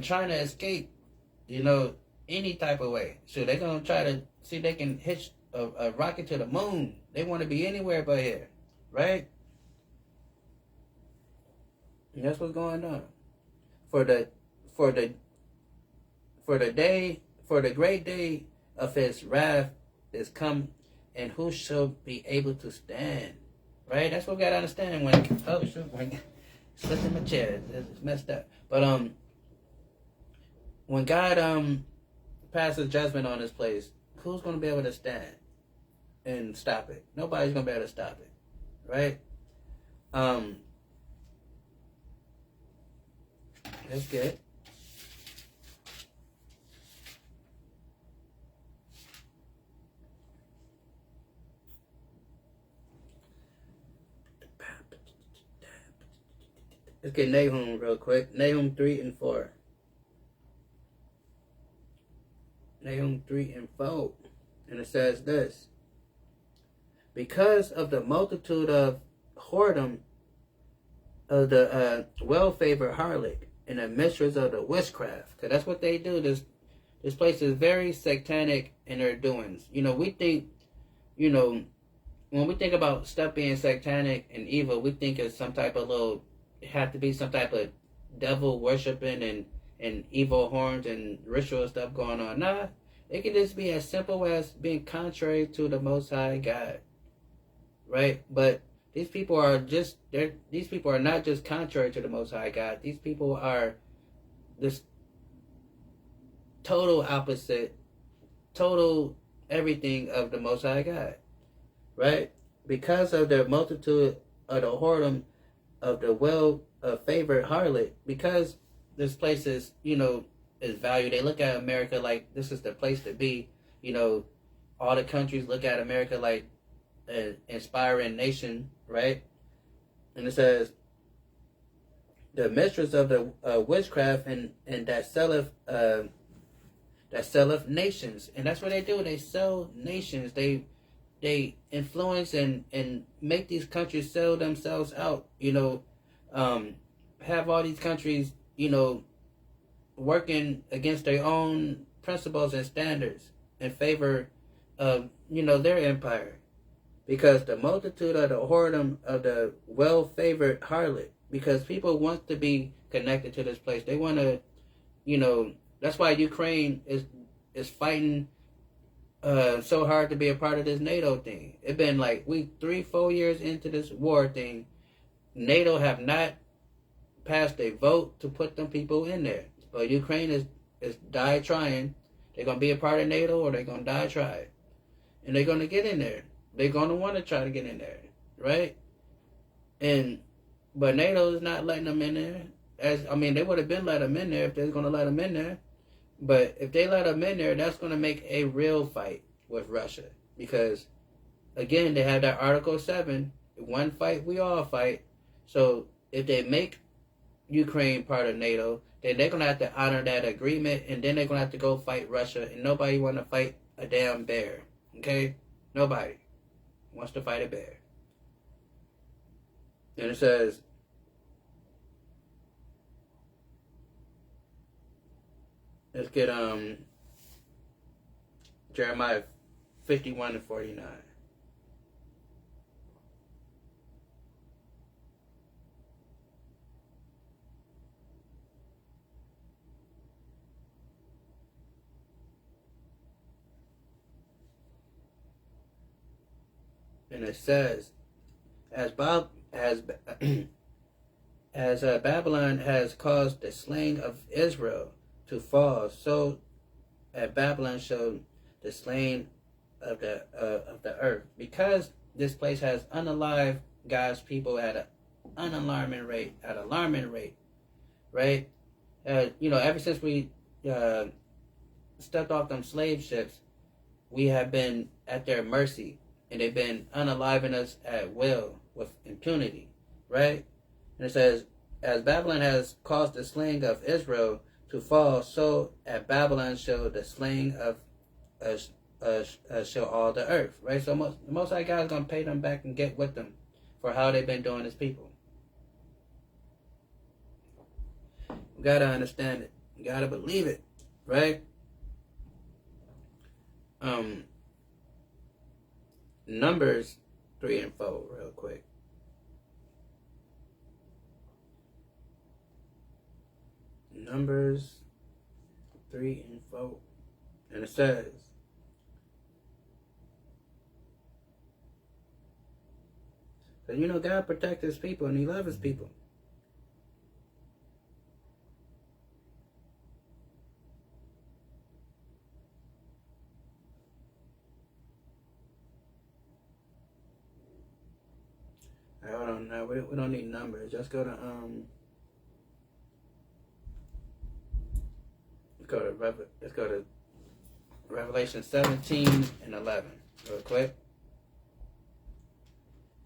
trying to escape, any type of way. So they're going to try to see if they can hitch a rocket to the moon. They want to be anywhere but here. Right? And that's what's going on. For the great day of his wrath is come, and who shall be able to stand? right? That's what we gotta understand when oh shoot, when slipped in my chair, it's messed up. But when God passes judgment on this place, who's gonna be able to stand and stop it? Nobody's gonna be able to stop it, right? That's good. Let's get Nahum real quick. Nahum 3 and 4. Nahum 3 and 4. And it says this. Because of the multitude of whoredom of the well-favored harlot and the mistress of the witchcraft. Because that's what they do. This place is very satanic in their doings. You know, we think, you know, when we think about stuff being satanic and evil, we think it's some type of little, it have to be some type of devil worshiping and evil horns and ritual stuff going on. Nah, it can just be as simple as being contrary to the Most High God, right? But these people are not just contrary to the Most High God. These people are this total opposite, total everything of the Most High God, right? Because of the multitude of the whoredom of the well-favored harlot, because this place is, you know, is valued. They look at America like this is the place to be. You know, all the countries look at America like an inspiring nation, right? And it says, the mistress of the witchcraft and that selleth nations. And that's what they do. They sell nations. They influence and make these countries sell themselves out, you know, have all these countries, you know, working against their own principles and standards in favor of, you know, their empire. Because the multitude of the whoredom of the well-favored harlot, because people want to be connected to this place. They want to, you know, that's why Ukraine is fighting so hard to be a part of this NATO thing. It's been like 3-4 years into this war thing. NATO have not passed a vote to put them people in there. But Ukraine is die trying. They're gonna be a part of NATO or they're gonna die trying. And they're gonna get in there. They're gonna want to try to get in there, right? But NATO is not letting them in there. They would have been let them in there if they're gonna let them in there. But if they let them in there, that's going to make a real fight with Russia. Because, again, they have that Article 7. One fight, we all fight. So if they make Ukraine part of NATO, then they're going to have to honor that agreement. And then they're going to have to go fight Russia. And nobody want to fight a damn bear. Okay? Nobody wants to fight a bear. And it says, let's get Jeremiah 51 and 49. And it says, as Babylon has caused the slaying of Israel to fall, so at Babylon showed the slain of the earth. Because this place has unalived God's people at an alarming rate, right? You know, ever since we stepped off them slave ships, we have been at their mercy, and they've been unaliving us at will with impunity, right? And it says, as Babylon has caused the slaying of Israel to fall, so at Babylon shall the slaying of shall all the earth, right? So the Most High God is going to pay them back and get with them for how they've been doing his people. You got to understand it. You got to believe it, right? Numbers 3 and 4 real quick. Numbers 3 and 4. And it says, Because, you know, God protects his people and he loves his people. Hold on, no, we don't need numbers. Just go to let's go to Revelation 17 and 11 real quick.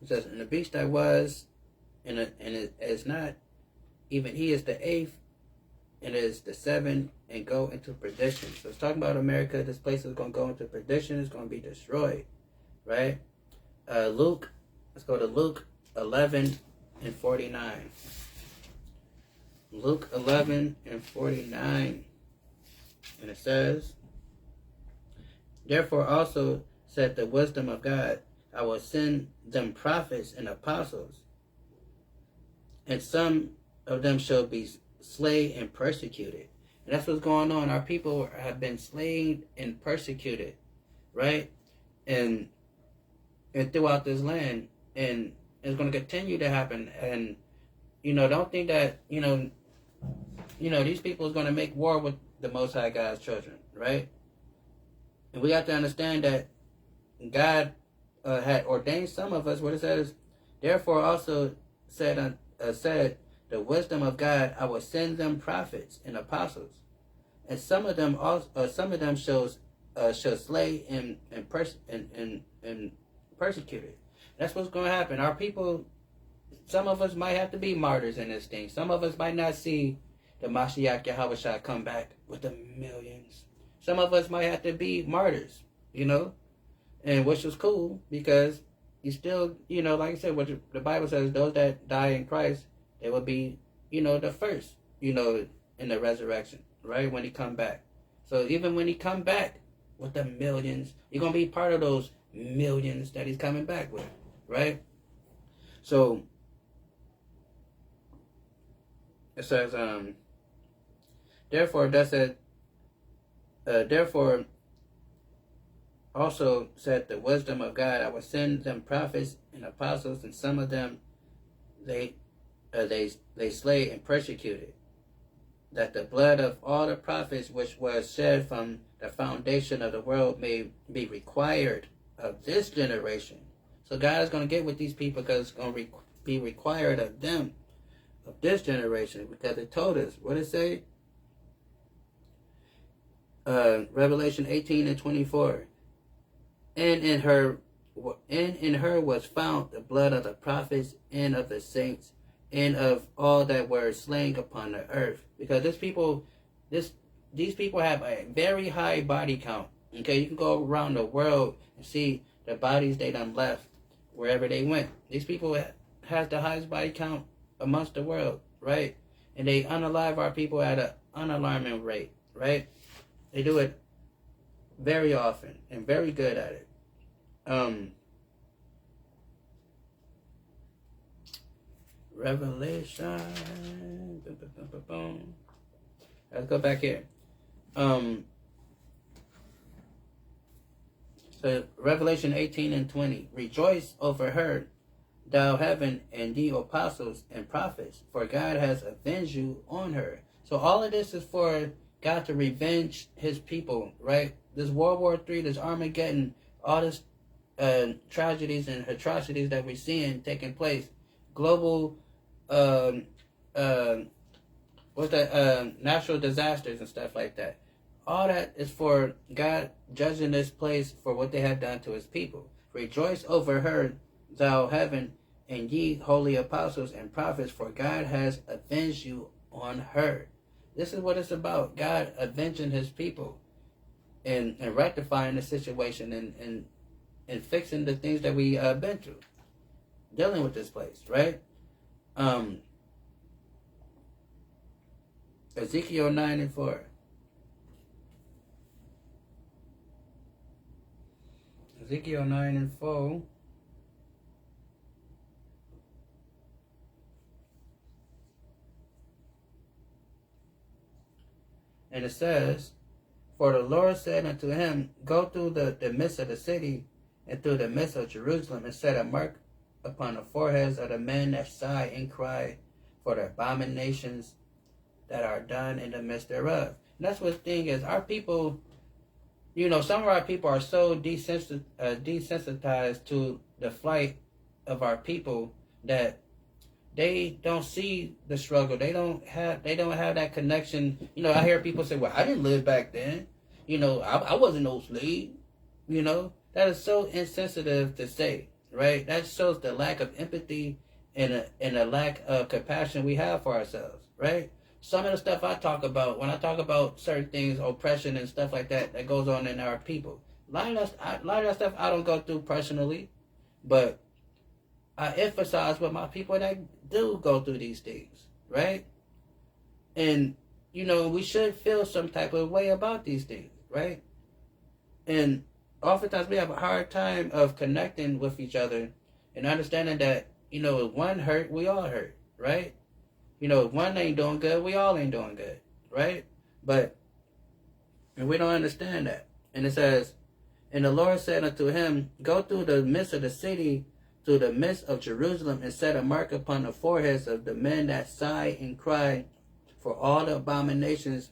It says, and the beast that was, and it is not, even he is the eighth, and is the seventh, and go into perdition. So it's talking about America. This place is going to go into perdition. It's going to be destroyed, right? Luke, let's go to Luke 11 and 49. Luke 11 and 49. And it says, therefore also said the wisdom of God, I will send them prophets and apostles, and some of them shall be slain and persecuted. And that's what's going on. Our people have been slain and persecuted, right? And throughout this land. And it's going to continue to happen. And, you know, don't think that, you know, these people is going to make war with the Most High God's children, right? And we have to understand that God had ordained some of us. What it says, therefore also said the wisdom of God, I will send them prophets and apostles, and some of them shall slay and persecuted. That's what's going to happen. Our people, some of us might have to be martyrs in this thing. Some of us might not see the Mashiach Yahushua come back with the millions. Some of us might have to be martyrs, you know, and which is cool because you still, you know, like I said, what the Bible says, those that die in Christ, they will be, you know, the first, you know, in the resurrection, right, when he come back. So even when he come back with the millions, you're going to be part of those millions that he's coming back with, right? So it says, therefore also said the wisdom of God, I will send them prophets and apostles, and some of them they slay and persecuted, that the blood of all the prophets which was shed from the foundation of the world may be required of this generation. So God is going to get with these people because it's going to be required of them, of this generation, because it told us, what it say? Revelation 18 and 24. And in her was found the blood of the prophets and of the saints and of all that were slain upon the earth. Because these people have a very high body count. Okay, you can go around the world and see the bodies they done left wherever they went. These people have the highest body count amongst the world, right? And they unalive our people at an unalarming rate, right? They do it very often and very good at it. Revelation. Let's go back here. So Revelation 18 and 20. Rejoice over her, thou heaven, and ye apostles and prophets, for God has avenged you on her. So all of this is for God to revenge his people, right? This World War III, this Armageddon, all this tragedies and atrocities that we're seeing taking place, global natural disasters and stuff like that. All that is for God judging this place for what they have done to his people. Rejoice over her, thou heaven, and ye holy apostles and prophets, for God has avenged you on her. This is what it's about. God avenging his people and rectifying the situation and fixing the things that we been through. Dealing with this place, right? Ezekiel 9 and 4. Ezekiel 9 and 4. And it says, for the Lord said unto him, go through the midst of the city and through the midst of Jerusalem, and set a mark upon the foreheads of the men that sigh and cry for the abominations that are done in the midst thereof. And that's what the thing is. Our people, some of our people are so desensitized to the flight of our people that they don't see the struggle. They don't have that connection. I hear people say, well, I didn't live back then. I wasn't no slave. That is so insensitive to say, right? That shows the lack of empathy and a lack of compassion we have for ourselves, right? Some of the stuff I talk about, when I talk about certain things, oppression and stuff like that goes on in our people. A lot of that stuff I don't go through personally, but I emphasize with my people that do go through these things, right? And, we should feel some type of way about these things, right? And oftentimes we have a hard time of connecting with each other and understanding that, if one hurt, we all hurt, right? If one ain't doing good, we all ain't doing good, right? And we don't understand that. And it says, and the Lord said unto him, go through the midst of the city, through the midst of Jerusalem, and set a mark upon the foreheads of the men that sigh and cry for all the abominations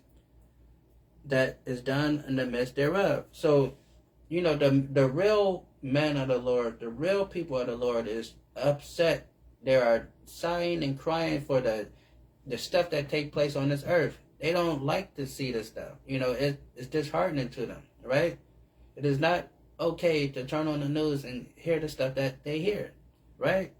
that is done in the midst thereof. So, the real men of the Lord, the real people of the Lord is upset. They are sighing and crying for the stuff that take place on this earth. They don't like to see this stuff. It's disheartening to them, right? It is not okay to turn on the news and hear the stuff that they hear, right?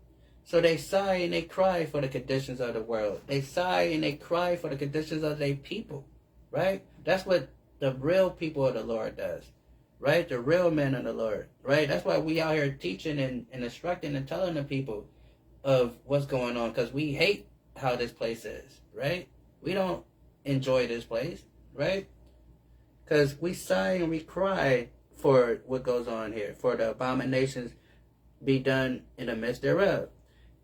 So they sigh and they cry for the conditions of the world. They sigh and they cry for the conditions of their people, right? That's what the real people of the Lord does, right? The real men of the Lord, right? That's why we out here teaching and instructing and telling the people of what's going on, because we hate how this place is, right? We don't enjoy this place, right? Because we sigh and we cry for what goes on here, for the abominations be done in the midst thereof.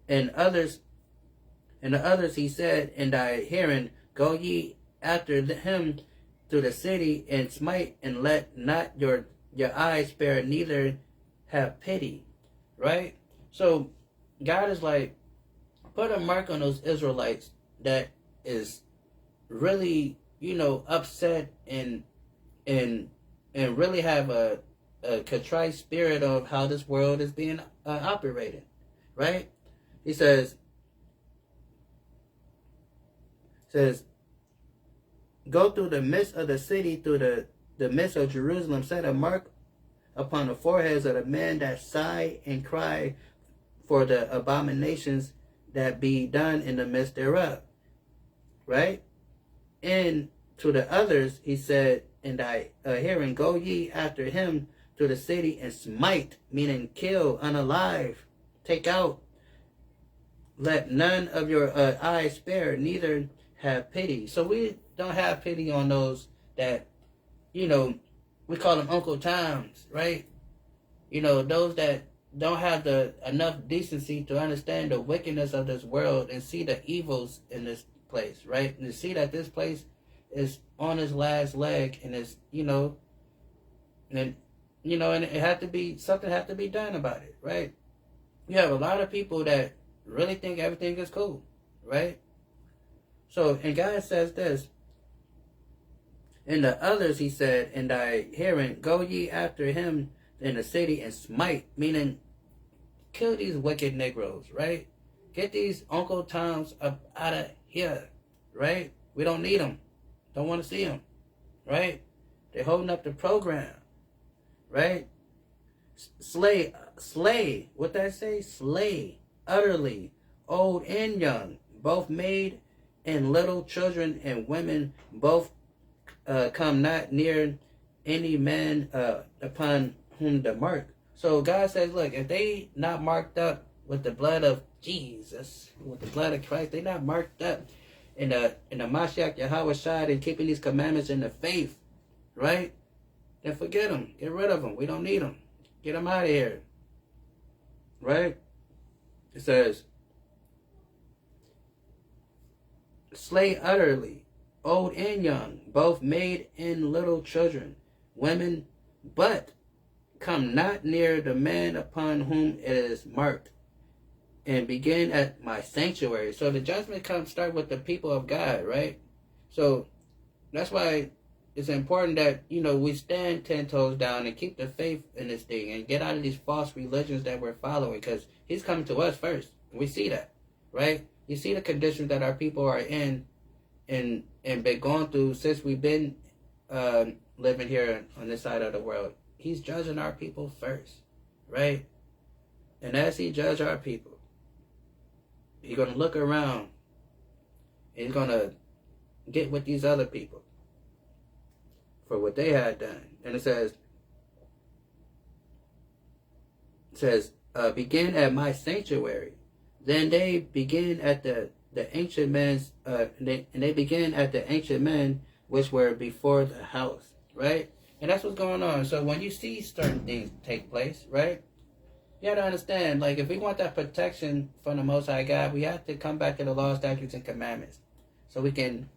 And the others he said in thy hearing, go ye after him to the city and smite, and let not your eyes spare, neither have pity, right? So God is like, put a mark on those Israelites that is really, upset and really have a contrite spirit of how this world is being operated, right? He says, go through the midst of the city, through the midst of Jerusalem, set a mark upon the foreheads of the men that sigh and cry for the abominations that be done in the midst thereof, right? And to the others, he said in thy hearing, go ye after him to the city and smite, meaning kill, unalive, take out. Let none of your eyes spare, neither have pity. So we don't have pity on those that, we call them Uncle Toms, right? Those that don't have enough decency to understand the wickedness of this world and see the evils in this place, right? And to see that this place is on its last leg, and it's, and it had to be, something had to be done about it, right? You have a lot of people that really think everything is cool, right? So, and God says this, and the others, he said, in thy hearing, go ye after him in the city and smite, meaning kill these wicked Negroes, right? Get these Uncle Toms up out of here, right? We don't need them. Don't want to see them, right? They're holding up the program, right? Slay, what that say? Slay, utterly, old and young, both maid and little children and women, both come not near any man upon whom the mark. So God says, look, if they not marked up with the blood of Jesus, with the blood of Christ, they not marked up in the Mashiach Yahweh Shai and keeping these commandments in the faith, right? Then forget them. Get rid of them. We don't need them. Get them out of here, right? It says, slay utterly, old and young, both maid and little children, women, but come not near the man upon whom it is marked. and begin at my sanctuary. So the judgment start with the people of God, right? So that's why it's important that, we stand 10 toes down and keep the faith in this thing and get out of these false religions that we're following, because he's coming to us first. We see that, right? You see the conditions that our people are in and been going through since we've been living here on this side of the world. He's judging our people first, right? And as he judges our people, he's going to look around and he's going to get with these other people for what they had done. And it says, begin at my sanctuary. Then they begin at the ancient men's, they begin at the ancient men which were before the house, right? And that's what's going on. So when you see certain things take place, right, you have to understand, like, if we want that protection from the Most High God, we have to come back to the law, statutes, and commandments so we can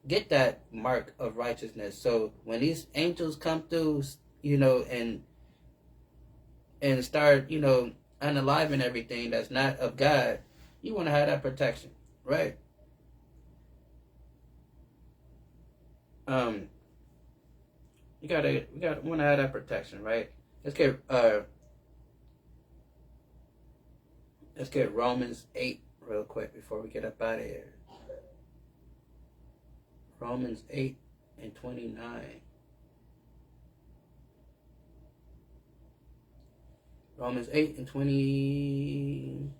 get that mark of righteousness. So when these angels come through, and start, unaliving everything that's not of God, you want to have that protection, right? We want to have that protection, right? Let's get Romans 8 real quick before we get up out of here. Romans 8 and 29. Romans 8 and 29.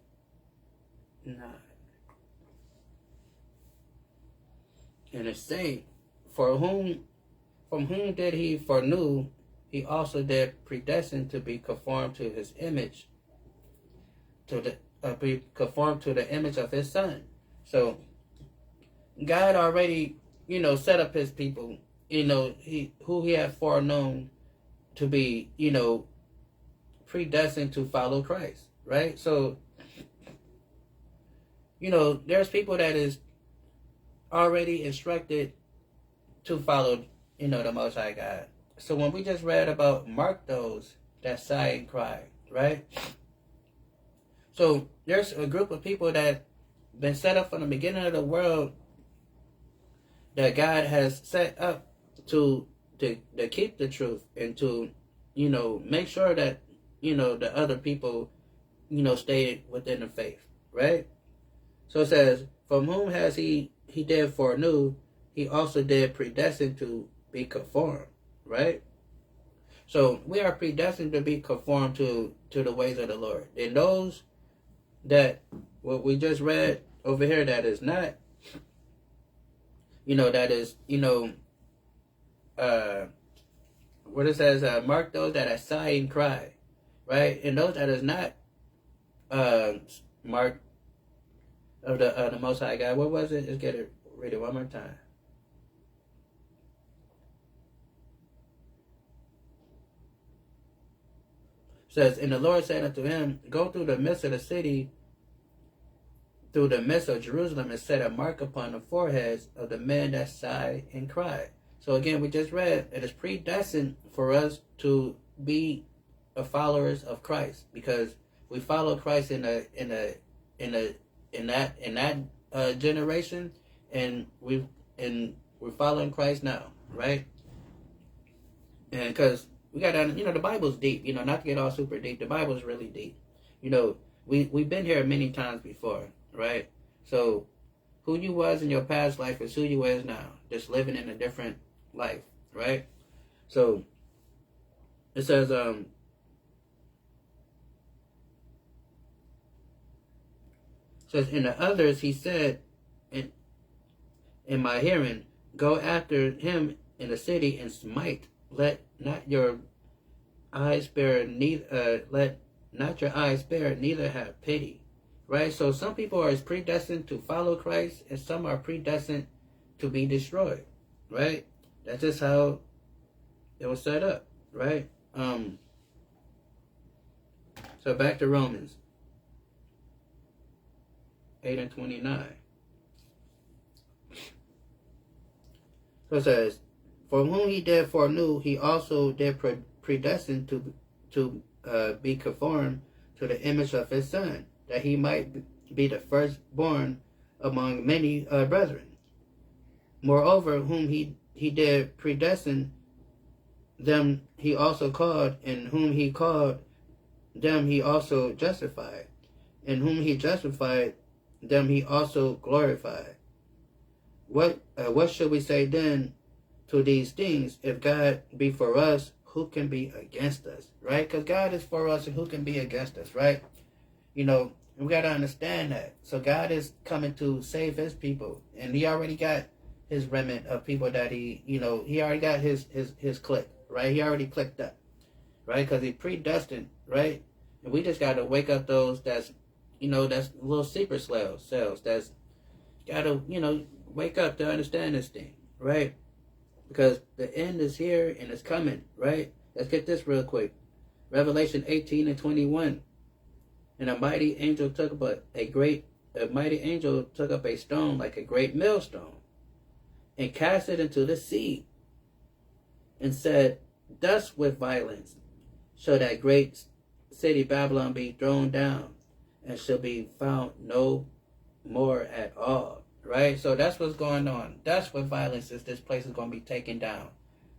And it say, from whom did he foreknew, he also did predestine to be conformed to his image, be conformed to the image of his son. So God already, set up his people, who he had foreknown to be, predestined to follow Christ, right? So, there's people that is already instructed to follow, the Most High God. So when we just read about mark those that sigh and cry, right? So there's a group of people that been set up from the beginning of the world that God has set up to keep the truth and to, make sure that, the other people, stay within the faith, right? So it says, from whom has he did foreknew, he also did predestine to be conformed, right? So we are predestined to be conformed to the ways of the Lord. And those that, what we just read over here, that is not, that is, what it says, mark those that are sigh and cry, right? And those that is not marked of the Most High God. What was it? Let's read it one more time. It says, and the Lord said unto him, go through the midst of the city, through the midst of Jerusalem, and set a mark upon the foreheads of the men that sigh and cry. So again, we just read it is predestined for us to be followers of Christ, because we follow Christ in that generation, and we're following Christ now, right? And because we got to, the Bible's deep, not to get all super deep. The Bible's really deep. We've been here many times before, right? So who you was in your past life is who you is now, just living in a different life, right? So it says, in the others he said in my hearing, go after him in the city and smite. Let not your eyes spare, neither have pity. Right? So some people are predestined to follow Christ, and some are predestined to be destroyed. Right? That's just how it was set up. Right? So back to Romans 8 and 29. So it says, from whom he did foreknew, he also did predestine to be conformed to the image of his son, that he might be the firstborn among many brethren. Moreover, whom he did predestine, them he also called, and whom he called, them he also justified, and whom he justified, them he also glorified. What shall we say then to these things? If God be for us, who can be against us? Right? Because God is for us, and who can be against us? Right? You know, we got to understand that. So God is coming to save his people, and he already got his remnant of people that he already got his clique, right? He already clicked up, right? Because he predestined, right? And we just got to wake up those that's little secret cells that's got to, wake up to understand this thing, right? Because the end is here and it's coming, right? Let's get this real quick. Revelation 18:21. And a mighty angel took up a stone like a great millstone, and cast it into the sea, and said, thus with violence shall that great city Babylon be thrown down, and shall be found no more at all. Right? So that's what's going on. Thus with violence is this place is going to be taken down.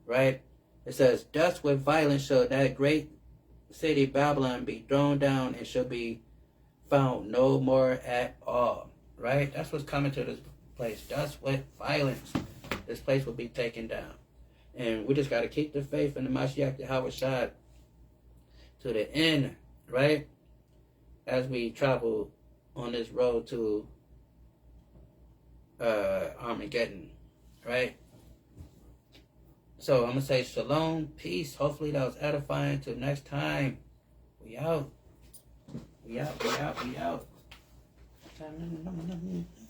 Right? It says, thus with violence shall that great city Babylon be thrown down, and shall be found no more at all. Right? That's what's coming to this place. Thus with violence, this place will be taken down. And we just got to keep the faith in the Mashiach Yahawashi to the end, right? As we travel on this road to Armageddon, right? So I'm going to say shalom, peace. Hopefully that was edifying. Till next time. We out. We out.